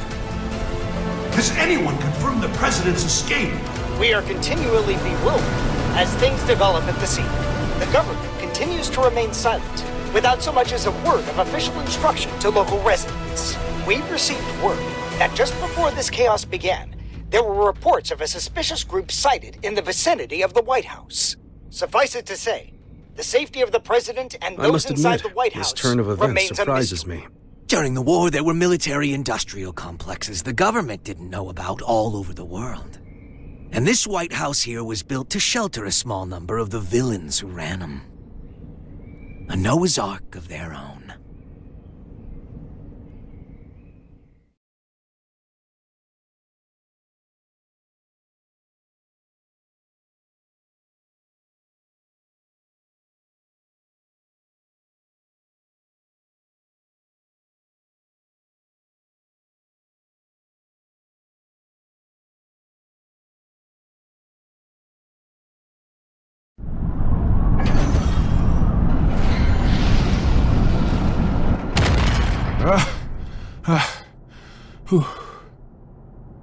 Has anyone confirmed the president's escape? We are continually bewildered as things develop at the scene. The government continues to remain silent, without so much as a word of official instruction to local residents. We received word that just before this chaos began, there were reports of a suspicious group sighted in the vicinity of the White House. Suffice it to say, the safety of the president and those inside the White House this turn of events remains surprises a mystery. me. During the war, there were military-industrial complexes the government didn't know about all over the world. And this White House here was built to shelter a small number of the villains who ran them. A Noah's Ark of their own.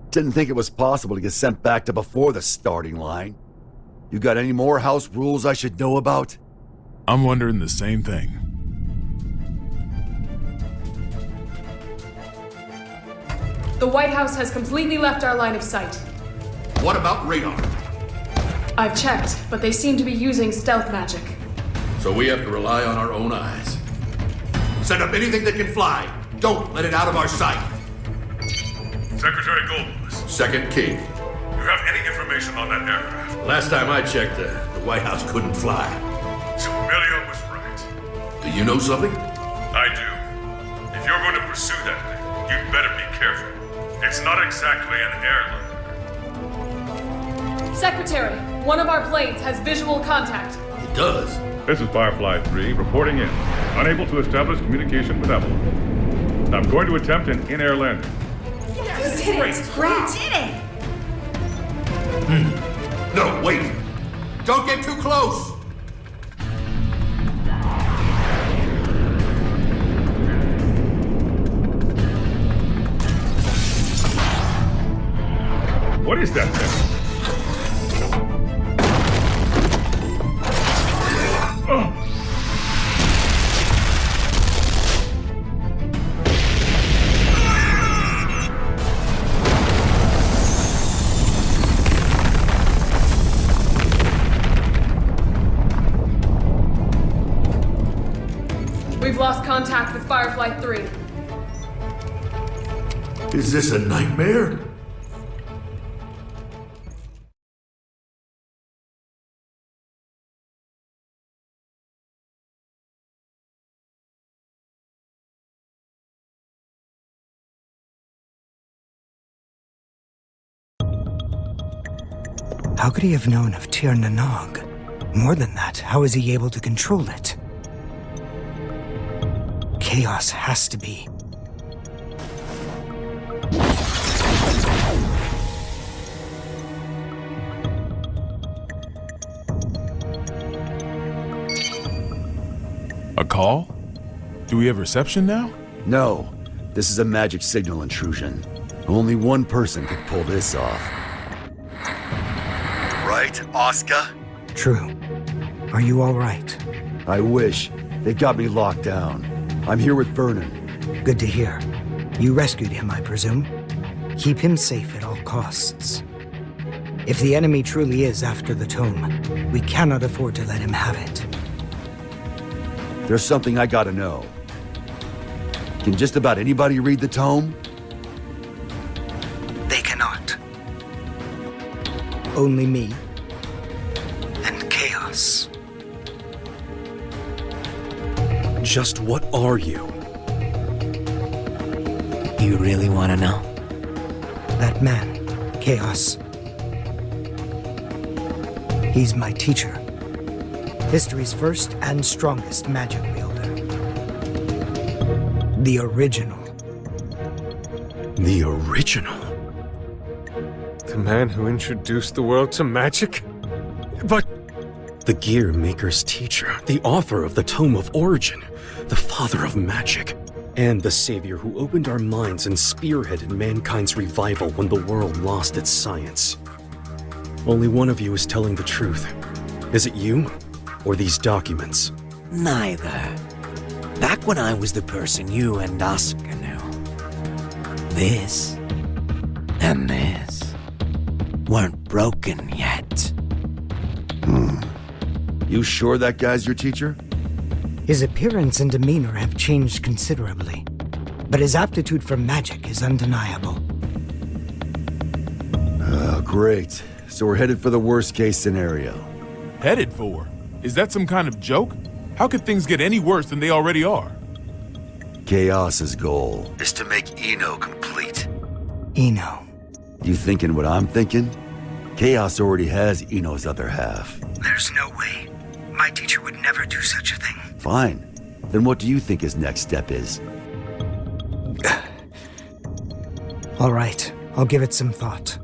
Didn't think it was possible to get sent back to before the starting line. You got any more house rules I should know about? I'm wondering the same thing. The White House has completely left our line of sight. What about radar? I've checked, but they seem to be using stealth magic. So we have to rely on our own eyes. Set up anything that can fly. Don't let it out of our sight. Secretary Goldfuss. Second King. You have any information on that aircraft? Last time I checked, the White House couldn't fly. So Emilio was right. Do you know something? I do. If you're going to pursue that thing, you'd better be careful. It's not exactly an airliner. Secretary, one of our planes has visual contact. It does. This is Firefly 3, reporting in. Unable to establish communication with Avalon. I'm going to attempt an in-air landing. Yes, we did it! We did it! No, wait! Don't get too close! What is that thing? We've lost contact with Firefly 3. Is this a nightmare? How could he have known of Tir na Nog? More than that, how is he able to control it? Chaos has to be. A call? Do we have reception now? No. This is a magic signal intrusion. Only one person could pull this off. Right, Oscar? True. Are you all right? I wish. They got me locked down. I'm here with Vernon. Good to hear. You rescued him, I presume? Keep him safe at all costs. If the enemy truly is after the tome, we cannot afford to let him have it. There's something I gotta know. Can just about anybody read the tome? They cannot. Only me. And Chaos. Just what are you? You really want to know? That man, Chaos. He's my teacher. History's first and strongest magic wielder. The original. The original? The man who introduced the world to magic? But... The Gear Maker's teacher, the author of the Tome of Origin, the father of magic, and the savior who opened our minds and spearheaded mankind's revival when the world lost its science. Only one of you is telling the truth. Is it you? Or these documents? Neither. Back when I was the person you and Oscar knew, this and this weren't broken yet. You sure that guy's your teacher? His appearance and demeanor have changed considerably, but his aptitude for magic is undeniable. Oh, great. So we're headed for the worst-case scenario. Headed for? Is that some kind of joke? How could things get any worse than they already are? Chaos's goal is to make Eno complete. Eno. You thinking what I'm thinking? Chaos already has Eno's other half. There's no way. My teacher would never do such a thing. Fine. Then what do you think his next step is? All right. I'll give it some thought.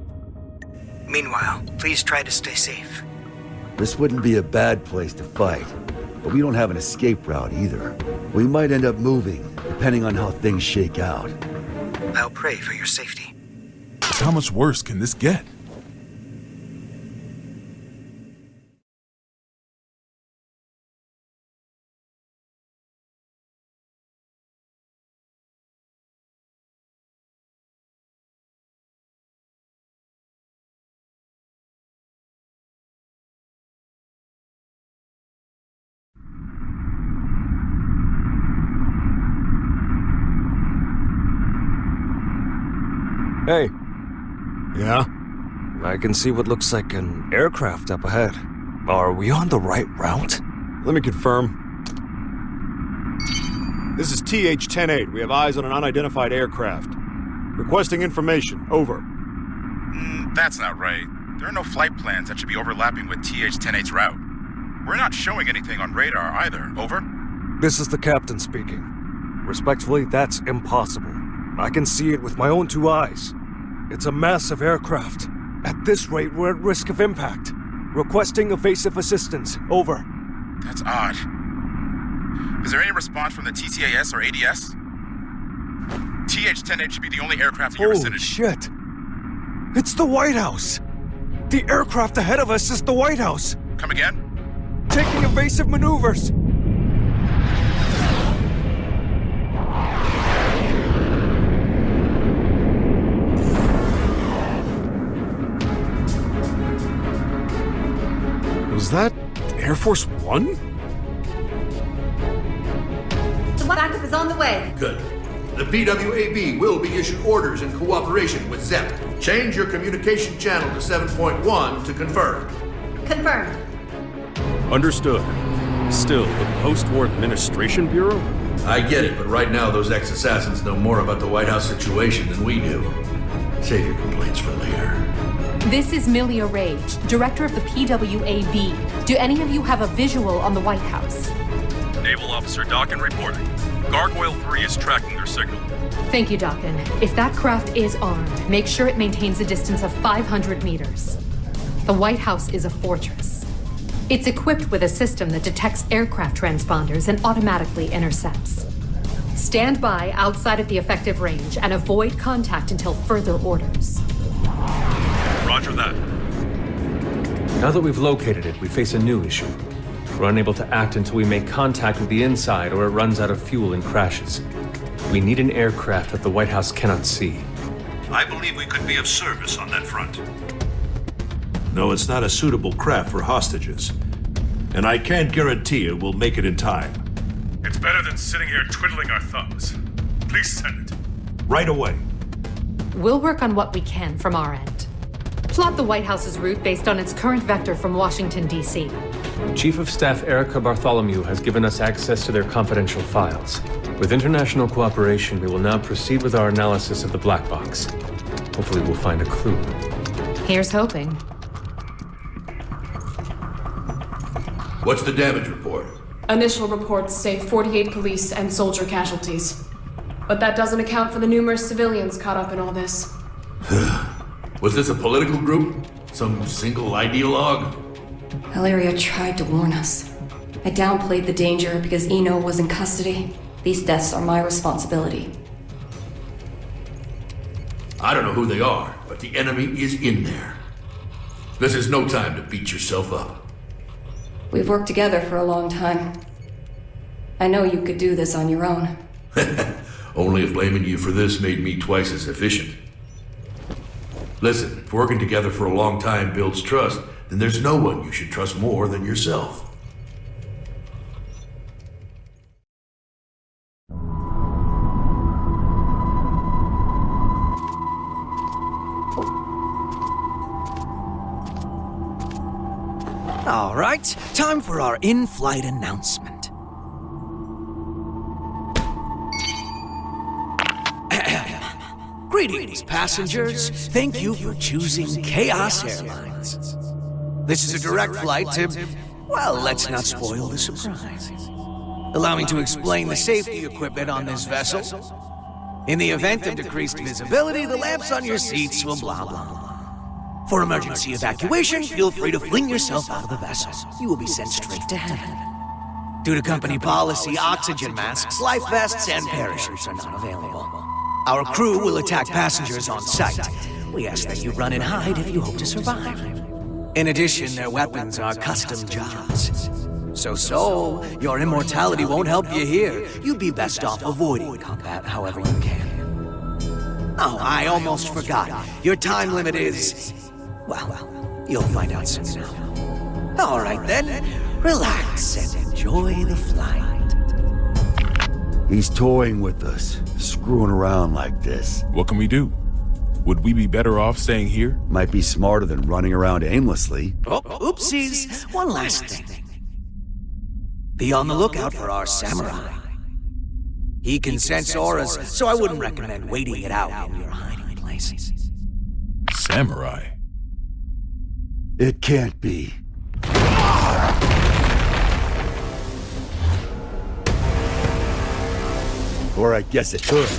Meanwhile, please try to stay safe. This wouldn't be a bad place to fight, but we don't have an escape route either. We might end up moving, depending on how things shake out. I'll pray for your safety. How much worse can this get? Hey. Yeah? I can see what looks like an aircraft up ahead. Are we on the right route? Let me confirm. This is TH-108. We have eyes on an unidentified aircraft. Requesting information. Over. That's not right. There are no flight plans that should be overlapping with TH-108's route. We're not showing anything on radar either. Over. This is the captain speaking. Respectfully, that's impossible. I can see it with my own two eyes. It's a massive aircraft. At this rate, we're at risk of impact. Requesting evasive assistance. Over. That's odd. Is there any response from the TCAS or ADS? TH-108 should be the only aircraft in your vicinity. Shit! It's the White House! The aircraft ahead of us is the White House! Come again? Taking evasive maneuvers! Was that Air Force One? The way. Good. The PWAB will be issued orders in cooperation with ZEP. Change your communication channel to 7.1 to confirm. Confirmed. Understood. Still, the Post-War Administration Bureau? I get it, but right now those ex-assassins know more about the White House situation than we do. Save your complaints for later. This is Milia Rage, director of the PWAB. Do any of you have a visual on the White House? Naval Officer Dockin reporting. Gargoyle 3 is tracking their signal. Thank you, Dockin. If that craft is armed, make sure it maintains a distance of 500 meters. The White House is a fortress. It's equipped with a system that detects aircraft transponders and automatically intercepts. Stand by outside of the effective range and avoid contact until further orders. Roger that. Now that we've located it, we face a new issue. We're unable to act until we make contact with the inside or it runs out of fuel and crashes. We need an aircraft that the White House cannot see. I believe we could be of service on that front. No, it's not a suitable craft for hostages. And I can't guarantee it will make it in time. It's better than sitting here twiddling our thumbs. Please send it. Right away. We'll work on what we can from our end. Plot the White House's route based on its current vector from Washington, D.C. Chief of Staff Erica Bartholomew has given us access to their confidential files. With international cooperation, we will now proceed with our analysis of the black box. Hopefully we'll find a clue. Here's hoping. What's the damage report? Initial reports say 48 police and soldier casualties. But that doesn't account for the numerous civilians caught up in all this. Was this a political group? Some single ideologue? Hilaria tried to warn us. I downplayed the danger because Eno was in custody. These deaths are my responsibility. I don't know who they are, but the enemy is in there. This is no time to beat yourself up. We've worked together for a long time. I know you could do this on your own. Only if blaming you for this made me twice as efficient. Listen, if working together for a long time builds trust, then there's no one you should trust more than yourself. All right, time for our in-flight announcement. Greetings, passengers. Thank you for choosing Chaos Airlines. This is a direct flight to, well, let's not spoil the surprise. Allow me to explain the safety equipment on this vessel. In the event of decreased visibility, the lamps on your seats will blah, blah, blah. For emergency evacuation, feel free to fling yourself out of the vessel. You will be sent straight to heaven. Due to company policy, oxygen masks, life vests, and parachutes are not available. Our crew will attack passengers on sight. We ask that you run and hide if you hope to survive. In addition, their weapons are custom jobs. So, your immortality won't help you here. You'd be best off avoiding combat however you can. Oh, I almost forgot. Your time limit is... well, you'll find out soon enough. All right then, relax and enjoy the flight. He's toying with us, screwing around like this. What can we do? Would we be better off staying here? Might be smarter than running around aimlessly. Oh, oopsies. One last thing. Be on the lookout for our samurai. He can sense auras, so I wouldn't recommend waiting it out in your hiding place. Samurai? It can't be. Or I guess it could.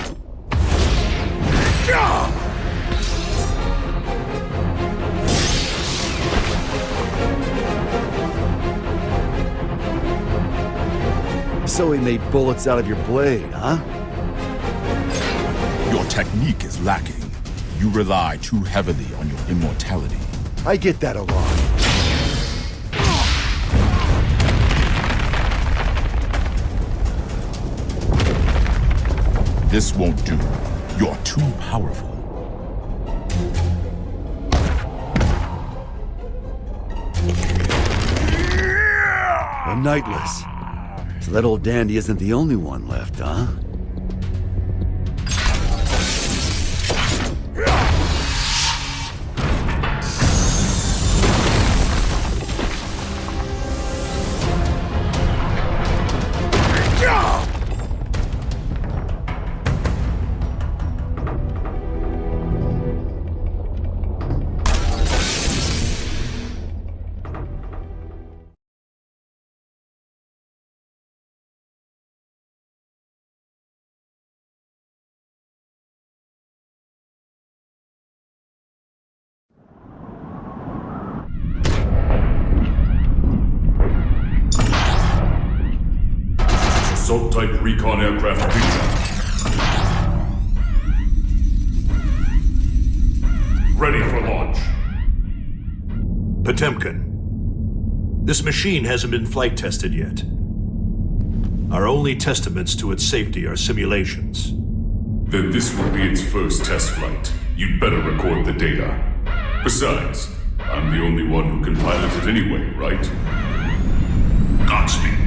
So he made bullets out of your blade, huh? Your technique is lacking. You rely too heavily on your immortality. I get that a lot. This won't do. You're too powerful. A Nightless. So that old dandy isn't the only one left, huh? Assault-type recon aircraft ready for launch. Potemkin, this machine hasn't been flight tested yet. Our only testaments to its safety are simulations. Then this will be its first test flight. You'd better record the data. Besides, I'm the only one who can pilot it anyway, right? Godspeed.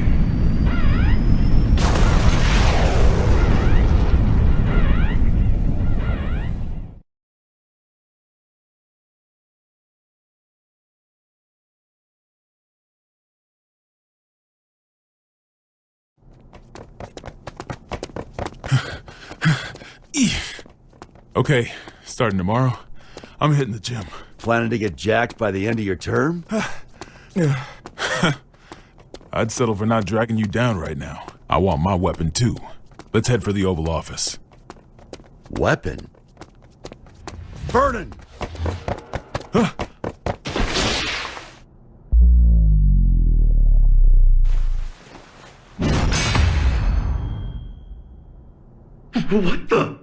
Okay, starting tomorrow, I'm hitting the gym. Planning to get jacked by the end of your term? I'd settle for not dragging you down right now. I want my weapon too. Let's head for the Oval Office. Weapon? Vernon! What the?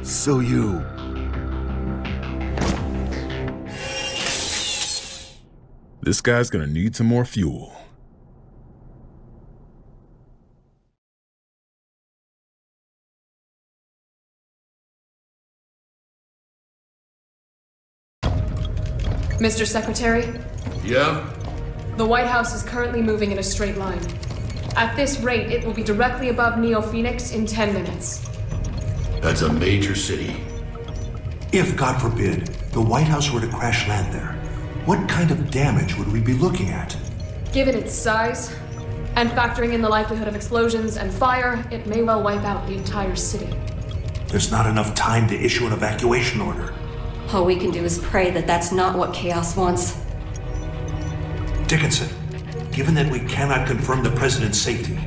So you... This guy's gonna need some more fuel. Mr. Secretary? Yeah? The White House is currently moving in a straight line. At this rate, it will be directly above Neo Phoenix in 10 minutes. That's a major city. If, God forbid, the White House were to crash land there, what kind of damage would we be looking at? Given its size, and factoring in the likelihood of explosions and fire, it may well wipe out the entire city. There's not enough time to issue an evacuation order. All we can do is pray that that's not what Chaos wants. Dickinson, given that we cannot confirm the President's safety,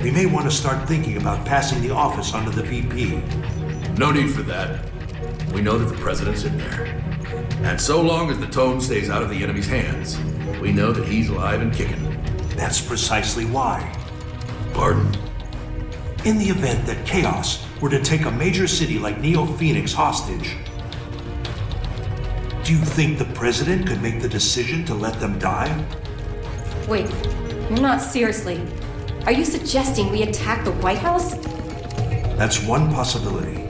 we may want to start thinking about passing the office onto the VP. No need for that. We know that the President's in there. And so long as the tone stays out of the enemy's hands, we know that he's alive and kicking. That's precisely why. Pardon? In the event that Chaos were to take a major city like Neo Phoenix hostage, do you think the President could make the decision to let them die? Wait, you're not seriously. Are you suggesting we attack the White House? That's one possibility.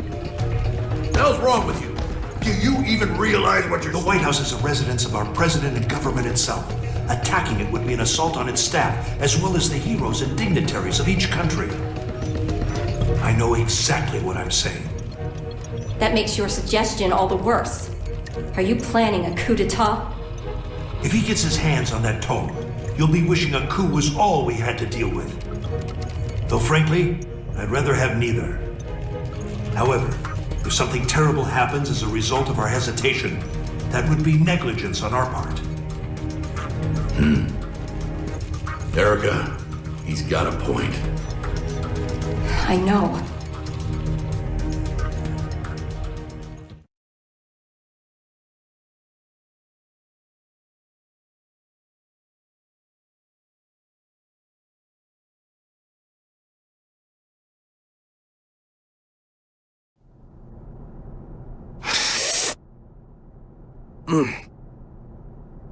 The hell's wrong with you? Do you even realize what you're... The White House is a residence of our President and government itself. Attacking it would be an assault on its staff, as well as the heroes and dignitaries of each country. I know exactly what I'm saying. That makes your suggestion all the worse. Are you planning a coup d'etat? If he gets his hands on that tome, you'll be wishing a coup was all we had to deal with. Though frankly, I'd rather have neither. However, if something terrible happens as a result of our hesitation, that would be negligence on our part. Erica, he's got a point. I know.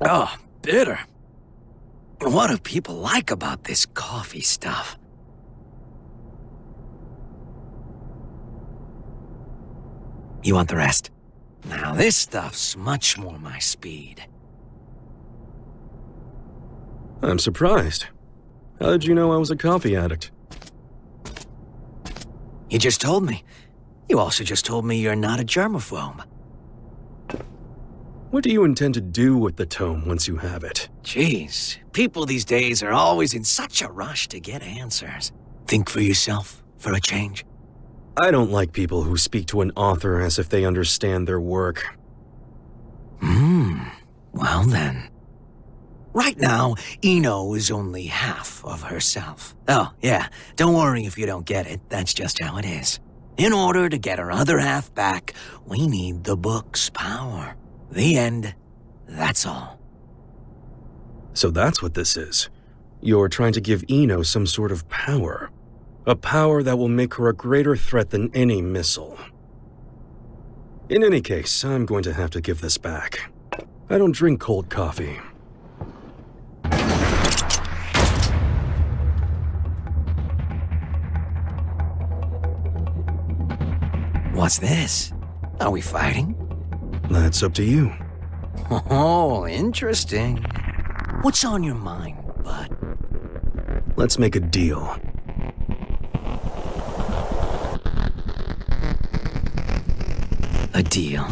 Oh, bitter. What do people like about this coffee stuff? You want the rest? Now this stuff's much more my speed. I'm surprised. How did you know I was a coffee addict? You just told me. You also just told me you're not a germaphobe. What do you intend to do with the tome once you have it? Jeez, people these days are always in such a rush to get answers. Think for yourself, for a change. I don't like people who speak to an author as if they understand their work. Well then. Right now, Eno is only half of herself. Oh, yeah, don't worry if you don't get it. That's just how it is. In order to get her other half back, we need the book's power. The end. That's all. So that's what this is. You're trying to give Eno some sort of power. A power that will make her a greater threat than any missile. In any case, I'm going to have to give this back. I don't drink cold coffee. What's this? Are we fighting? That's up to you. Oh, interesting. What's on your mind, bud? Let's make a deal. A deal?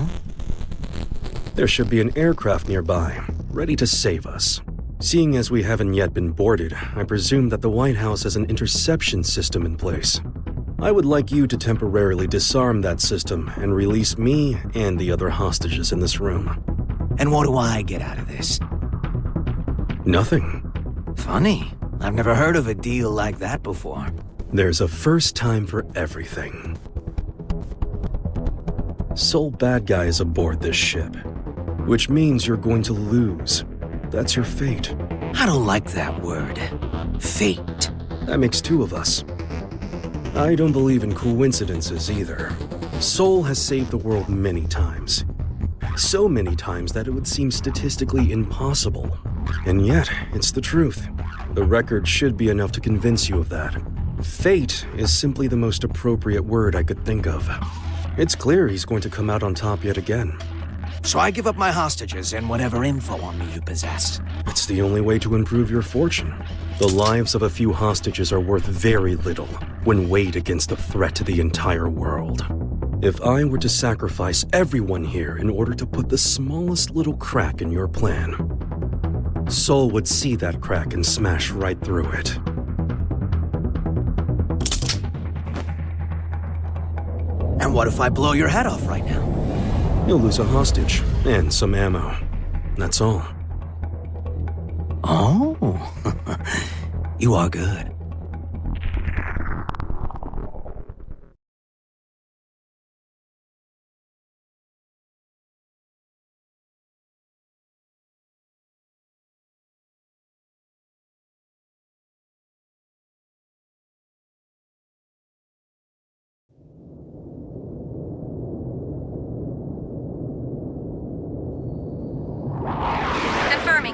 There should be an aircraft nearby, ready to save us. Seeing as we haven't yet been boarded, I presume that the White House has an interception system in place. I would like you to temporarily disarm that system and release me and the other hostages in this room. And what do I get out of this? Nothing. Funny. I've never heard of a deal like that before. There's a first time for everything. Sole bad guy is aboard this ship, which means you're going to lose. That's your fate. I don't like that word. Fate. That makes two of us. I don't believe in coincidences either. Sol has saved the world many times. So many times that it would seem statistically impossible. And yet, it's the truth. The record should be enough to convince you of that. Fate is simply the most appropriate word I could think of. It's clear he's going to come out on top yet again. So I give up my hostages and whatever info on me you possess. It's the only way to improve your fortune. The lives of a few hostages are worth very little when weighed against the threat to the entire world. If I were to sacrifice everyone here in order to put the smallest little crack in your plan, Sol would see that crack and smash right through it. And what if I blow your head off right now? You'll lose a hostage and some ammo. That's all. Oh, you are good.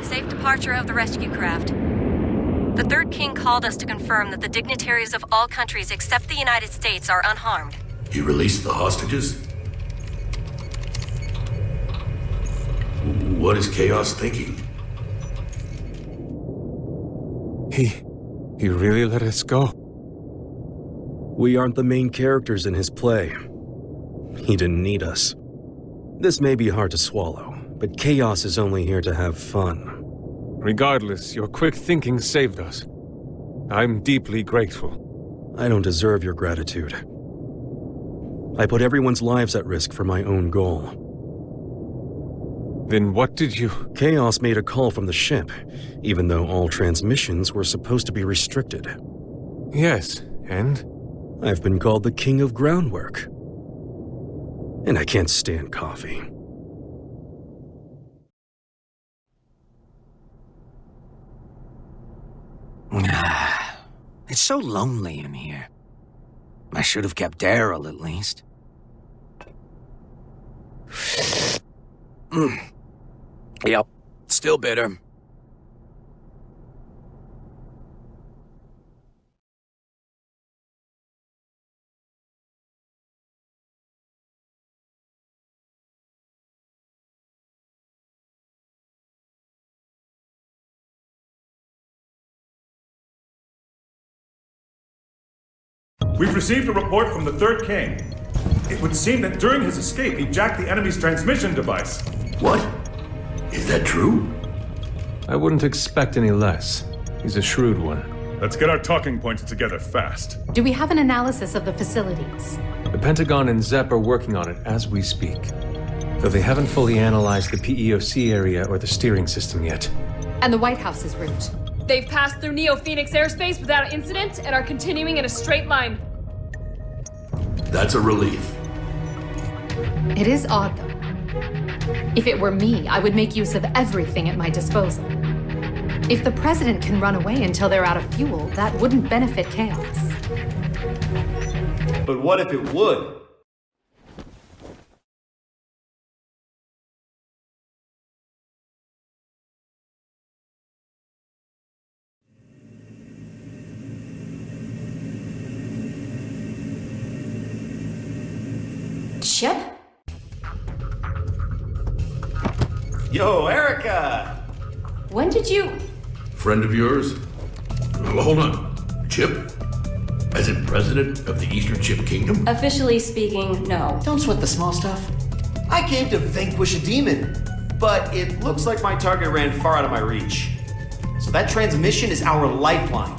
Safe departure of the rescue craft. The Third King called us to confirm that the dignitaries of all countries except the United States are unharmed. He released the hostages? What is Chaos thinking? He really let us go? We aren't the main characters in his play. He didn't need us. This may be hard to swallow, but Chaos is only here to have fun. Regardless, your quick thinking saved us. I'm deeply grateful. I don't deserve your gratitude. I put everyone's lives at risk for my own goal. Then what did you... Chaos made a call from the ship, even though all transmissions were supposed to be restricted. Yes, and? I've been called the King of Groundwork. And I can't stand coffee. It's so lonely in here. I should have kept Daryl at least. Yep, still bitter. We've received a report from the Third King. It would seem that during his escape, he jacked the enemy's transmission device. What? Is that true? I wouldn't expect any less. He's a shrewd one. Let's get our talking points together fast. Do we have an analysis of the facilities? The Pentagon and ZEP are working on it as we speak. Though they haven't fully analyzed the PEOC area or the steering system yet. And the White House's route. They've passed through Neo-Phoenix airspace without incident and are continuing in a straight line. That's a relief. It is odd, though. If it were me, I would make use of everything at my disposal. If the President can run away until they're out of fuel, that wouldn't benefit Chaos. But what if it would? Chip? Yo, Erica! When did you... Friend of yours? Well, hold on. Chip? As in president of the Eastern Chip Kingdom? Officially speaking, no. Don't sweat the small stuff. I came to vanquish a demon, but it looks like my target ran far out of my reach. So that transmission is our lifeline.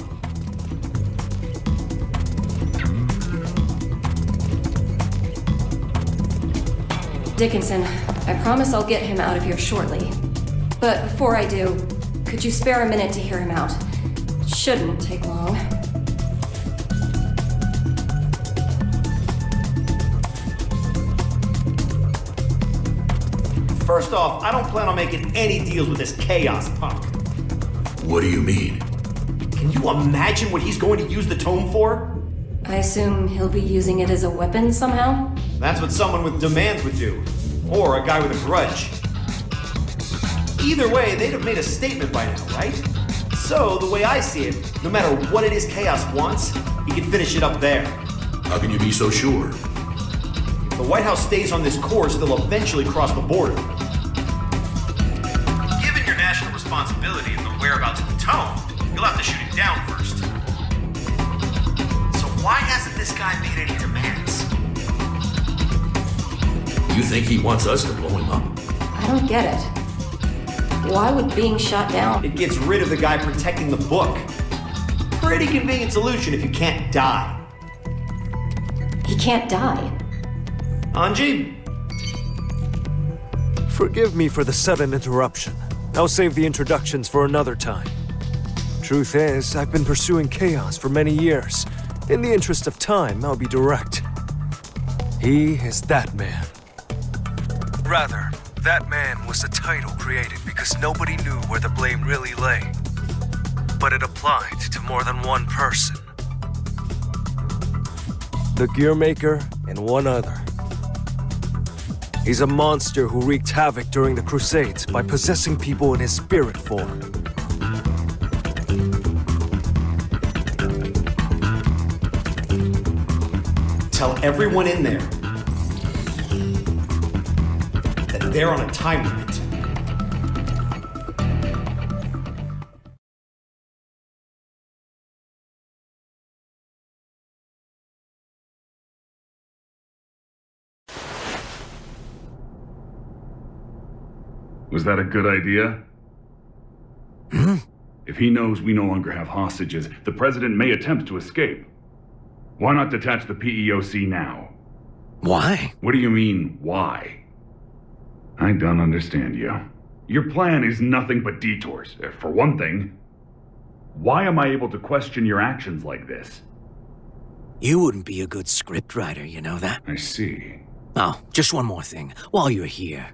Dickinson, I promise I'll get him out of here shortly. But before I do, could you spare a minute to hear him out? It shouldn't take long. First off, I don't plan on making any deals with this Chaos punk. What do you mean? Can you imagine what he's going to use the tome for? I assume he'll be using it as a weapon somehow? That's what someone with demands would do. Or a guy with a grudge. Either way, they'd have made a statement by now, right? So, the way I see it, no matter what it is Chaos wants, he can finish it up there. How can you be so sure? If the White House stays on this course, they'll eventually cross the border. Given your national responsibility and the whereabouts of the tome, you'll have to shoot it down first. So why hasn't this guy made any demands? You think he wants us to blow him up? I don't get it. Why would being shot down? It gets rid of the guy protecting the book. Pretty convenient solution if you can't die. He can't die. Anji? Forgive me for the sudden interruption. I'll save the introductions for another time. Truth is, I've been pursuing Chaos for many years. In the interest of time, I'll be direct. He is that man. Rather, that man was a title created because nobody knew where the blame really lay. But it applied to more than one person. The Gearmaker and one other. He's a monster who wreaked havoc during the Crusades by possessing people in his spirit form. Tell everyone in there that they're on a time limit. Was that a good idea? If he knows we no longer have hostages, the President may attempt to escape. Why not detach the PEOC now? Why? What do you mean, why? I don't understand you. Your plan is nothing but detours. For one thing, why am I able to question your actions like this? You wouldn't be a good scriptwriter, you know that? I see. Oh, just one more thing, while you're here.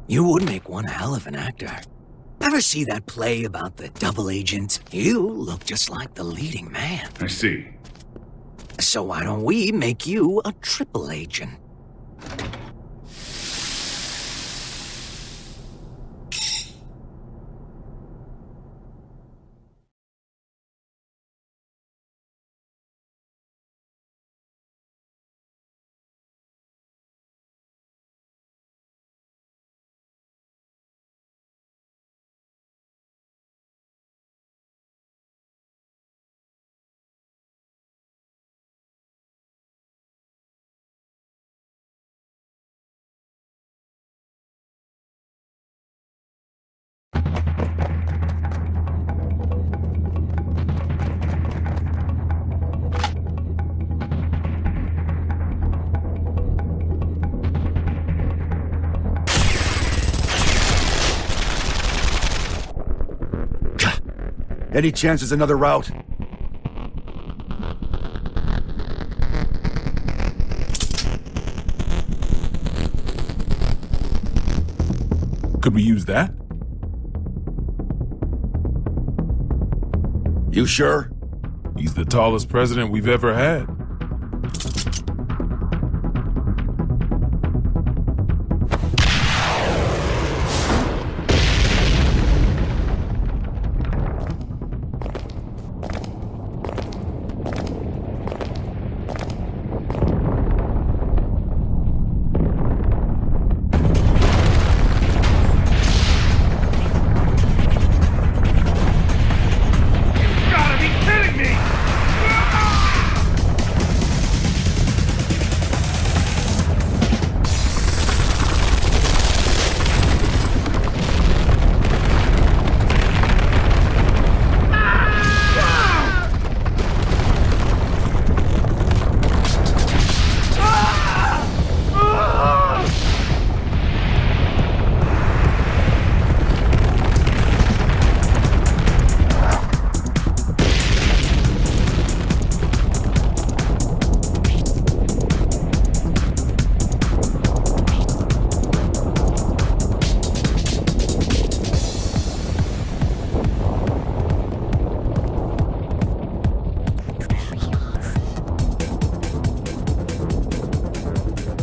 You would make one hell of an actor. Ever see that play about the double agent? You look just like the leading man. I see. So why don't we make you a triple agent? Any chance there's another route? Could we use that? You sure? He's the tallest president we've ever had.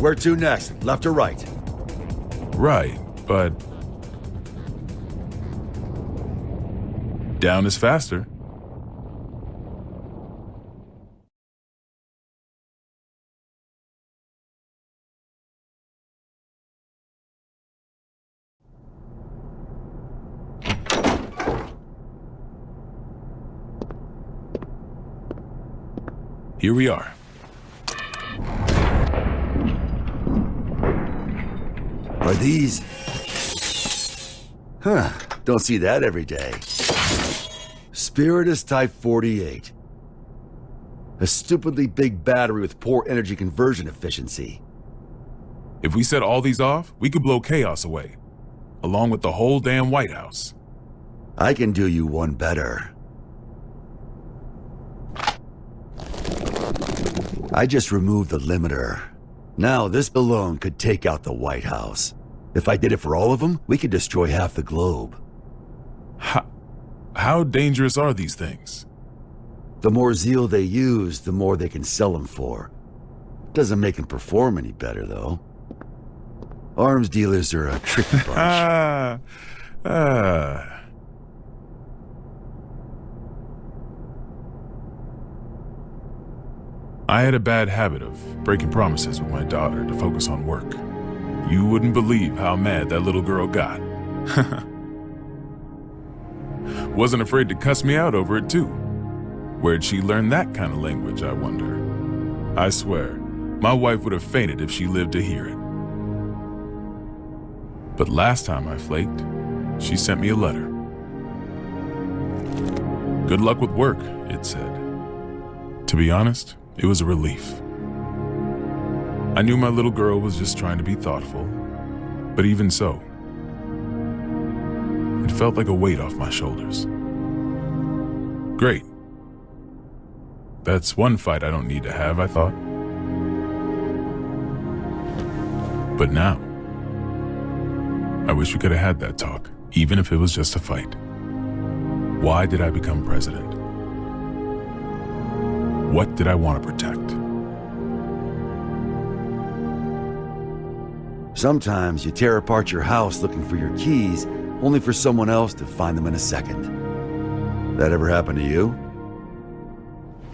Where to next? Left or right? Right, but... down is faster. Here we are. Are these... Huh, don't see that every day. Spiritus Type 48. A stupidly big battery with poor energy conversion efficiency. If we set all these off, we could blow chaos away, along with the whole damn White House. I can do you one better. I just removed the limiter. Now this alone could take out the White House. If I did it for all of them, we could destroy half the globe. How dangerous are these things? The more zeal they use, the more they can sell them for. Doesn't make them perform any better, though. Arms dealers are a tricky bunch. I had a bad habit of breaking promises with my daughter to focus on work. You wouldn't believe how mad that little girl got. Wasn't afraid to cuss me out over it, too. Where'd she learn that kind of language, I wonder? I swear, my wife would have fainted if she lived to hear it. But last time I flaked, she sent me a letter. Good luck with work, it said. To be honest, it was a relief. I knew my little girl was just trying to be thoughtful, but even so, it felt like a weight off my shoulders. Great. That's one fight I don't need to have, I thought. But now, I wish we could have had that talk, even if it was just a fight. Why did I become president? What did I want to protect? Sometimes you tear apart your house looking for your keys, only for someone else to find them in a second. That ever happen to you?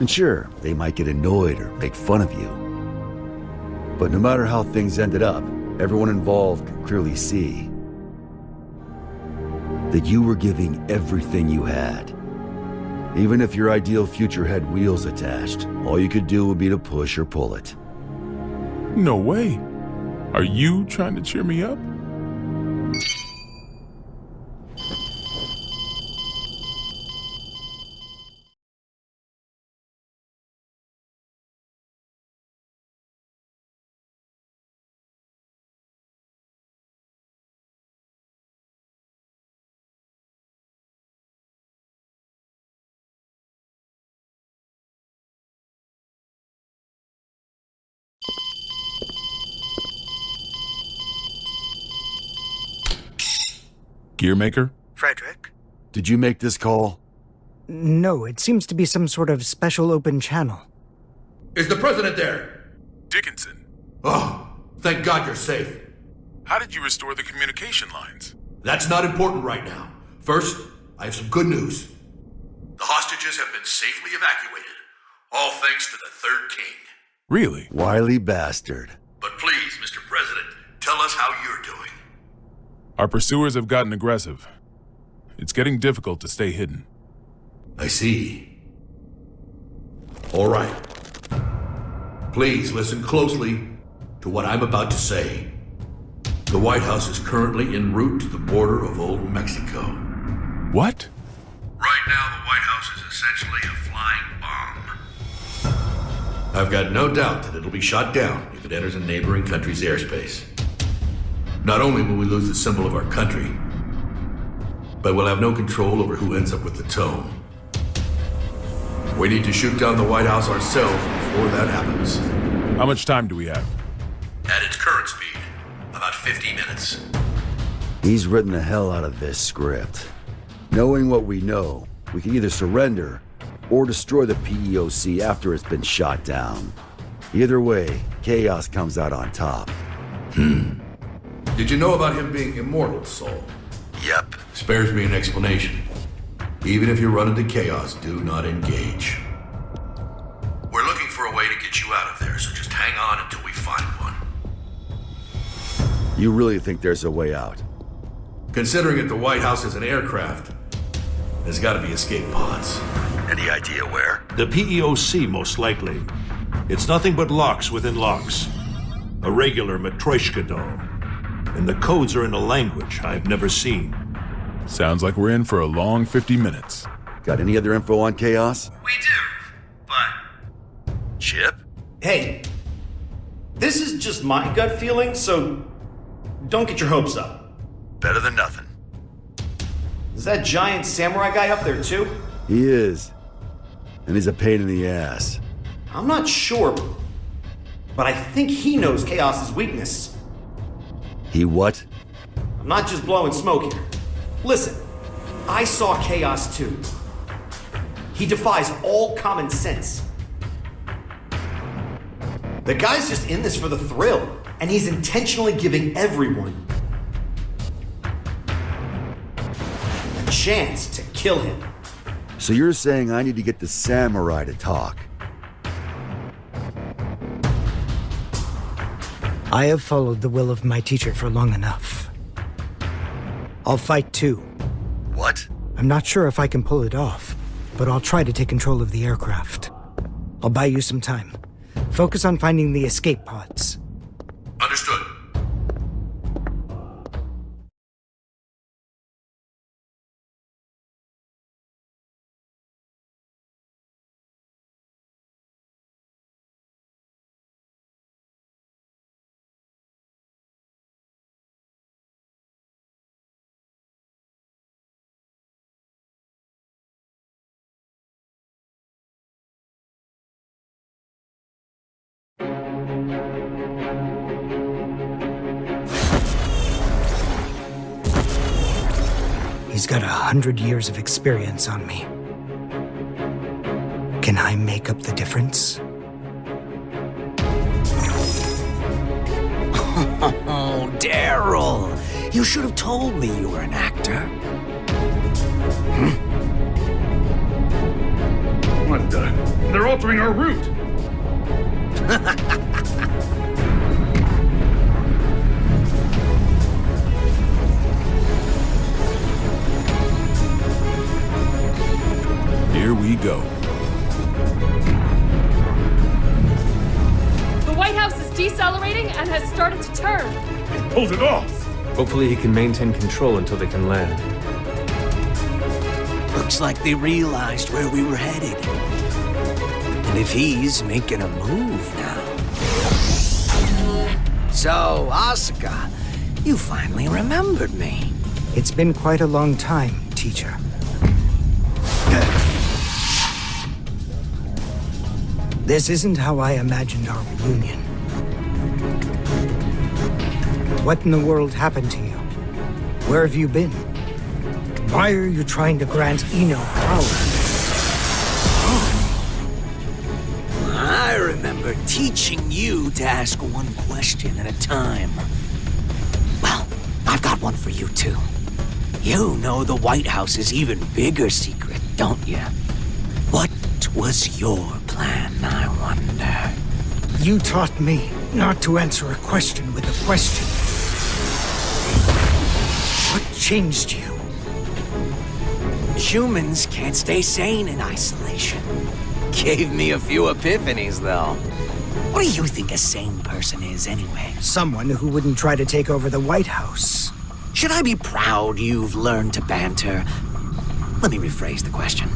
And sure, they might get annoyed or make fun of you. But no matter how things ended up, everyone involved can clearly see that you were giving everything you had. Even if your ideal future had wheels attached, all you could do would be to push or pull it. No way. Are you trying to cheer me up? Gearmaker? Frederick? Did you make this call? No, it seems to be some sort of special open channel. Is the president there? Dickinson. Oh, thank God you're safe. How did you restore the communication lines? That's not important right now. First, I have some good news. The hostages have been safely evacuated, all thanks to the Third King. Really? Wily bastard. But please, Mr. President, tell us how you're doing. Our pursuers have gotten aggressive. It's getting difficult to stay hidden. I see. All right. Please listen closely to what I'm about to say. The White House is currently en route to the border of Old Mexico. What? Right now, the White House is essentially a flying bomb. I've got no doubt that it'll be shot down if it enters a neighboring country's airspace. Not only will we lose the symbol of our country, but we'll have no control over who ends up with the tome. We need to shoot down the White House ourselves before that happens. How much time do we have? At its current speed, about 50 minutes. He's written the hell out of this script. Knowing what we know, we can either surrender or destroy the PEOC after it's been shot down. Either way, Chaos comes out on top. Did you know about him being immortal, Saul? Yep. Spares me an explanation. Even if you run into Chaos, do not engage. We're looking for a way to get you out of there, so just hang on until we find one. You really think there's a way out? Considering that the White House is an aircraft, there's gotta be escape pods. Any idea where? The PEOC, most likely. It's nothing but locks within locks. A regular Matryoshka doll. And the codes are in a language I've never seen. Sounds like we're in for a long 50 minutes. Got any other info on Chaos? We do, but... Chip? Hey, this is just my gut feeling, so don't get your hopes up. Better than nothing. Is that giant samurai guy up there too? He is. And he's a pain in the ass. I'm not sure, but I think he knows Chaos's weakness. He what? I'm not just blowing smoke here. Listen, I saw Chaos too. He defies all common sense. The guy's just in this for the thrill, and he's intentionally giving everyone a chance to kill him. So you're saying I need to get the samurai to talk? I have followed the will of my teacher for long enough. I'll fight too. What? I'm not sure if I can pull it off, but I'll try to take control of the aircraft. I'll buy you some time. Focus on finding the escape pods. Understood. He's got 100 years of experience on me. Can I make up the difference? Oh, Daryl! You should have told me you were an actor. What the? They're altering our route! Here we go. The White House is decelerating and has started to turn. He pulled it off! Hopefully he can maintain control until they can land. Looks like they realized where we were headed. And if he's making a move now... So, Asuka, you finally remembered me. It's been quite a long time, teacher. This isn't how I imagined our reunion. What in the world happened to you? Where have you been? Why are you trying to grant Eno power? I remember teaching you to ask one question at a time. Well, I've got one for you too. You know the White House's even bigger secret, don't you? What was your plan, I wonder? You taught me not to answer a question with a question. What changed you? Humans can't stay sane in isolation. Gave me a few epiphanies, though. What do you think a sane person is, anyway? Someone who wouldn't try to take over the White House. Should I be proud you've learned to banter? Let me rephrase the question.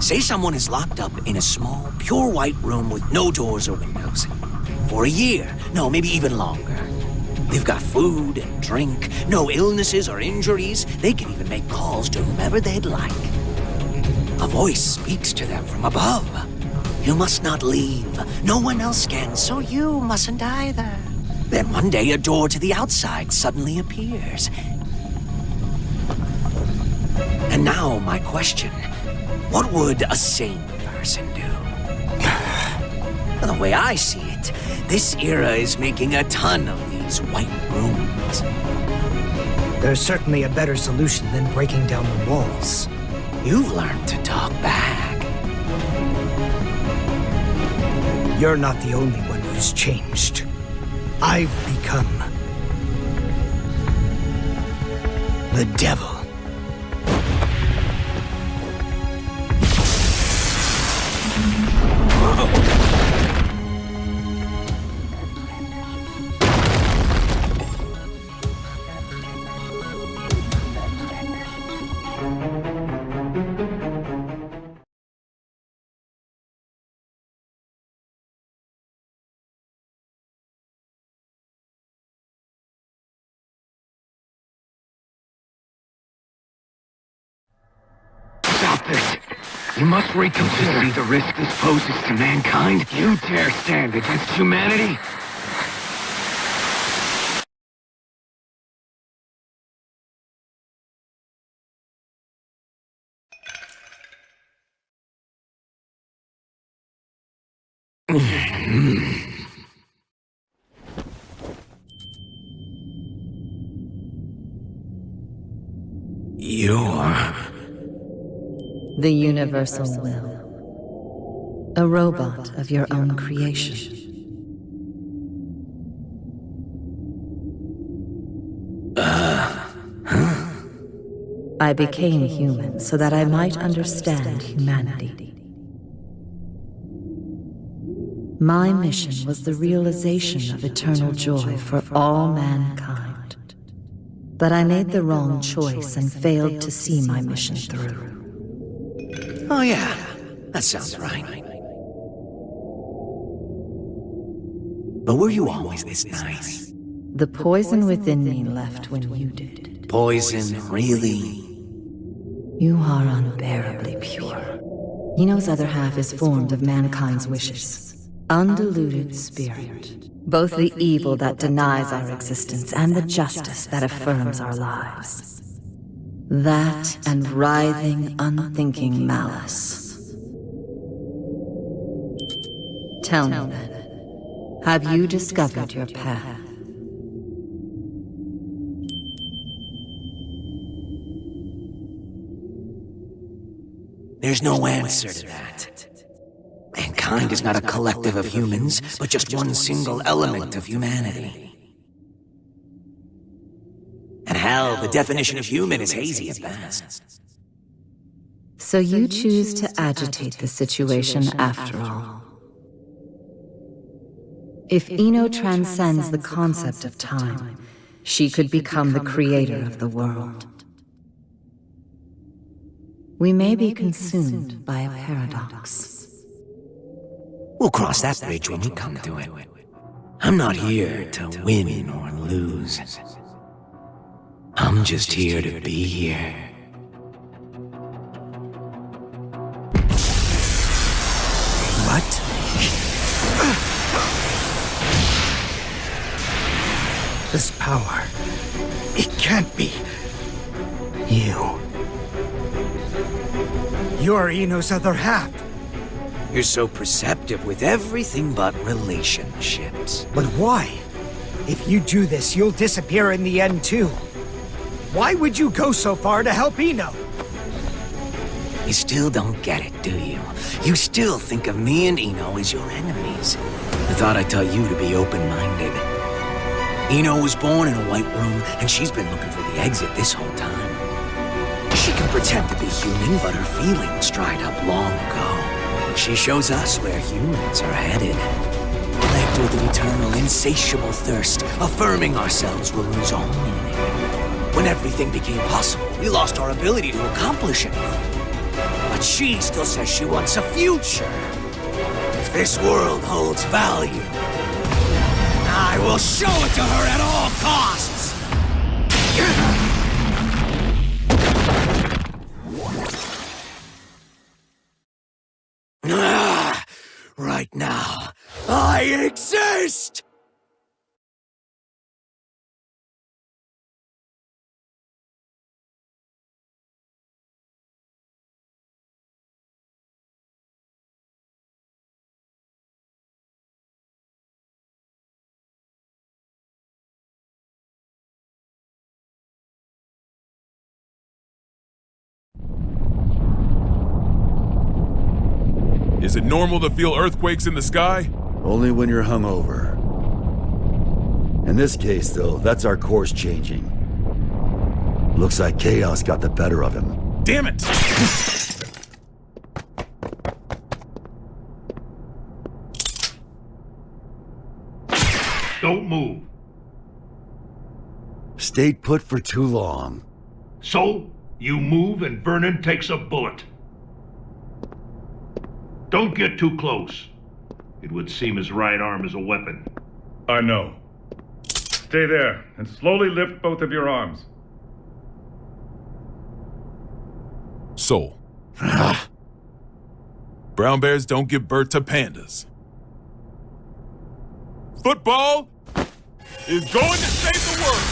Say someone is locked up in a small, pure white room with no doors or windows. For a year, no, maybe even longer. They've got food and drink, no illnesses or injuries. They can even make calls to whomever they'd like. A voice speaks to them from above. You must not leave. No one else can, so you mustn't either. Then one day a door to the outside suddenly appears. And now my question, what would a sane person do? The way I see it, this era is making a ton of these white rooms. There's certainly a better solution than breaking down the walls. You've learned to talk back. You're not the only one who's changed. I've become the devil. Stop this. You must reconsider the risk this poses to mankind. You dare stand against humanity? You're... the Universal Will. A robot of your own creation. I became human so that I might understand humanity. My mission was the realization of eternal joy for all mankind. But I made the wrong choice and failed to see my mission through. Oh yeah, that sounds right. But were you always this nice? The poison within me left when you did. Poison, really? You are unbearably pure. Eno's other half is formed of mankind's wishes. Undiluted spirit. Both the evil that denies our existence and the justice that affirms our lives. That and writhing, unthinking malice. Tell me then, have you discovered your path? There's no answer to that. Mankind is not a collective of humans, but just one single element of humanity. And hell, the definition of human is hazy at best. So you choose to agitate the situation after all. If Eno transcends the concept of time, she could become the creator of the world. We may be consumed by a paradox. We'll cross that bridge when we come to it. I'm not here to win or lose. I'm just here to be here. What? This power, it can't be you. You're Eno's other half. You're so perceptive with everything but relationships. But why? If you do this, you'll disappear in the end too. Why would you go so far to help Eno? You still don't get it, do you? You still think of me and Eno as your enemies. I thought I taught you to be open-minded. Eno was born in a white room, and she's been looking for the exit this whole time. She can pretend to be human, but her feelings dried up long ago. She shows us where humans are headed. Plagued with an eternal, insatiable thirst, affirming ourselves will lose all meaning. When everything became possible, we lost our ability to accomplish anything. But she still says she wants a future. If this world holds value, I will show it to her at all costs! Right now, I exist! Is it normal to feel earthquakes in the sky? Only when you're hungover. In this case, though, that's our course changing. Looks like chaos got the better of him. Damn it! Don't move. Stayed put for too long. So, you move and Vernon takes a bullet. Don't get too close. It would seem his right arm is a weapon. I know. Stay there and slowly lift both of your arms. Soul. Brown bears don't give birth to pandas. Football is going to save the world.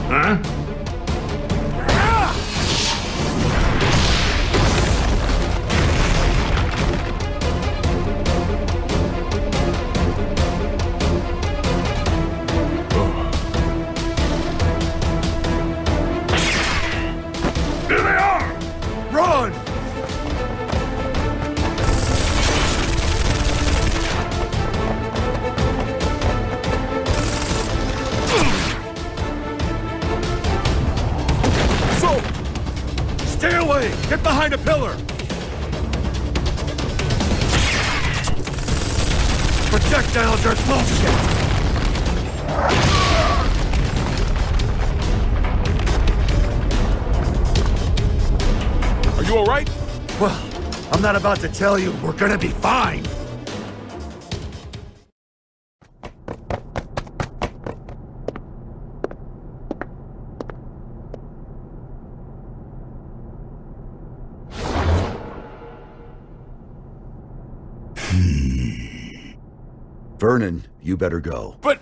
Huh? Get behind a pillar! Projectiles are bullshit! Are you alright? Well, I'm not about to tell you we're gonna be fine! Vernon, you better go. But...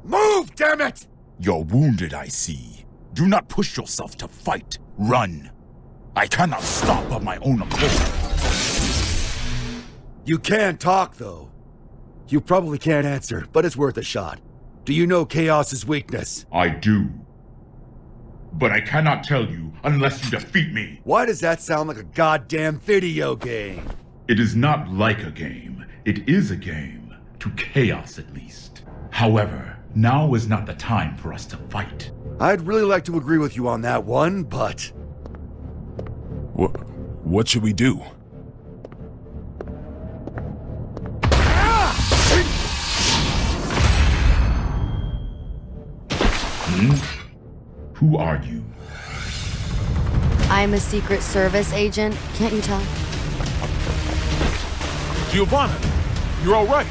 Move, damn it! You're wounded, I see. Do not push yourself to fight. Run. I cannot stop of my own accord. You can talk, though. You probably can't answer, but it's worth a shot. Do you know Chaos's weakness? I do. But I cannot tell you unless you defeat me. Why does that sound like a goddamn video game? It is not like a game. It is a game. To Chaos, at least. However, now is not the time for us to fight. I'd really like to agree with you on that one, but... What should we do? Who are you? I'm a Secret Service agent. Can't you tell? Giovanna, you're all right.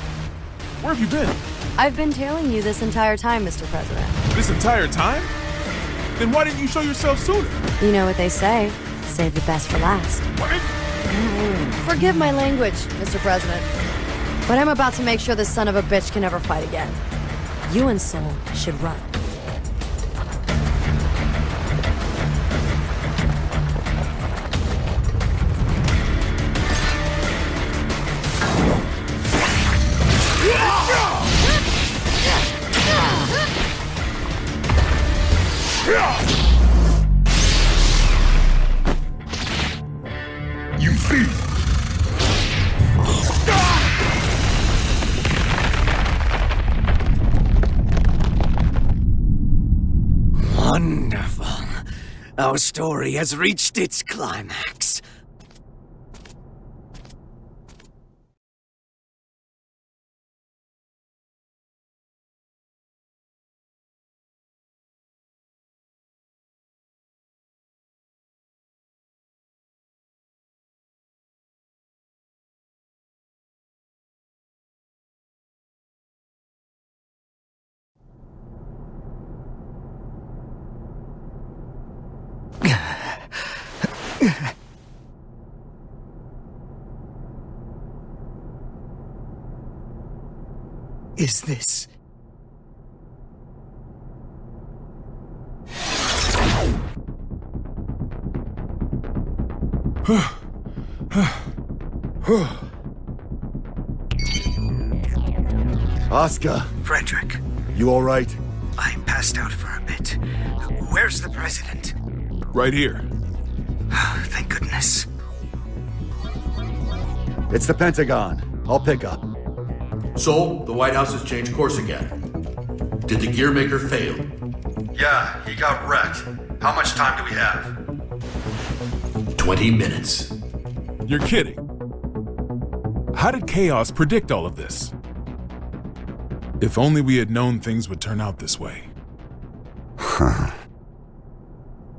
Where have you been? I've been tailing you this entire time, Mr. President. This entire time? Then why didn't you show yourself sooner? You know what they say. Save the best for last. What? Forgive my language, Mr. President. But I'm about to make sure this son of a bitch can never fight again. You and Soul should run. You thief! Wonderful. Our story has reached its climax. Is this... Oscar! Frederick, You all right? I passed out for a bit. Where's the president? Right here. Thank goodness. It's the Pentagon. I'll pick up. So, the White House has changed course again. Did the Gearmaker fail? Yeah, he got wrecked. How much time do we have? 20 minutes. You're kidding. How did Chaos predict all of this? If only we had known things would turn out this way.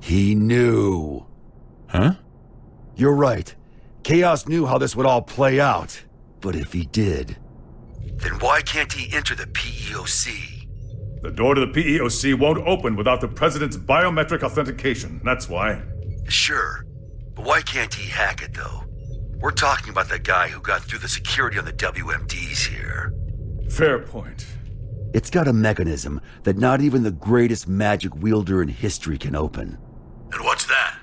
He knew. Huh? You're right. Chaos knew how this would all play out. But if he did, then why can't he enter the PEOC? The door to the PEOC won't open without the President's biometric authentication. That's why. Sure. But why can't he hack it, though? We're talking about the guy who got through the security on the WMDs here. Fair point. It's got a mechanism that not even the greatest magic wielder in history can open. And what's that?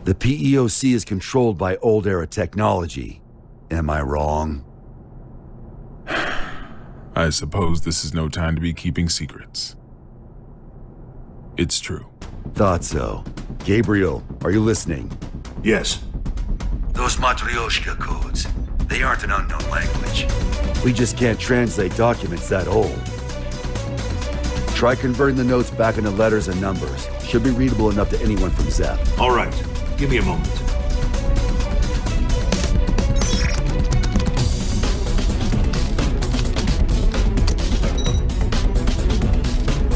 The PEOC is controlled by old-era technology. Am I wrong? I suppose this is no time to be keeping secrets. It's true. Thought so. Gabriel, are you listening? Yes. Those Matryoshka codes, they aren't an unknown language. We just can't translate documents that old. Try converting the notes back into letters and numbers. Should be readable enough to anyone from Zep. All right. Give me a moment.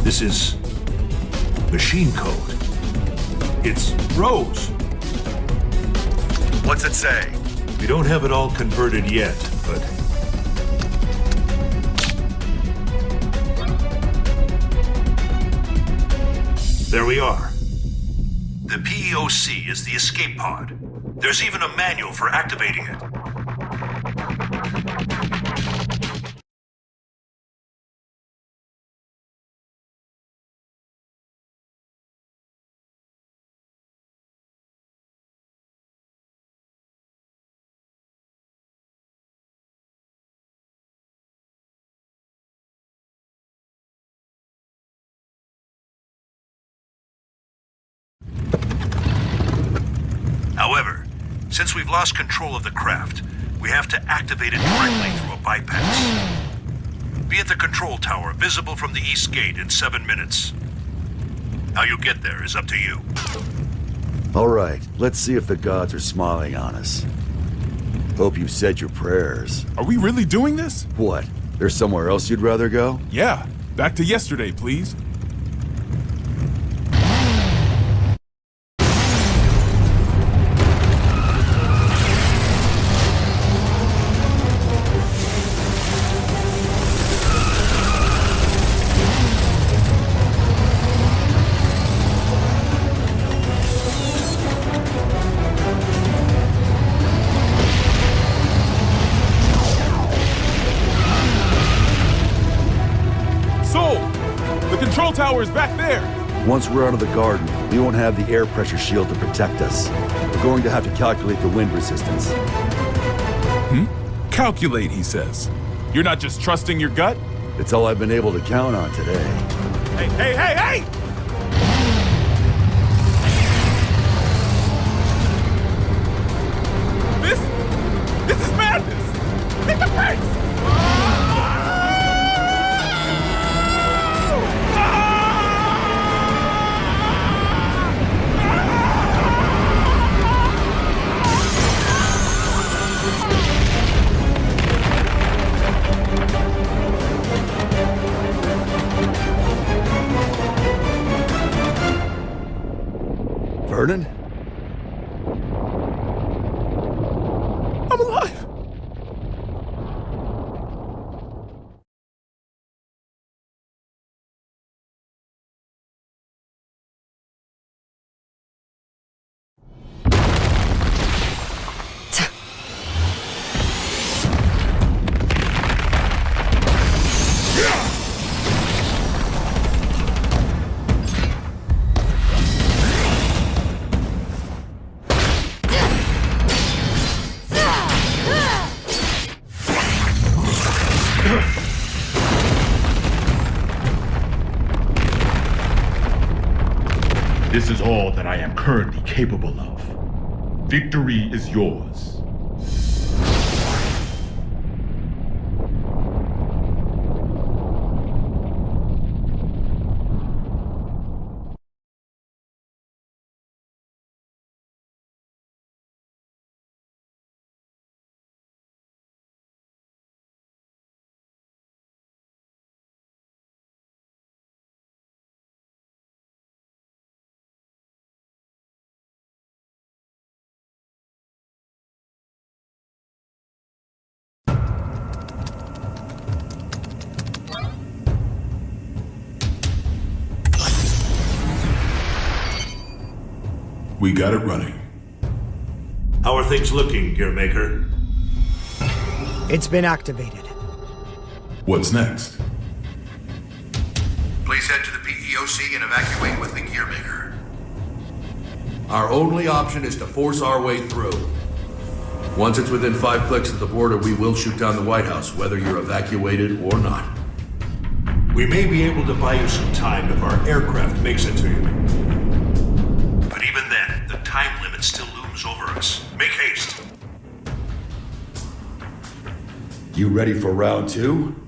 This is machine code. It's Rose. What's it say? We don't have it all converted yet, but... There we are. The PEOC is the escape pod. There's even a manual for activating it. However, since we've lost control of the craft, we have to activate it directly through a bypass. Be at the control tower, visible from the east gate in 7 minutes. How you get there is up to you. All right, let's see if the gods are smiling on us. Hope you said your prayers. Are we really doing this? What? There's somewhere else you'd rather go? Yeah. Back to yesterday, please. tower is back there! Once we're out of the garden, we won't have the air pressure shield to protect us. We're going to have to calculate the wind resistance. Calculate, he says. You're not just trusting your gut? It's all I've been able to count on today. Hey, hey, hey, hey! This is madness! Hit the brakes! Vernon? I'm alive! This is all that I am currently capable of. Victory is yours. We got it running. How are things looking, Gearmaker? It's been activated. What's next? Please head to the PEOC and evacuate with the Gearmaker. Our only option is to force our way through. Once it's within 5 clicks of the border, we will shoot down the White House, whether you're evacuated or not. We may be able to buy you some time if our aircraft makes it to you. But even then, the time limit still looms over us. Make haste. You ready for round 2?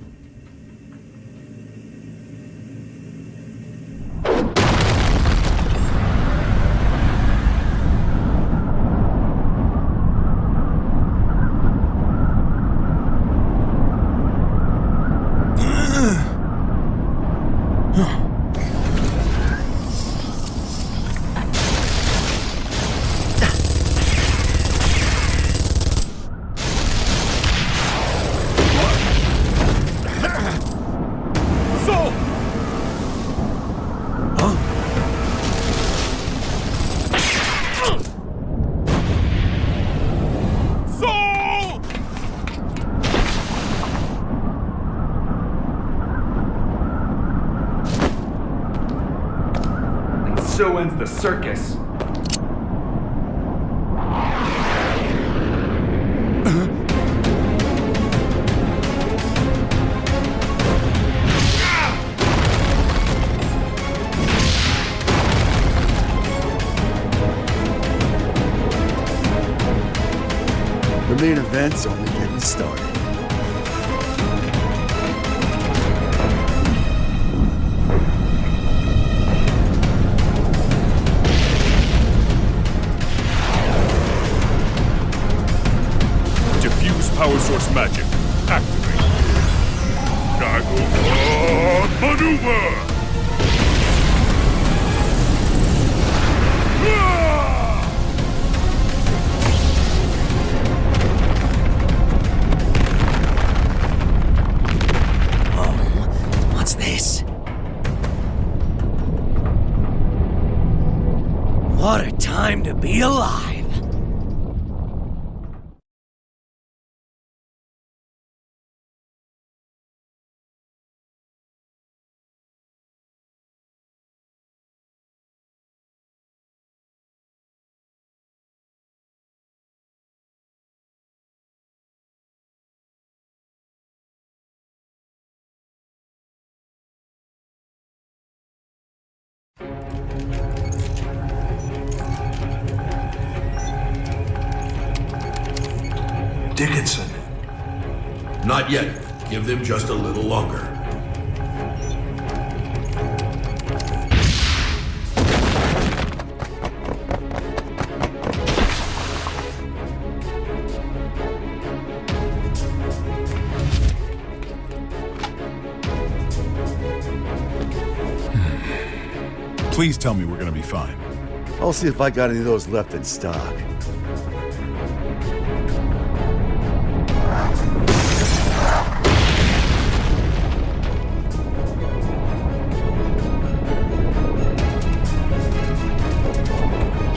So ends the circus. The main event's only getting started. Power source magic. Activate. Dagobah maneuver! Oh, what's this? What a time to be alive! Dickinson. Not yet. Give them just a little longer. Please tell me we're gonna be fine. I'll see if I got any of those left in stock.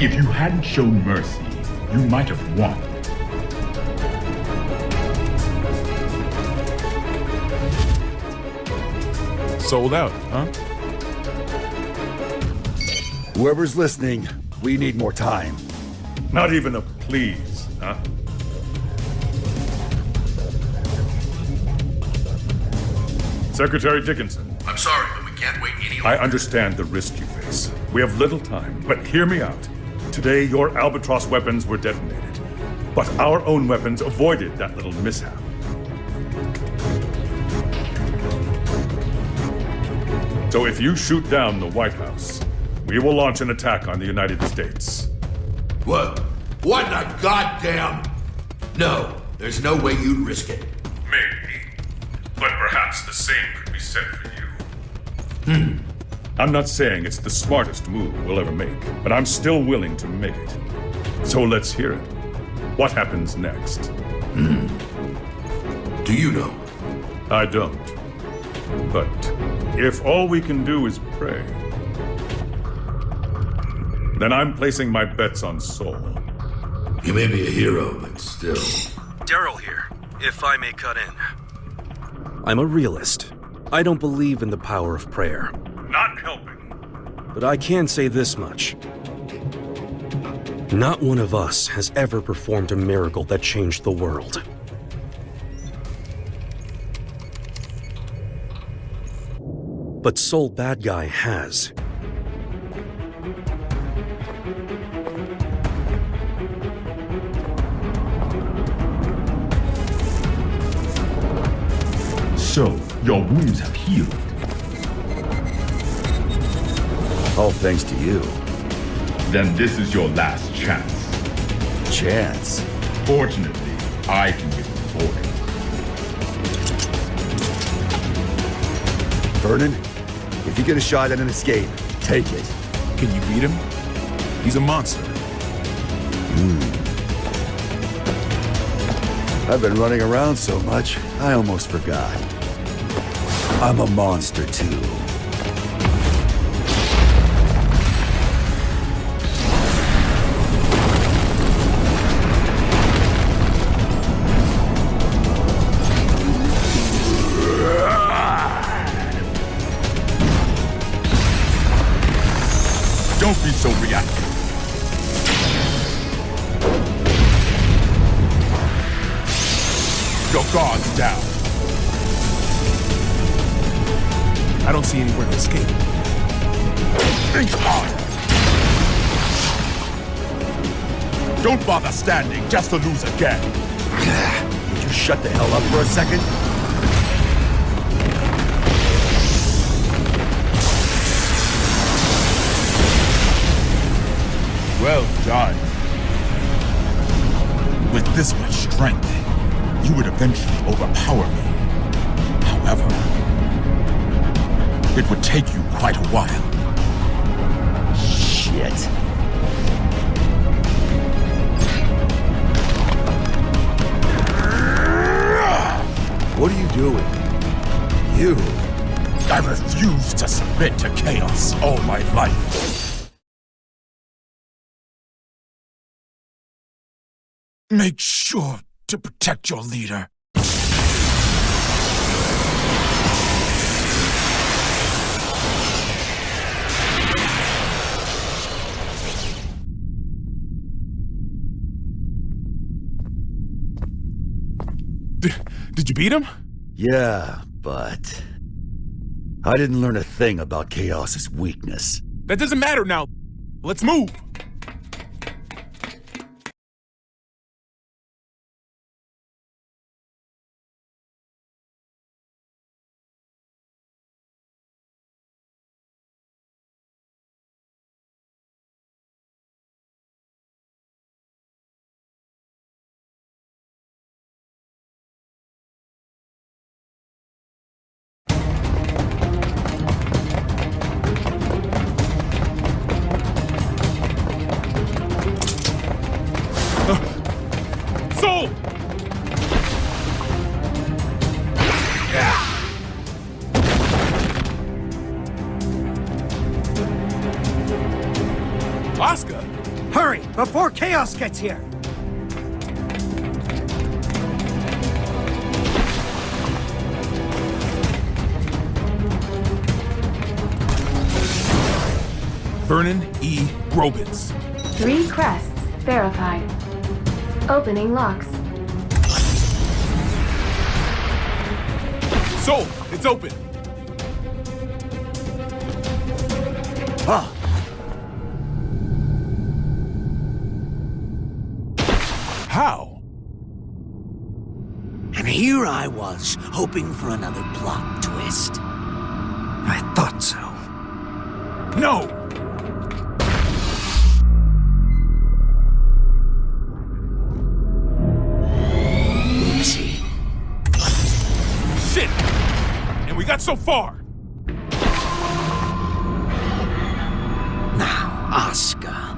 If you hadn't shown mercy, you might have won. Sold out, huh? Whoever's listening, we need more time. Not even a please, huh? Secretary Dickinson. I'm sorry, but we can't wait any longer. I understand the risk you face. We have little time, but hear me out. Today, your Albatross weapons were detonated, but our own weapons avoided that little mishap. So if you shoot down the White House, we will launch an attack on the United States. What? What the goddamn? No, there's no way you'd risk it. Maybe. But perhaps the same could be said for you. I'm not saying it's the smartest move we'll ever make, but I'm still willing to make it. So let's hear it. What happens next? Do you know? I don't. But if all we can do is pray, then I'm placing my bets on Sol. You may be a hero, but still. Daryl here, if I may cut in. I'm a realist. I don't believe in the power of prayer. Not helping. But I can say this much. Not one of us has ever performed a miracle that changed the world. But Sol Bad Guy has. So, your wounds have healed. All thanks to you. Then this is your last chance. Chance? Fortunately, I can give you orders. Vernon, if you get a shot at an escape, take it. Can you beat him? He's a monster. I've been running around so much, I almost forgot. I'm a monster too. Don't be so reactive. Your guard's down. I don't see anywhere to escape. Think harder. Don't bother standing just to lose again. Would you shut the hell up for a second? Well done. With this much strength, you would eventually overpower me. However, it would take you quite a while. Shit. What are you doing? You? I refuse to submit to chaos all my life. Make sure to protect your leader. Did you beat him? Yeah, but I didn't learn a thing about Chaos's weakness. That doesn't matter now. Let's move. Asuka! Hurry, before Chaos gets here! Vernon E. Robbins. 3 crests verified. Opening locks. Soul, it's open. Ah. How? And here I was, hoping for another plot twist. I thought so. No! Oopsie. Shit! And we got so far! Now, Asuka.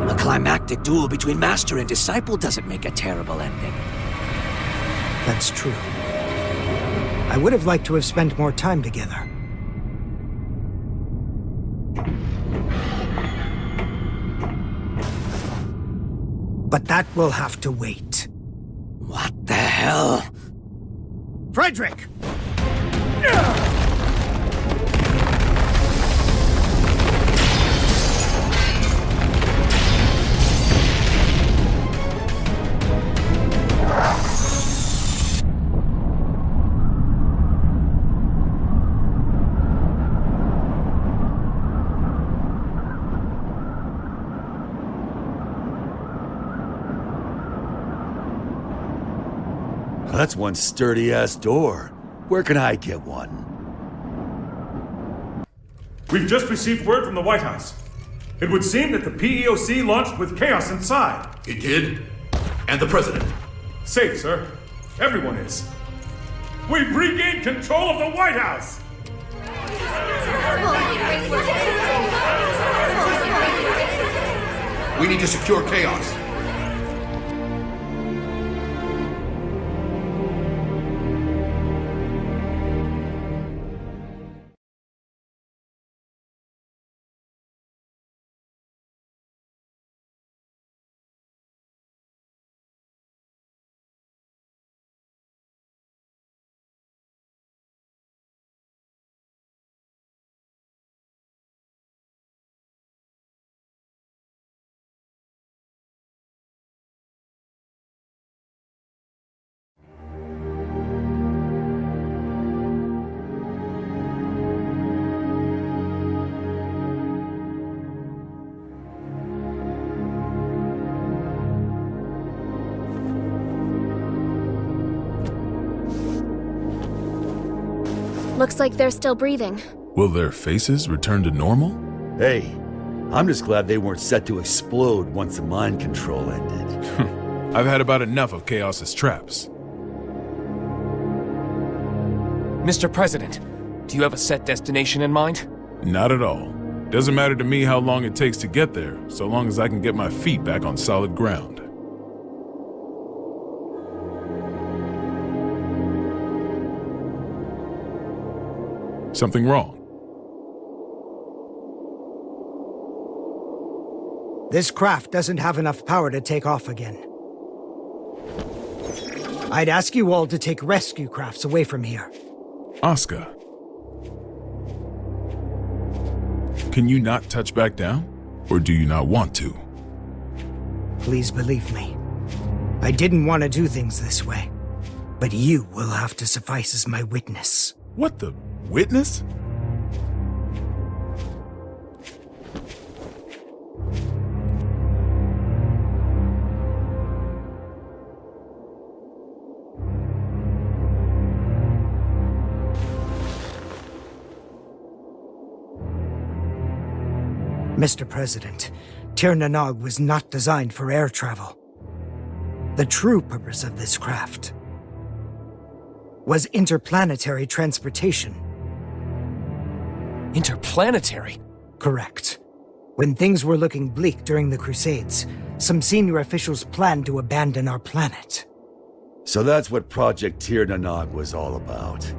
A climactic duel between master and disciple doesn't make a terrible ending. That's true. I would have liked to have spent more time together. But that will have to wait. What the hell? Frederick! That's one sturdy-ass door. Where can I get one? We've just received word from the White House. It would seem that the PEOC launched with chaos inside. It did? And the president? Safe, sir. Everyone is. We've regained control of the White House! We need to secure chaos. Looks like they're still breathing. Will their faces return to normal? Hey, I'm just glad they weren't set to explode once the mind control ended. I've had about enough of Chaos's traps. Mr. President, do you have a set destination in mind? Not at all. Doesn't matter to me how long it takes to get there, so long as I can get my feet back on solid ground. Something wrong? This craft doesn't have enough power to take off again. I'd ask you all to take rescue crafts away from here. Asuka. Can you not touch back down? Or do you not want to? Please believe me. I didn't want to do things this way. But you will have to suffice as my witness. What the? Witness? Mr. President, Tir Nanog was not designed for air travel. The true purpose of this craft was interplanetary transportation. Interplanetary? Correct. When things were looking bleak during the Crusades, some senior officials planned to abandon our planet. So that's what Project Tir Nanog was all about.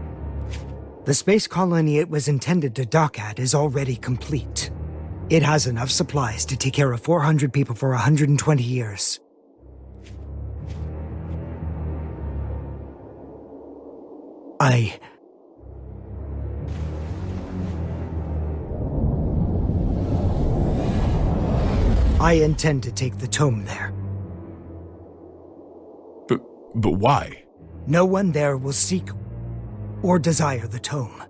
The space colony it was intended to dock at is already complete. It has enough supplies to take care of 400 people for 120 years. I intend to take the tome there. But why? No one there will seek or desire the tome.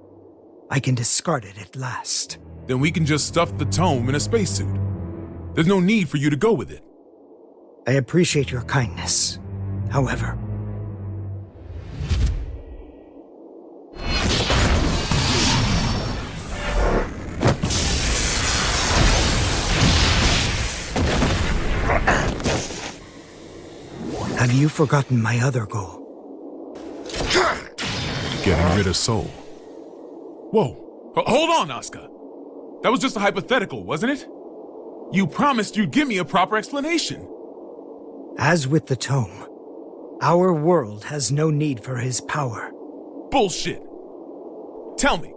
I can discard it at last. Then we can just stuff the tome in a spacesuit. There's no need for you to go with it. I appreciate your kindness. However, have you forgotten my other goal? Getting rid of Soul. Whoa. Hold on, Asuka. That was just a hypothetical, wasn't it? You promised you'd give me a proper explanation. As with the tome, our world has no need for his power. Bullshit. Tell me,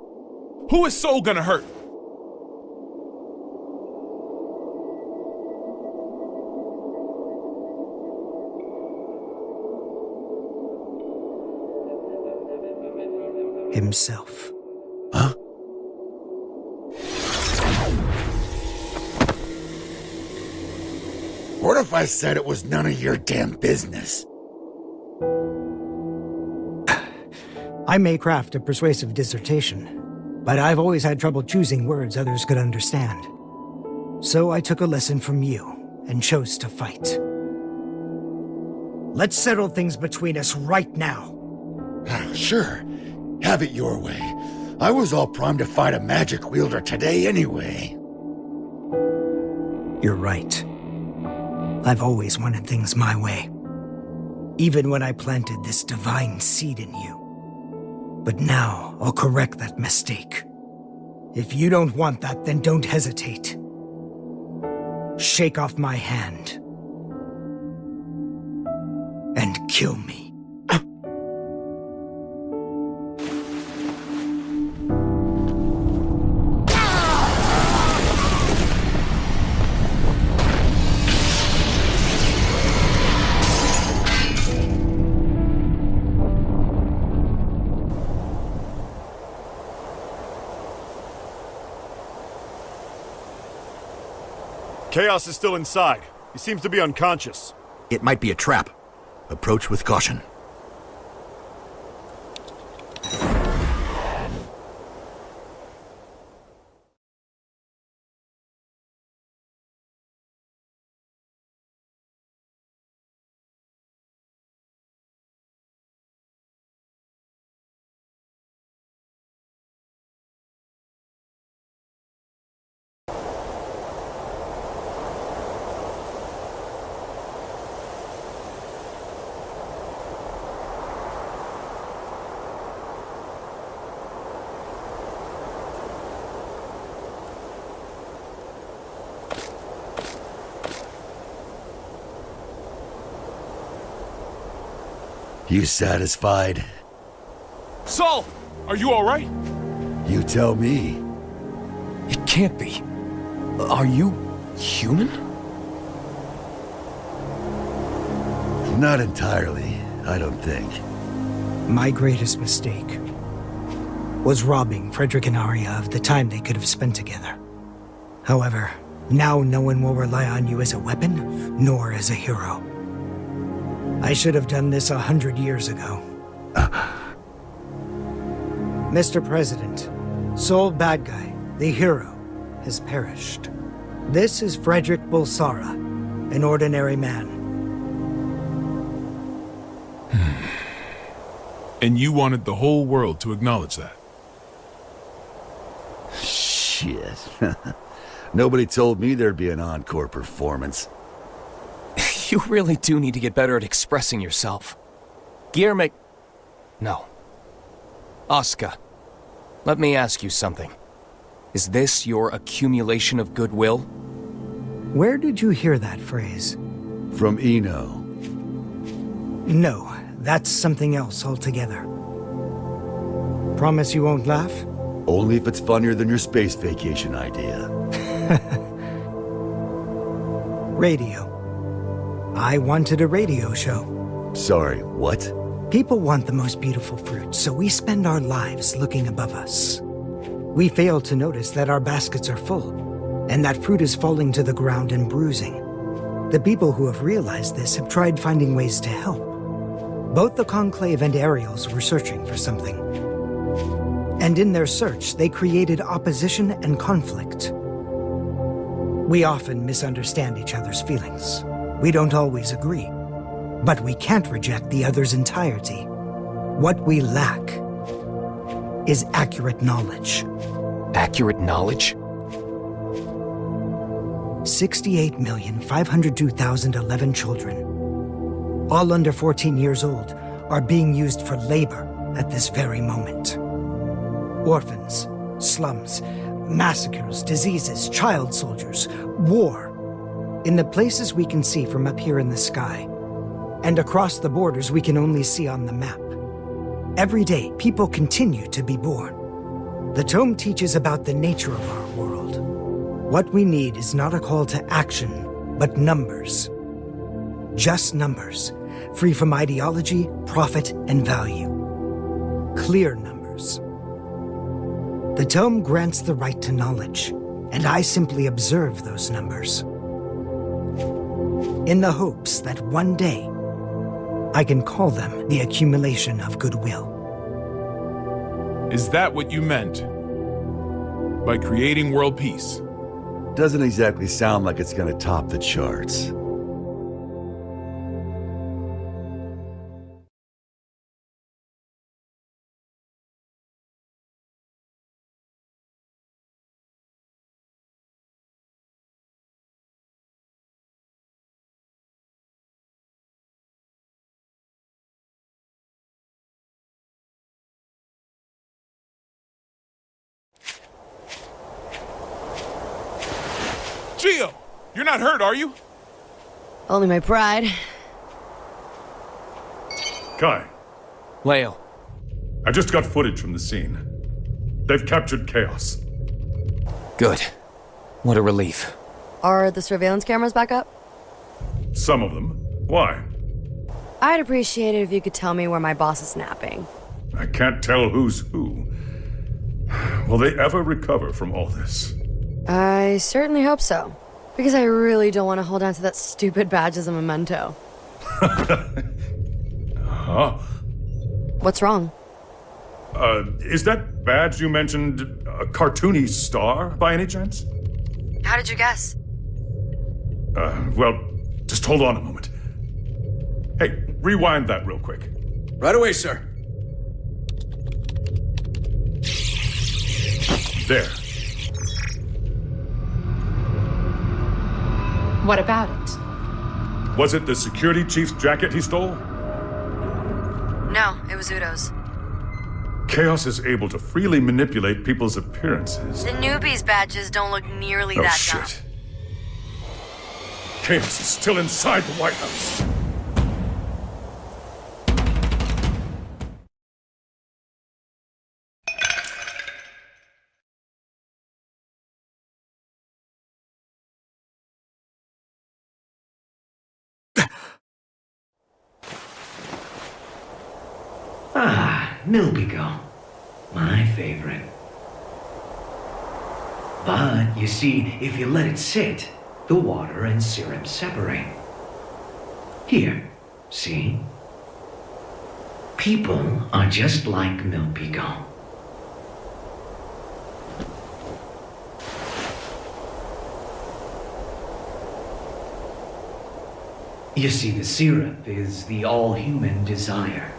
who is Soul gonna hurt? Himself. Huh? What if I said it was none of your damn business? I may craft a persuasive dissertation, but I've always had trouble choosing words others could understand. So I took a lesson from you and chose to fight. Let's settle things between us right now. Sure. Have it your way. I was all primed to fight a magic wielder today anyway. You're right. I've always wanted things my way. Even when I planted this divine seed in you. But now, I'll correct that mistake. If you don't want that, then don't hesitate. Shake off my hand. And kill me. Chaos is still inside. He seems to be unconscious. It might be a trap. Approach with caution. You satisfied? Saul, are you all right? You tell me. It can't be. Are you human? Not entirely, I don't think. My greatest mistake was robbing Frederick and Arya of the time they could have spent together. However, now no one will rely on you as a weapon, nor as a hero. I should have done this 100 years ago. Mr. President, Soul Bad Guy, the hero, has perished. This is Frederick Bulsara, an ordinary man. And you wanted the whole world to acknowledge that? Shit. Nobody told me there'd be an encore performance. You really do need to get better at expressing yourself. Guillermo... No. Oscar, let me ask you something. Is this your accumulation of goodwill? Where did you hear that phrase? From Eno. No, that's something else altogether. Promise you won't laugh? Only if it's funnier than your space vacation idea. Radio. I wanted a radio show. Sorry, what? People want the most beautiful fruit, so we spend our lives looking above us. We fail to notice that our baskets are full, and that fruit is falling to the ground and bruising. The people who have realized this have tried finding ways to help. Both the Conclave and Ariels were searching for something. And in their search, they created opposition and conflict. We often misunderstand each other's feelings. We don't always agree. But we can't reject the other's entirety. What we lack is accurate knowledge. Accurate knowledge? 68,502,011 children, all under 14 years old, are being used for labor at this very moment. Orphans, slums, massacres, diseases, child soldiers, war. In the places we can see from up here in the sky, and across the borders we can only see on the map. Every day, people continue to be born. The tome teaches about the nature of our world. What we need is not a call to action, but numbers. Just numbers, free from ideology, profit, and value. Clear numbers. The tome grants the right to knowledge, and I simply observe those numbers. In the hopes that one day, I can call them the accumulation of goodwill. Is that what you meant by creating world peace? Doesn't exactly sound like it's gonna top the charts. Gio! You're not hurt, are you? Only my pride. Kai. Leo. I just got footage from the scene. They've captured Chaos. Good. What a relief. Are the surveillance cameras back up? Some of them. Why? I'd appreciate it if you could tell me where my boss is napping. I can't tell who's who. Will they ever recover from all this? I certainly hope so. Because I really don't want to hold on to that stupid badge as a memento. Huh? What's wrong? Is that badge you mentioned a cartoony star, by any chance? How did you guess? Well, just hold on a moment. Hey, rewind that real quick. Right away, sir. There. What about it? Was it the security chief's jacket he stole? No, it was Udo's. Chaos is able to freely manipulate people's appearances. The newbies' badges don't look nearly Oh, that shit. dumb. Chaos is still inside the White House. Ah, Milbigo. My favorite. But, you see, if you let it sit, the water and syrup separate. Here, see? People are just like Milbigo. You see, the syrup is the all-human desire,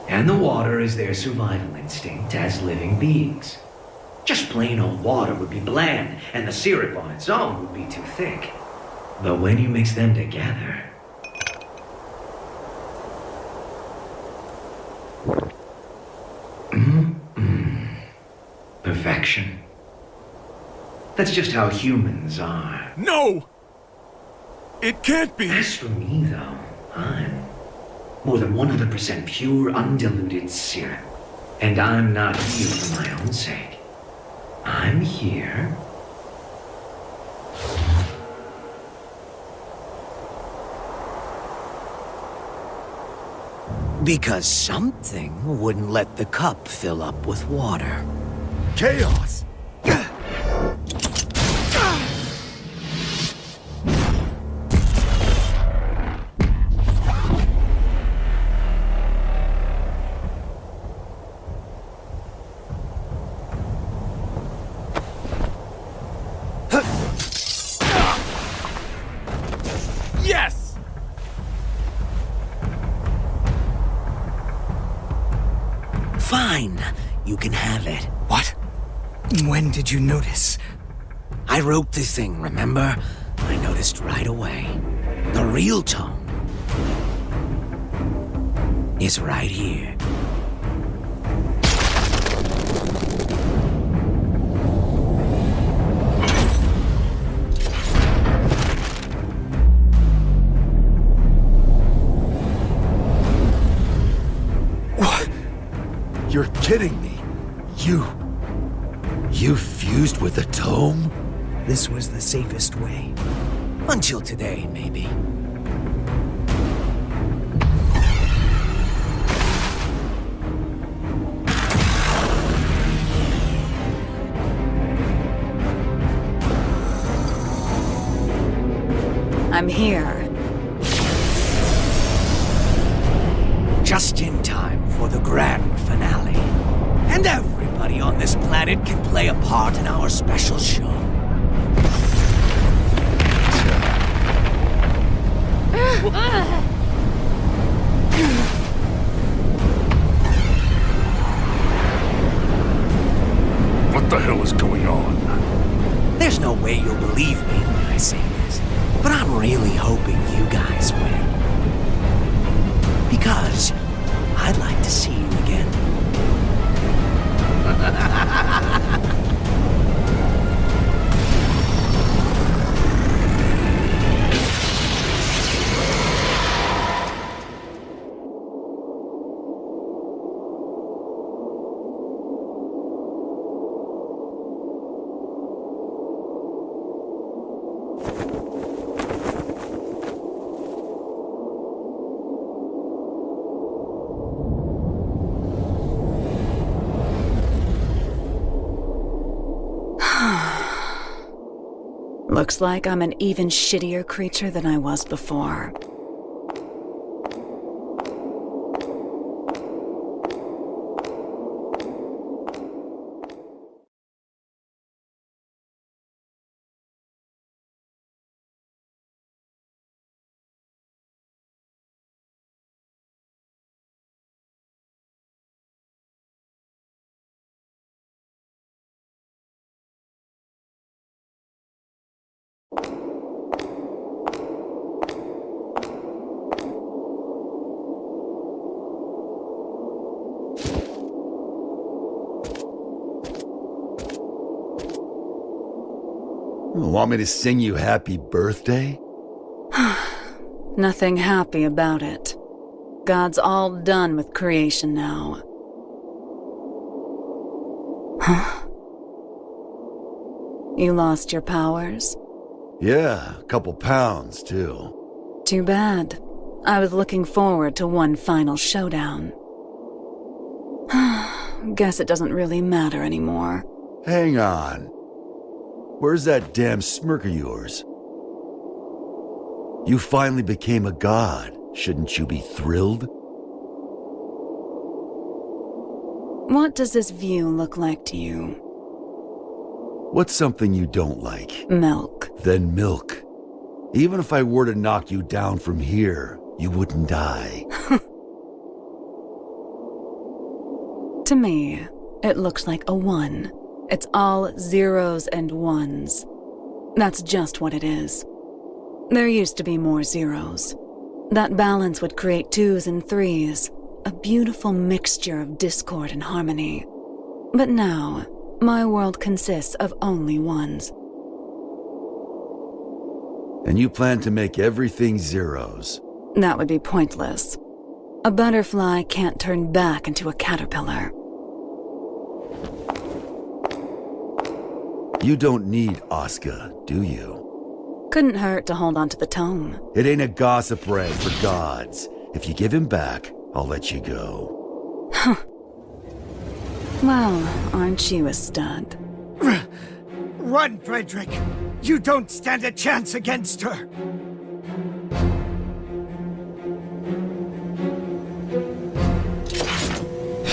and the water is their survival instinct as living beings. Just plain old water would be bland, and the syrup on its own would be too thick. But when you mix them together... Perfection. That's just how humans are. No! It can't be! As for me, though, I'm more than 100% pure, undiluted syrup. And I'm not here for my own sake. I'm here... because something wouldn't let the cup fill up with water. Chaos! Yes! Fine, you can have it. What? When did you notice? I wrote the thing, remember? I noticed right away. The real tone is right here. What? You're kidding me. You fused with the tome? This was the safest way. Until today, maybe. I'm here. Just in time for the grand finale. And everybody on this planet can play a part in our special show. What the hell is going on? There's no way you'll believe me when I say this, but I'm really hoping you guys win. Because I'd like to see you again. Looks like I'm an even shittier creature than I was before. Want me to sing you happy birthday? Nothing happy about it. God's all done with creation now. Huh? You lost your powers? Yeah, a couple pounds, too. Too bad. I was looking forward to one final showdown. Guess it doesn't really matter anymore. Hang on. Where's that damn smirk of yours? You finally became a god. Shouldn't you be thrilled? What does this view look like to you? What's something you don't like? Milk. Then milk. Even if I were to knock you down from here, you wouldn't die. To me, it looks like a 1. It's all zeros and ones. That's just what it is. There used to be more zeros. That balance would create twos and threes, a beautiful mixture of discord and harmony. But now, my world consists of only ones. And you plan to make everything zeros? That would be pointless. A butterfly can't turn back into a caterpillar. You don't need Asuka, do you? Couldn't hurt to hold on to the tome. It ain't a gossip rag for gods. If you give him back, I'll let you go. Huh. Well, aren't you a stud? Run, Frederick! You don't stand a chance against her!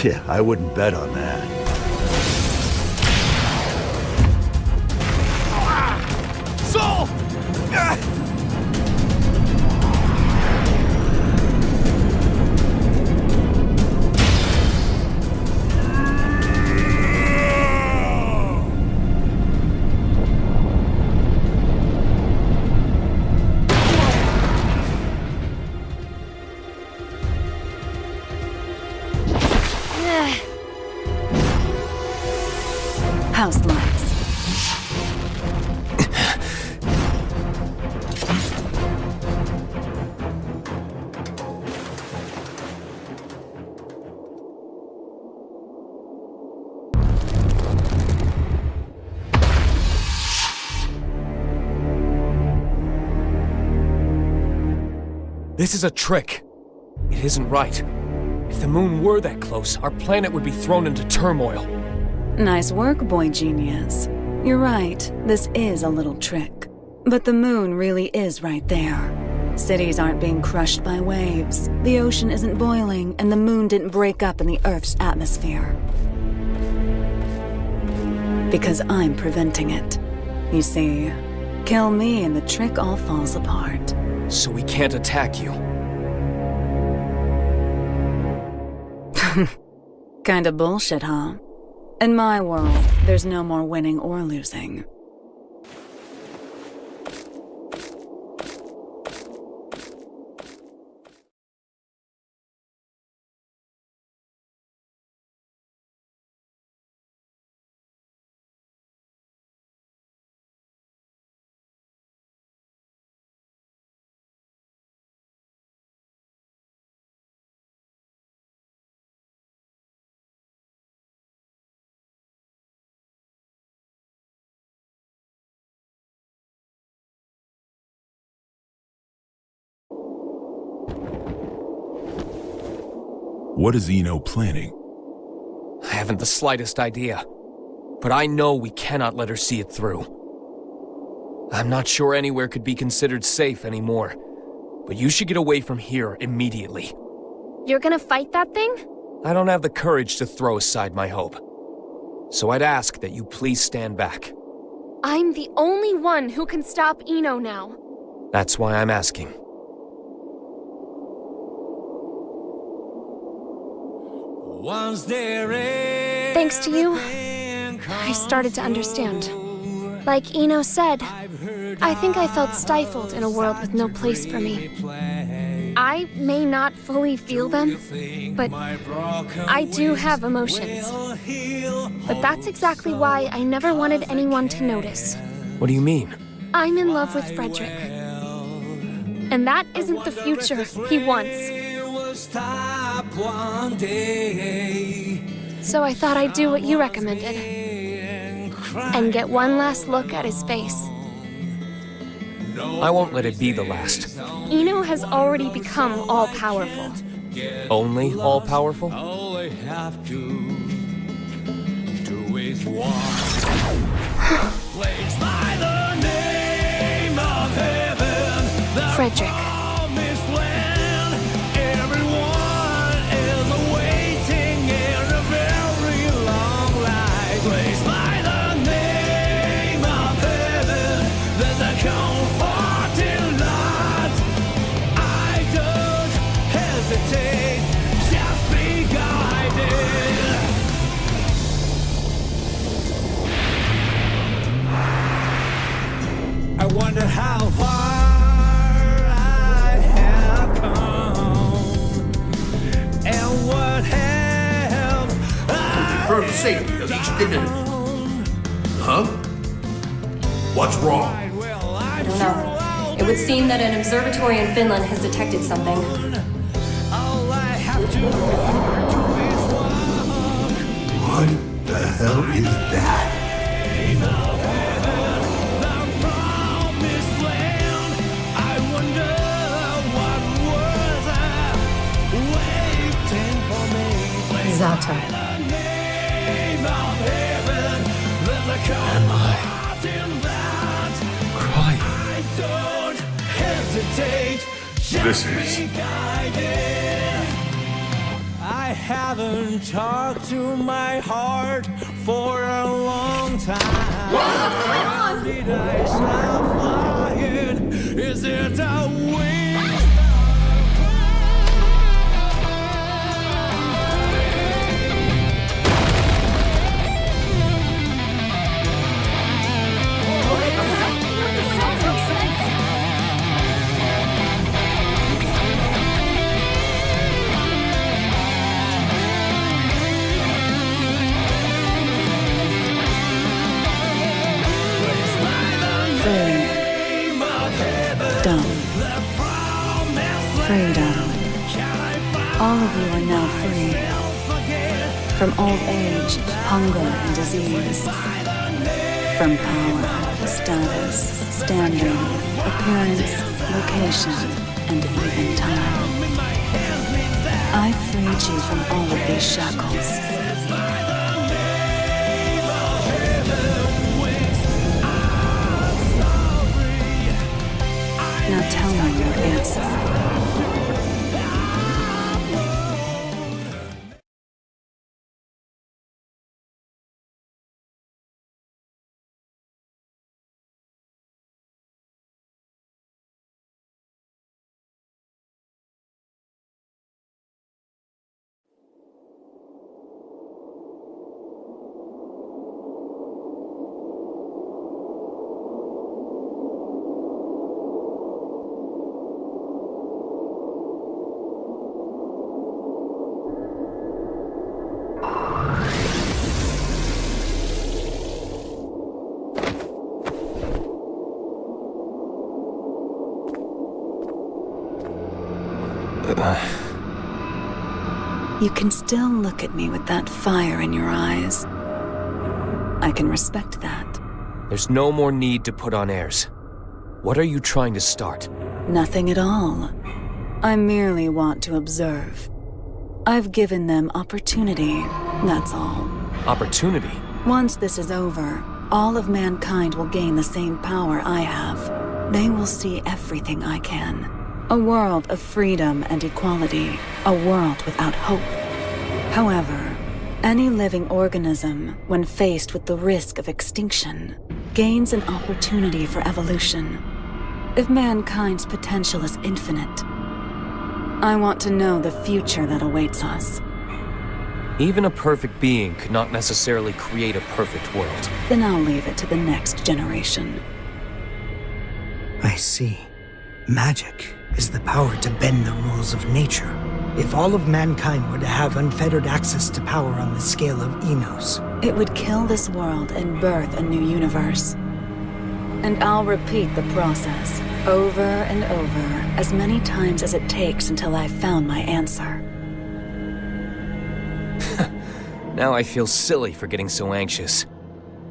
Yeah, I wouldn't bet on that. Soul! House lights. This is a trick. It isn't right. If the moon were that close, our planet would be thrown into turmoil. Nice work, boy genius. You're right, this is a little trick. But the moon really is right there. Cities aren't being crushed by waves, the ocean isn't boiling, and the moon didn't break up in the Earth's atmosphere. Because I'm preventing it. You see, kill me and the trick all falls apart. So we can't attack you. Kinda bullshit, huh? In my world, there's no more winning or losing. What is Eno planning? I haven't the slightest idea. But I know we cannot let her see it through. I'm not sure anywhere could be considered safe anymore. But you should get away from here immediately. You're gonna fight that thing? I don't have the courage to throw aside my hope. So I'd ask that you please stand back. I'm the only one who can stop Eno now. That's why I'm asking. Thanks to you, I started to understand. Like Eno said, I think I felt stifled in a world with no place for me. I may not fully feel them, but I do have emotions. But that's exactly why I never wanted anyone to notice. What do you mean? I'm in love with Frederick. And that isn't the future he wants. So I thought I'd do what you recommended. And get one last look at his face. I won't let it be the last. Eno has already become all-powerful. Only all-powerful? Frederick. wonder how far I have come, and what help Confirm the safety of each divinity. Huh? What's wrong? I don't know. It would seem that an observatory in Finland has detected something. What the hell is that? Zata. Am I crying? This is... I haven't talked to my heart for a long time. What's going on? Did I stop flying? Is it a wind? Freedom. All of you are now free. From old age, hunger, and disease. From power, status, standing, appearance, location, and even time. I freed you from all of these shackles. Now tell me your answer. You can still look at me with that fire in your eyes. I can respect that. There's no more need to put on airs. What are you trying to start? Nothing at all. I merely want to observe. I've given them opportunity, that's all. Opportunity? Once this is over, all of mankind will gain the same power I have. They will see everything I can. A world of freedom and equality. A world without hope. However, any living organism, when faced with the risk of extinction, gains an opportunity for evolution. If mankind's potential is infinite, I want to know the future that awaits us. Even a perfect being could not necessarily create a perfect world. Then I'll leave it to the next generation. I see. Magic is the power to bend the rules of nature. If all of mankind were to have unfettered access to power on the scale of Enos, it would kill this world and birth a new universe. And I'll repeat the process over and over as many times as it takes until I've found my answer. Now I feel silly for getting so anxious.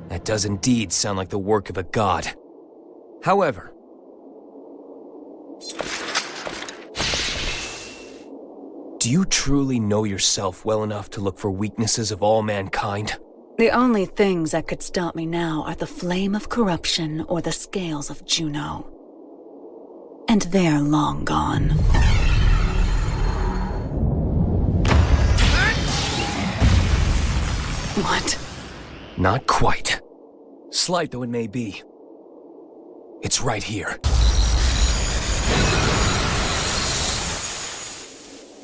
That does indeed sound like the work of a god. However, do you truly know yourself well enough to look for weaknesses of all mankind? The only things that could stop me now are the flame of corruption or the scales of Juno. And they're long gone. What? Not quite. Slight though it may be. It's right here.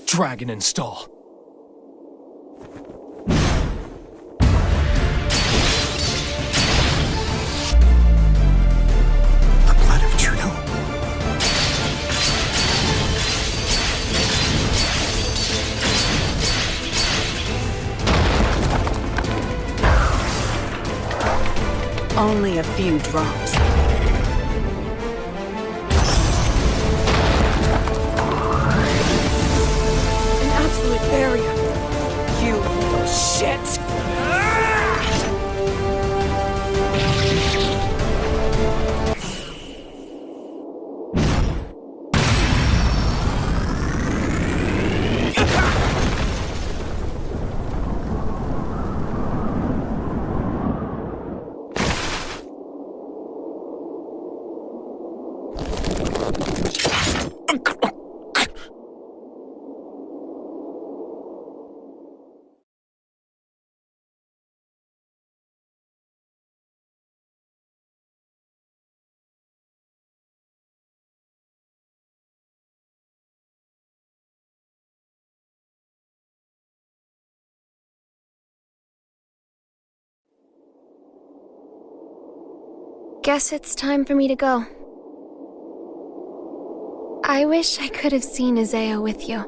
Dragon install. The blood Only a few drops. An absolute barrier. You little shit! Guess it's time for me to go. I wish I could have seen Isaiah with you.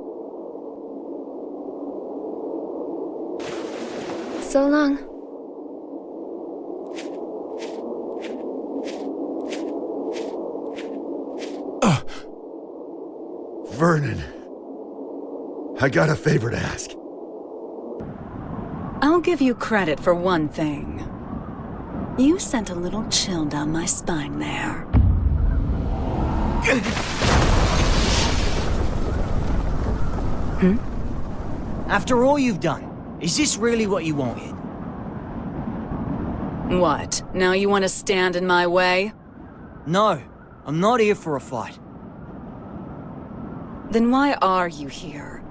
So long. Vernon, I got a favor to ask. I'll give you credit for one thing. You sent a little chill down my spine there. After all you've done, is this really what you wanted? What? Now you want to stand in my way? No, I'm not here for a fight. Then why are you here?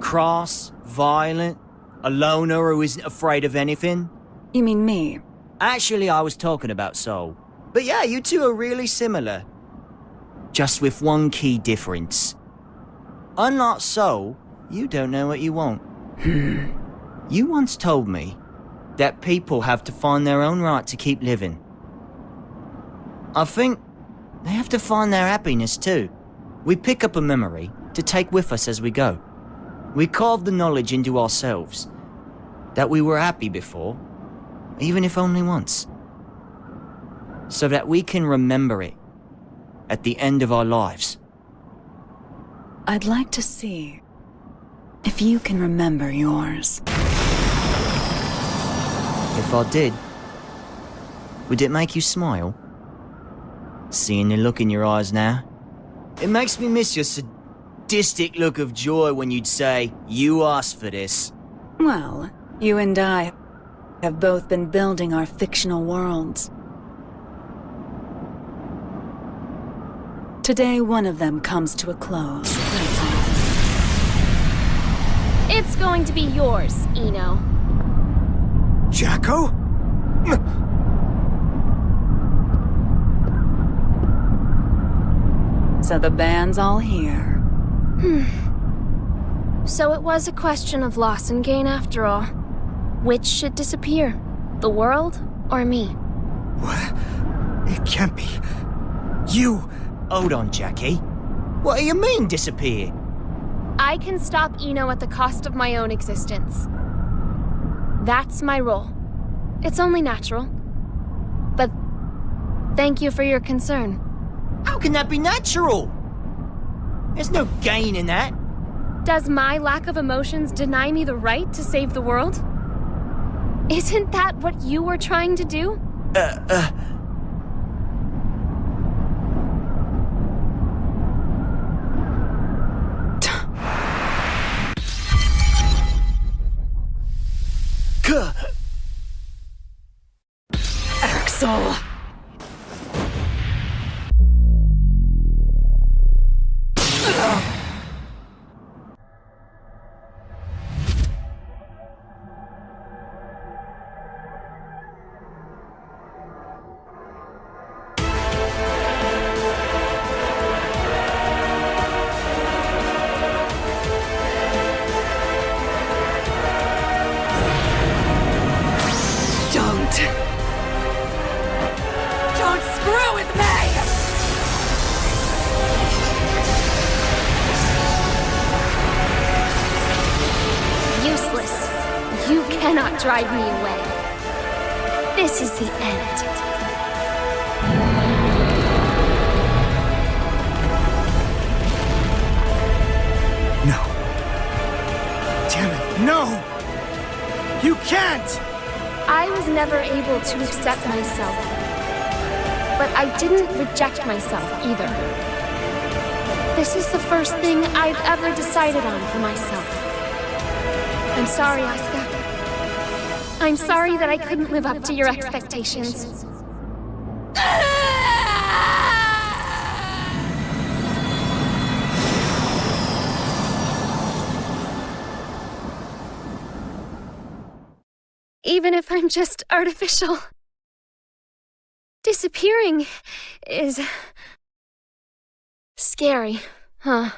Cross, violent, a loner who isn't afraid of anything? You mean me? Actually, I was talking about Soul. But yeah, you two are really similar. Just with one key difference. Unlike Soul, you don't know what you want. You once told me that people have to find their own right to keep living. I think they have to find their happiness too. We pick up a memory to take with us as we go. We carve the knowledge into ourselves that we were happy before, even if only once, so that we can remember it at the end of our lives. I'd like to see if you can remember yours. If I did, would it make you smile? Seeing the look in your eyes now? It makes me miss your sadistic look of joy when you'd say, "You asked for this." Well, you and I have both been building our fictional worlds. Today, one of them comes to a close. That's all. It's going to be yours, Eno. Jacko? So the band's all here. So it was a question of loss and gain after all. Which should disappear? The world or me? What? It can't be. You... Hold on, Jackie. What do you mean, disappear? I can stop Eno at the cost of my own existence. That's my role. It's only natural. But thank you for your concern. How can that be natural? There's no gain in that. Does my lack of emotions deny me the right to save the world? Isn't that what you were trying to do? Axel! Don't screw with me! Useless. You cannot drive me away. This is the end. No. Damn it, no! You can't! I was never able to accept myself. But I didn't reject myself either. This is the first thing I've ever decided on for myself. I'm sorry, Asuka. I'm sorry that I couldn't live up to your expectations. Even if I'm just artificial. Disappearing is scary, huh?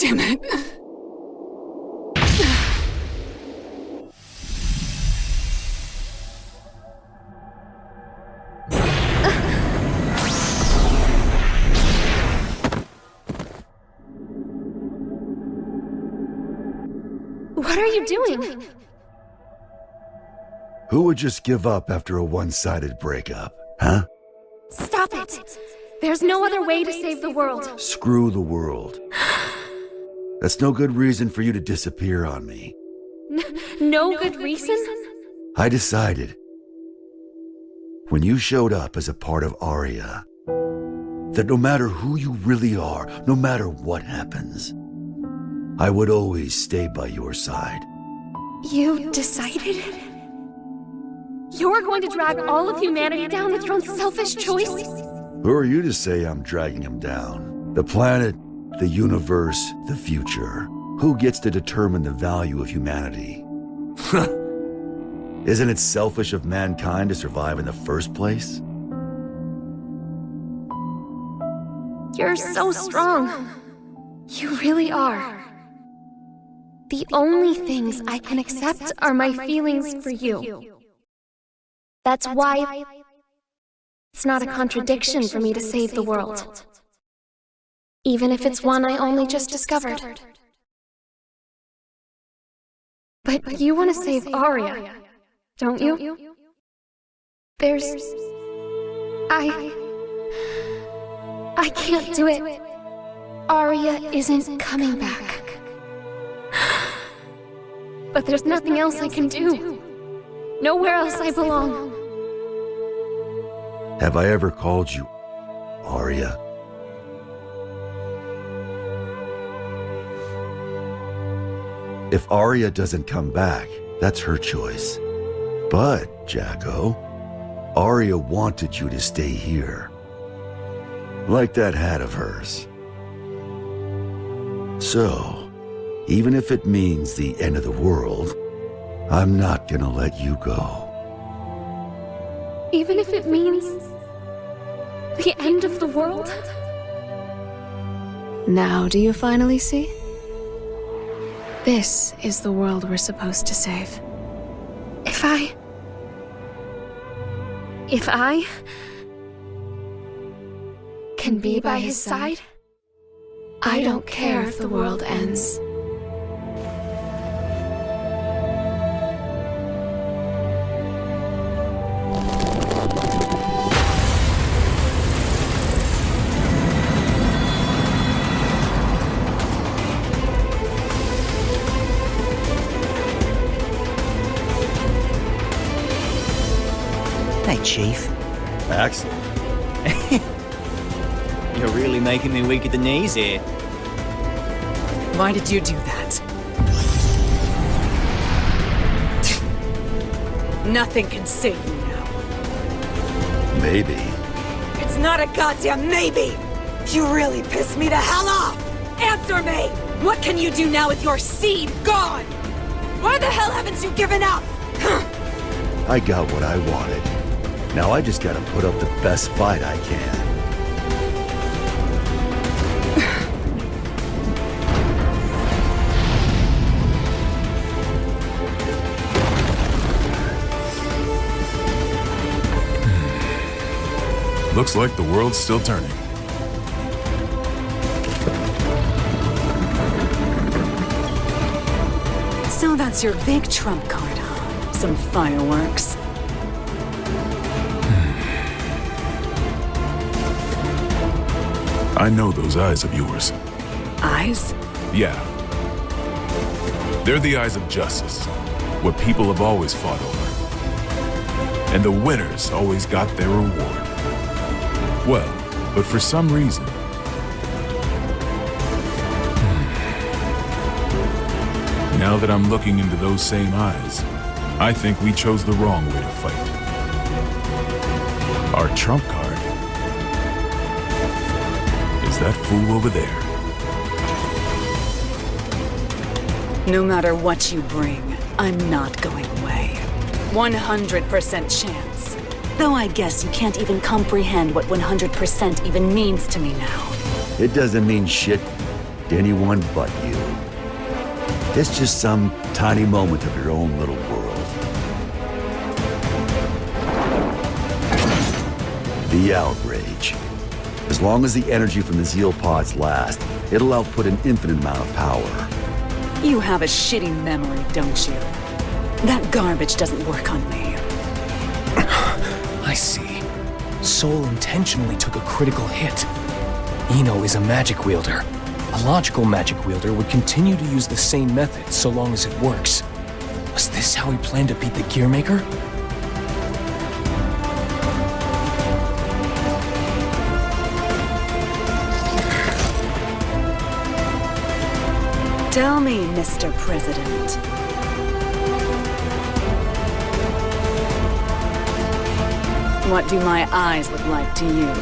Damn it. What are you doing? Who would just give up after a one-sided breakup, huh? Stop it! There's no other way to save the world. Screw the world. That's no good reason for you to disappear on me. No good reason? I decided, when you showed up as a part of Aria, that no matter who you really are, no matter what happens, I would always stay by your side. You decided? You're going to drag all of humanity down with your own selfish choice? Who are you to say I'm dragging him down? The planet, the universe, the future. Who gets to determine the value of humanity? Isn't it selfish of mankind to survive in the first place? You're so strong. You really are. The only things I can accept are my feelings for you. That's why it's not a contradiction for me to save the world. Even if it's one I only just discovered. But you want to save Aria, don't you? I can't do it. Aria isn't coming back. But there's nothing else I can do. Nowhere else I belong. Have I ever called you Aria? If Aria doesn't come back, that's her choice. But, Jacko, Aria wanted you to stay here. Like that hat of hers. So, even if it means the end of the world, I'm not gonna let you go. Even if it means the end of the world? Now do you finally see? This is the world we're supposed to save. If I can be by his side, I don't care if the world ends. Hey, Chief. Axel. You're really making me weak at the knees here. Why did you do that? Nothing can save you now. Maybe. It's not a goddamn maybe! You really pissed me the hell off! Answer me! What can you do now with your seed gone? Why the hell haven't you given up? I got what I wanted. Now I just gotta put up the best fight I can. Looks like the world's still turning. So that's your big trump card, huh? Some fireworks. I know those eyes of yours. Eyes? Yeah. They're the eyes of justice. What people have always fought over. And the winners always got their reward. Well, but for some reason... Now that I'm looking into those same eyes, I think we chose the wrong way to fight. Our trump card is that fool over there. No matter what you bring, I'm not going away. 100% chance. Though I guess you can't even comprehend what 100% even means to me now. It doesn't mean shit to anyone but you. It's just some tiny moment of your own little world. The outrage. As long as the energy from the Zeal pods lasts, it'll output an infinite amount of power. You have a shitty memory, don't you? That garbage doesn't work on me. I see. Soul intentionally took a critical hit. Eno is a magic wielder. A logical magic wielder would continue to use the same method so long as it works. Was this how he planned to beat the Gearmaker? Tell me, Mr. President. What do my eyes look like to you?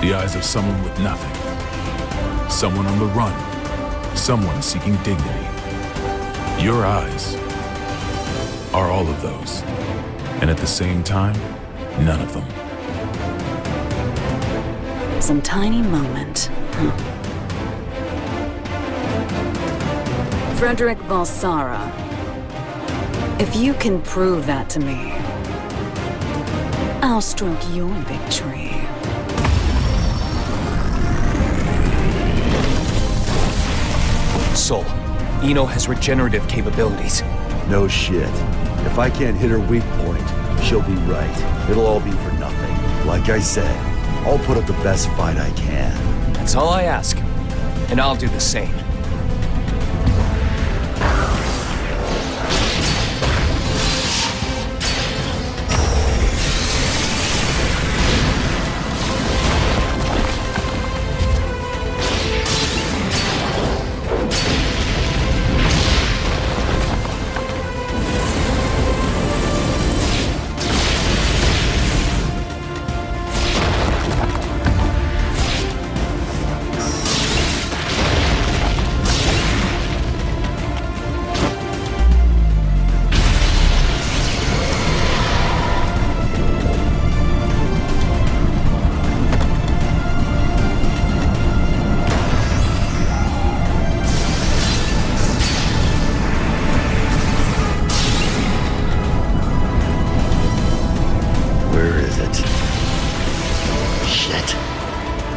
The eyes of someone with nothing. Someone on the run. Someone seeking dignity. Your eyes are all of those. And at the same time, none of them. Some tiny moment, huh? Frederick Balsara. If you can prove that to me, I'll stroke your big tree. Soul, Eno has regenerative capabilities. No shit. If I can't hit her weak point, she'll be right. It'll all be for nothing. Like I said, I'll put up the best fight I can. That's all I ask. And I'll do the same.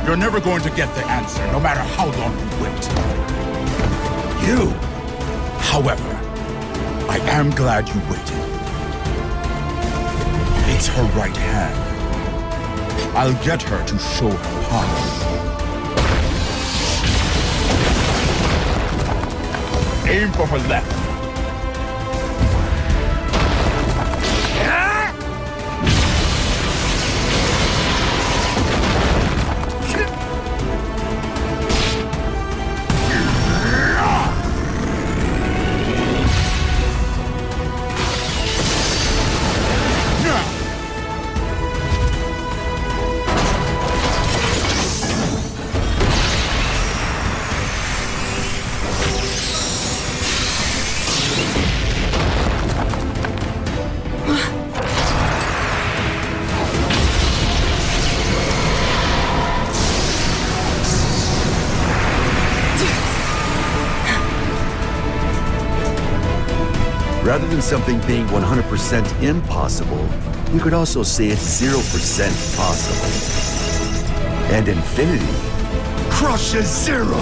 You're never going to get the answer, no matter how long you wait. You, however, I am glad you waited. It's her right hand. I'll get her to show her power. Aim for her left. even something being 100% impossible, you could also say it's 0% possible. And infinity crushes zero!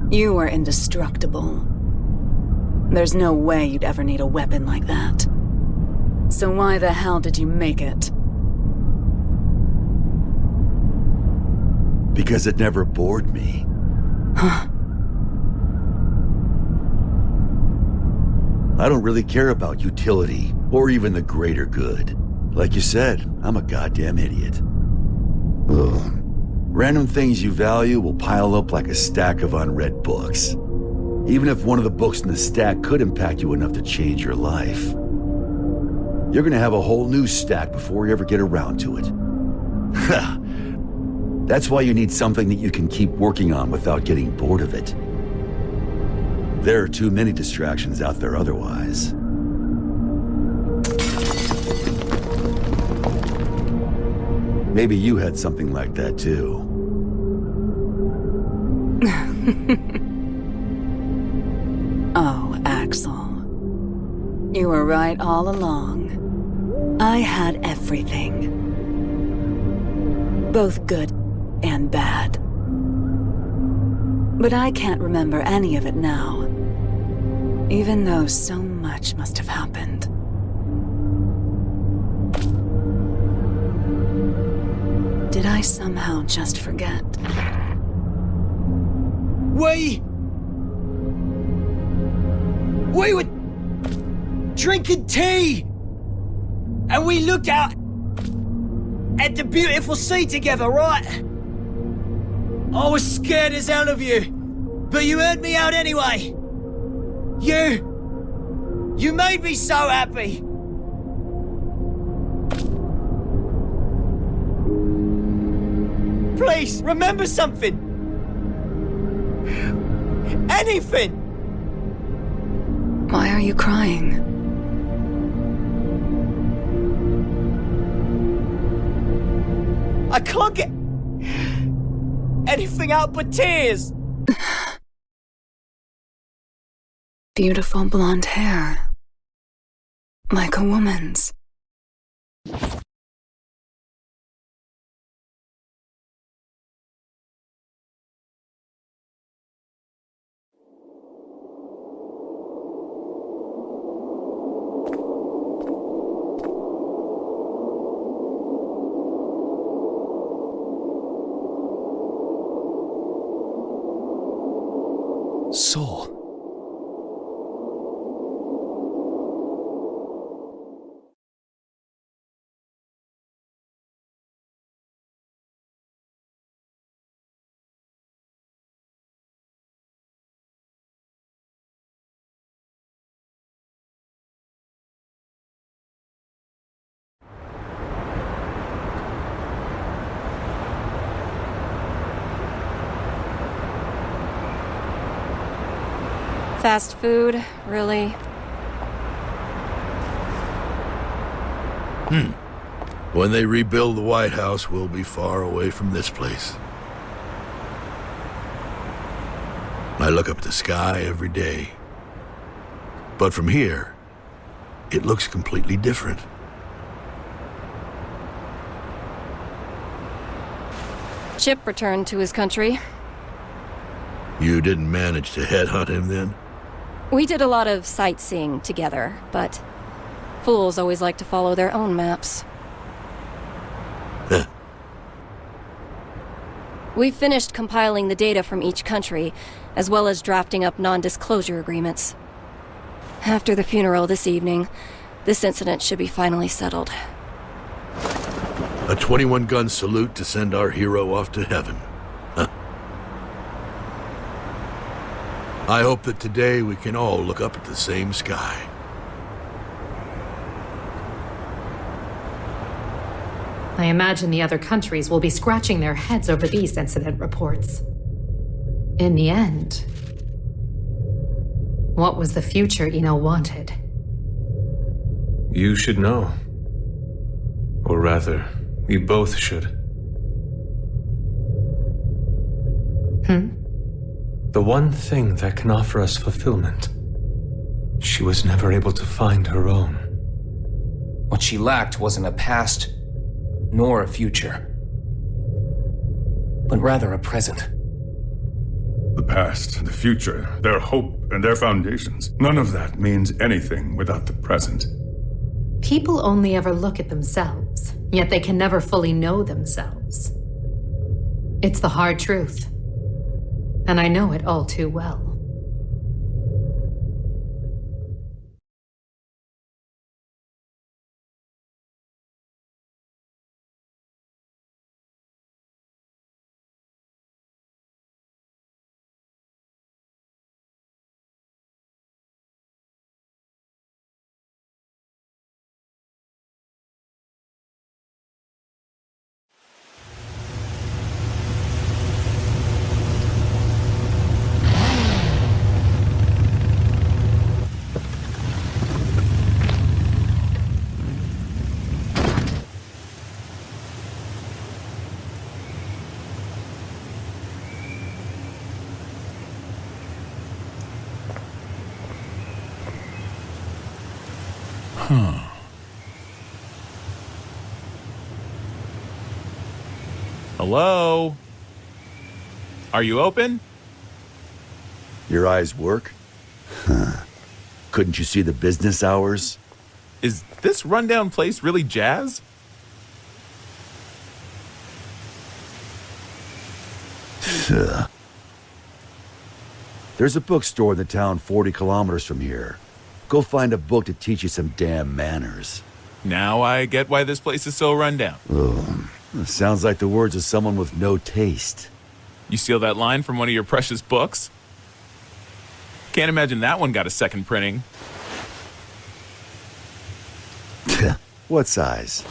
You are indestructible. There's no way you'd ever need a weapon like that. So why the hell did you make it? Because it never bored me. Huh. I don't really care about utility, or even the greater good. Like you said, I'm a goddamn idiot. Ugh. Random things you value will pile up like a stack of unread books. Even if one of the books in the stack could impact you enough to change your life. You're gonna have a whole new stack before you ever get around to it. That's why you need something that you can keep working on without getting bored of it. There are too many distractions out there otherwise. Maybe you had something like that too. Oh, Axel. You were right all along. I had everything. Both good and bad. But I can't remember any of it now. Even though so much must have happened. Did I somehow just forget? We were drinking tea, and we looked out at the beautiful sea together, right? I was scared as hell of you, but you heard me out anyway. You made me so happy. Please, remember something. Anything! Why are you crying? I can't get anything out but tears. Beautiful blonde hair. Like a woman's. Soul. Fast food, really? When they rebuild the White House, we'll be far away from this place. I look up at the sky every day. But from here, it looks completely different. Chip returned to his country. You didn't manage to headhunt him then? We did a lot of sightseeing together, but fools always like to follow their own maps. We've finished compiling the data from each country, as well as drafting up non-disclosure agreements. After the funeral this evening, this incident should be finally settled. A 21-gun salute to send our hero off to heaven. Huh. I hope that today we can all look up at the same sky. I imagine the other countries will be scratching their heads over these incident reports. In the end, what was the future Eno wanted? You should know. Or rather, we both should. The one thing that can offer us fulfillment. She was never able to find her own. What she lacked wasn't a past, nor a future, but rather a present. The past, the future, their hope, and their foundations. None of that means anything without the present. People only ever look at themselves, yet they can never fully know themselves. It's the hard truth, and I know it all too well. Hello? Are you open? Your eyes work? Huh. Couldn't you see the business hours? Is this rundown place really jazz? There's a bookstore in the town 40 kilometers from here. Go find a book to teach you some damn manners. Now I get why this place is so rundown. Oh, sounds like the words of someone with no taste. You steal that line from one of your precious books? Can't imagine that one got a second printing. What size?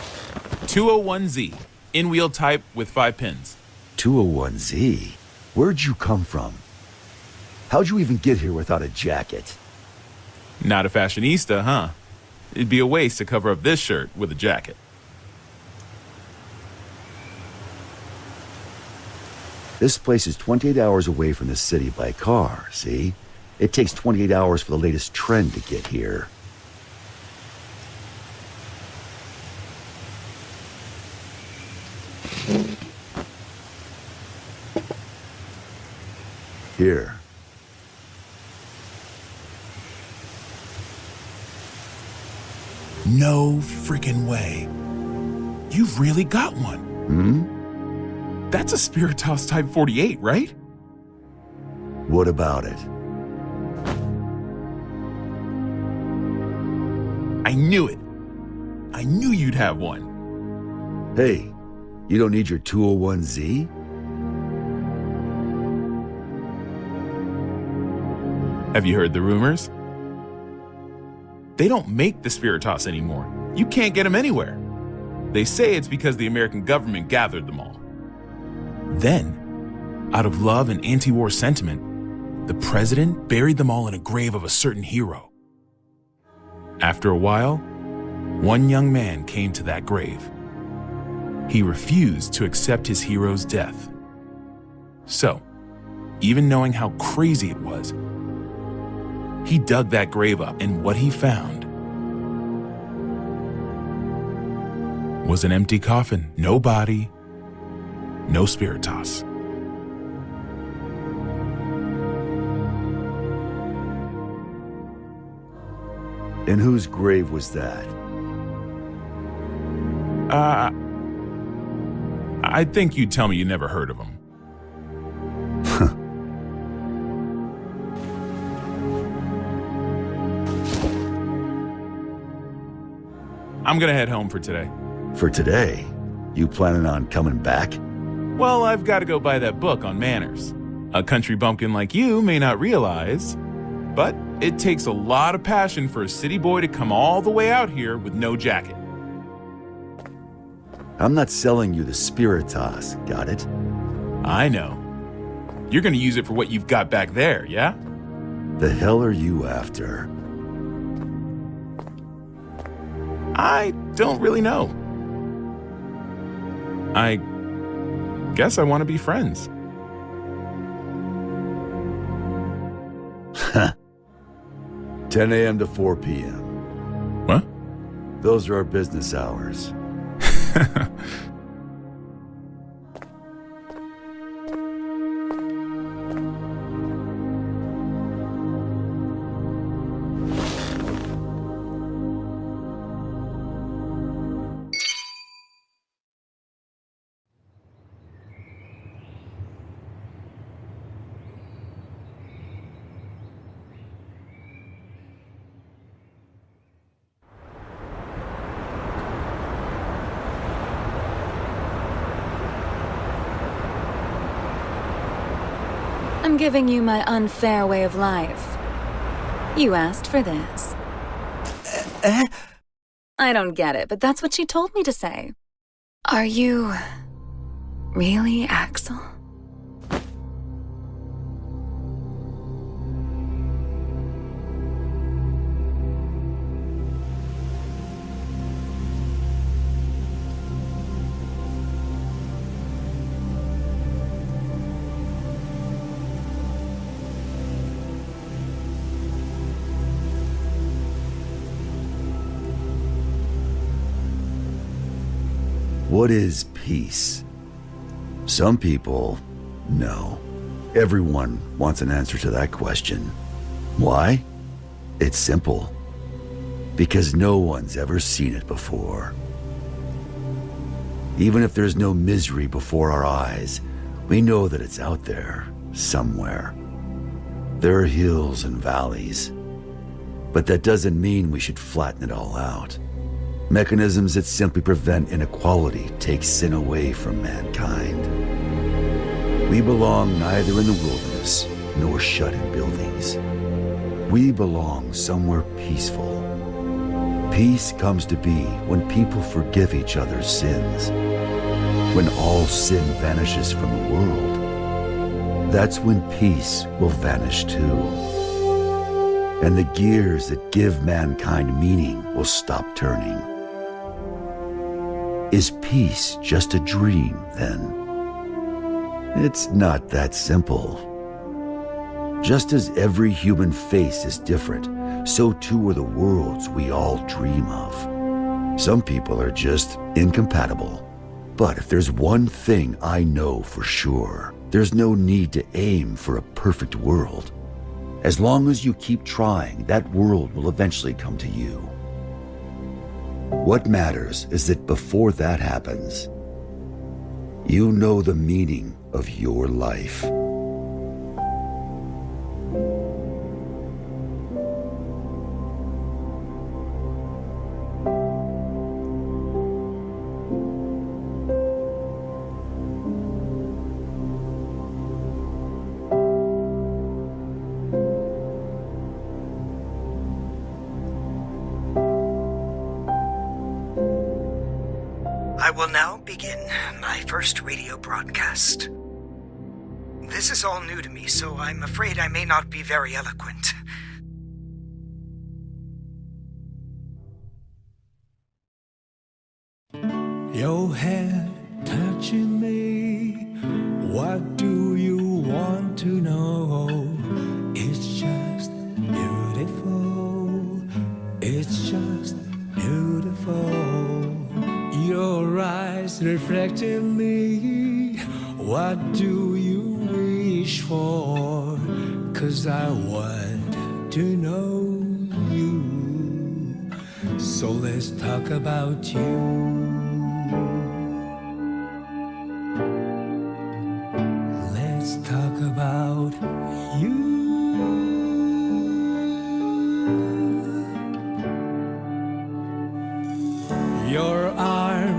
201Z. In-wheel type with 5 pins. 201Z? Where'd you come from? How'd you even get here without a jacket? Not a fashionista, huh? It'd be a waste to cover up this shirt with a jacket. This place is 28 hours away from the city by car, see? It takes 28 hours for the latest trend to get here. Here. No freaking way. You've really got one. That's a Spiritos Type 48, right? What about it? I knew it. I knew you'd have one. Hey, you don't need your 201Z? Have you heard the rumors? They don't make the Spiritos anymore. You can't get them anywhere. They say it's because the American government gathered them all. Then, out of love and anti-war sentiment, the president buried them all in a grave of a certain hero. After a while, one young man came to that grave. He refused to accept his hero's death. So, even knowing how crazy it was, he dug that grave up, and what he found was an empty coffin. No body, no Spiritos. And whose grave was that? I think you'd tell me you never heard of him. I'm gonna head home for today. For today? You planning on coming back? Well, I've got to go buy that book on manners. A country bumpkin like you may not realize, but it takes a lot of passion for a city boy to come all the way out here with no jacket. I'm not selling you the Spiritas, got it? I know. You're gonna use it for what you've got back there, yeah? The hell are you after? I don't really know. I guess I want to be friends. 10 a.m. to 4 p.m. What? Those are our business hours. I'm giving you my unfair way of life. You asked for this. I don't get it, but that's what she told me to say. Are you really Axel? What is peace? Some people know. Everyone wants an answer to that question. Why? It's simple. Because no one's ever seen it before. Even if there's no misery before our eyes, we know that it's out there, somewhere. There are hills and valleys. But that doesn't mean we should flatten it all out. Mechanisms that simply prevent inequality take sin away from mankind. We belong neither in the wilderness nor shut in buildings. We belong somewhere peaceful. Peace comes to be when people forgive each other's sins. When all sin vanishes from the world, that's when peace will vanish too. And the gears that give mankind meaning will stop turning. Is peace just a dream, then? It's not that simple. Just as every human face is different, so too are the worlds we all dream of. Some people are just incompatible. But if there's one thing I know for sure, there's no need to aim for a perfect world. As long as you keep trying, that world will eventually come to you. What matters is that before that happens, you know the meaning of your life. I will now begin my first radio broadcast. This is all new to me, so I'm afraid I may not be very eloquent. Your head touching me. What do you want to know? It's just beautiful. It's just beautiful. Your eyes reflecting me. What do you wish for? 'Cause I want to know you. So let's talk about you. Let's talk about you.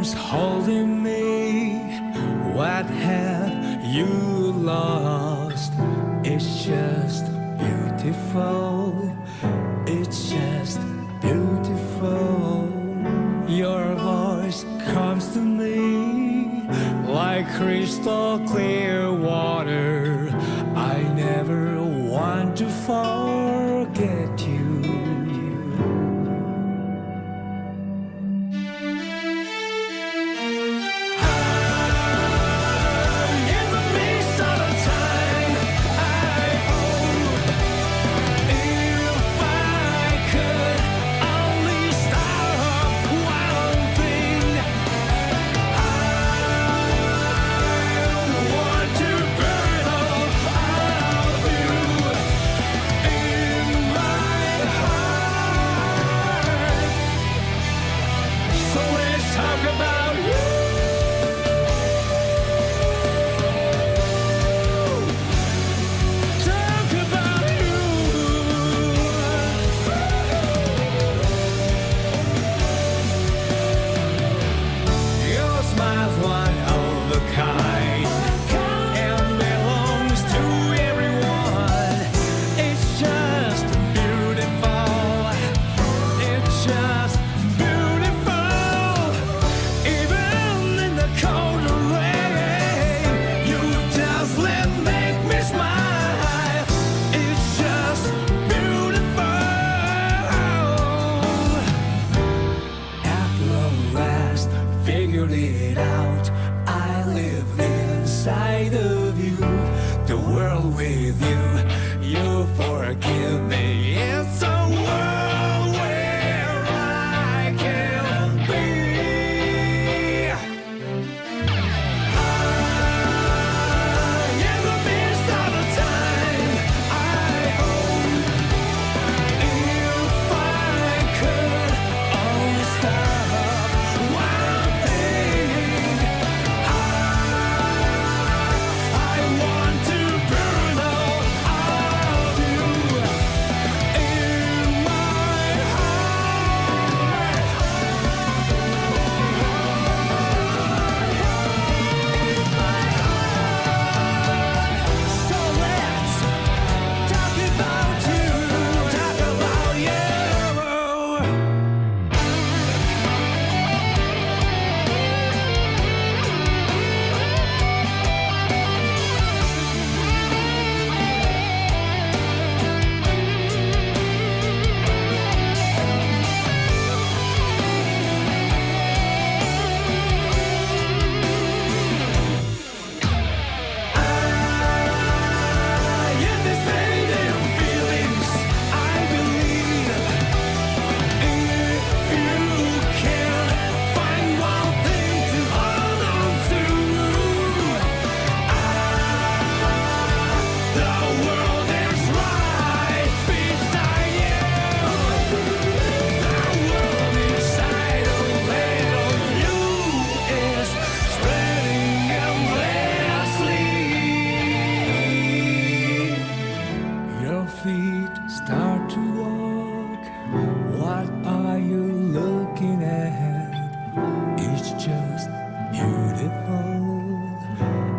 arms holding me. What have you lost? It's just beautiful. It's just beautiful. Your voice comes to me like crystal clear water. I never want to forget you.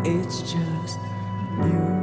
It's just beautiful.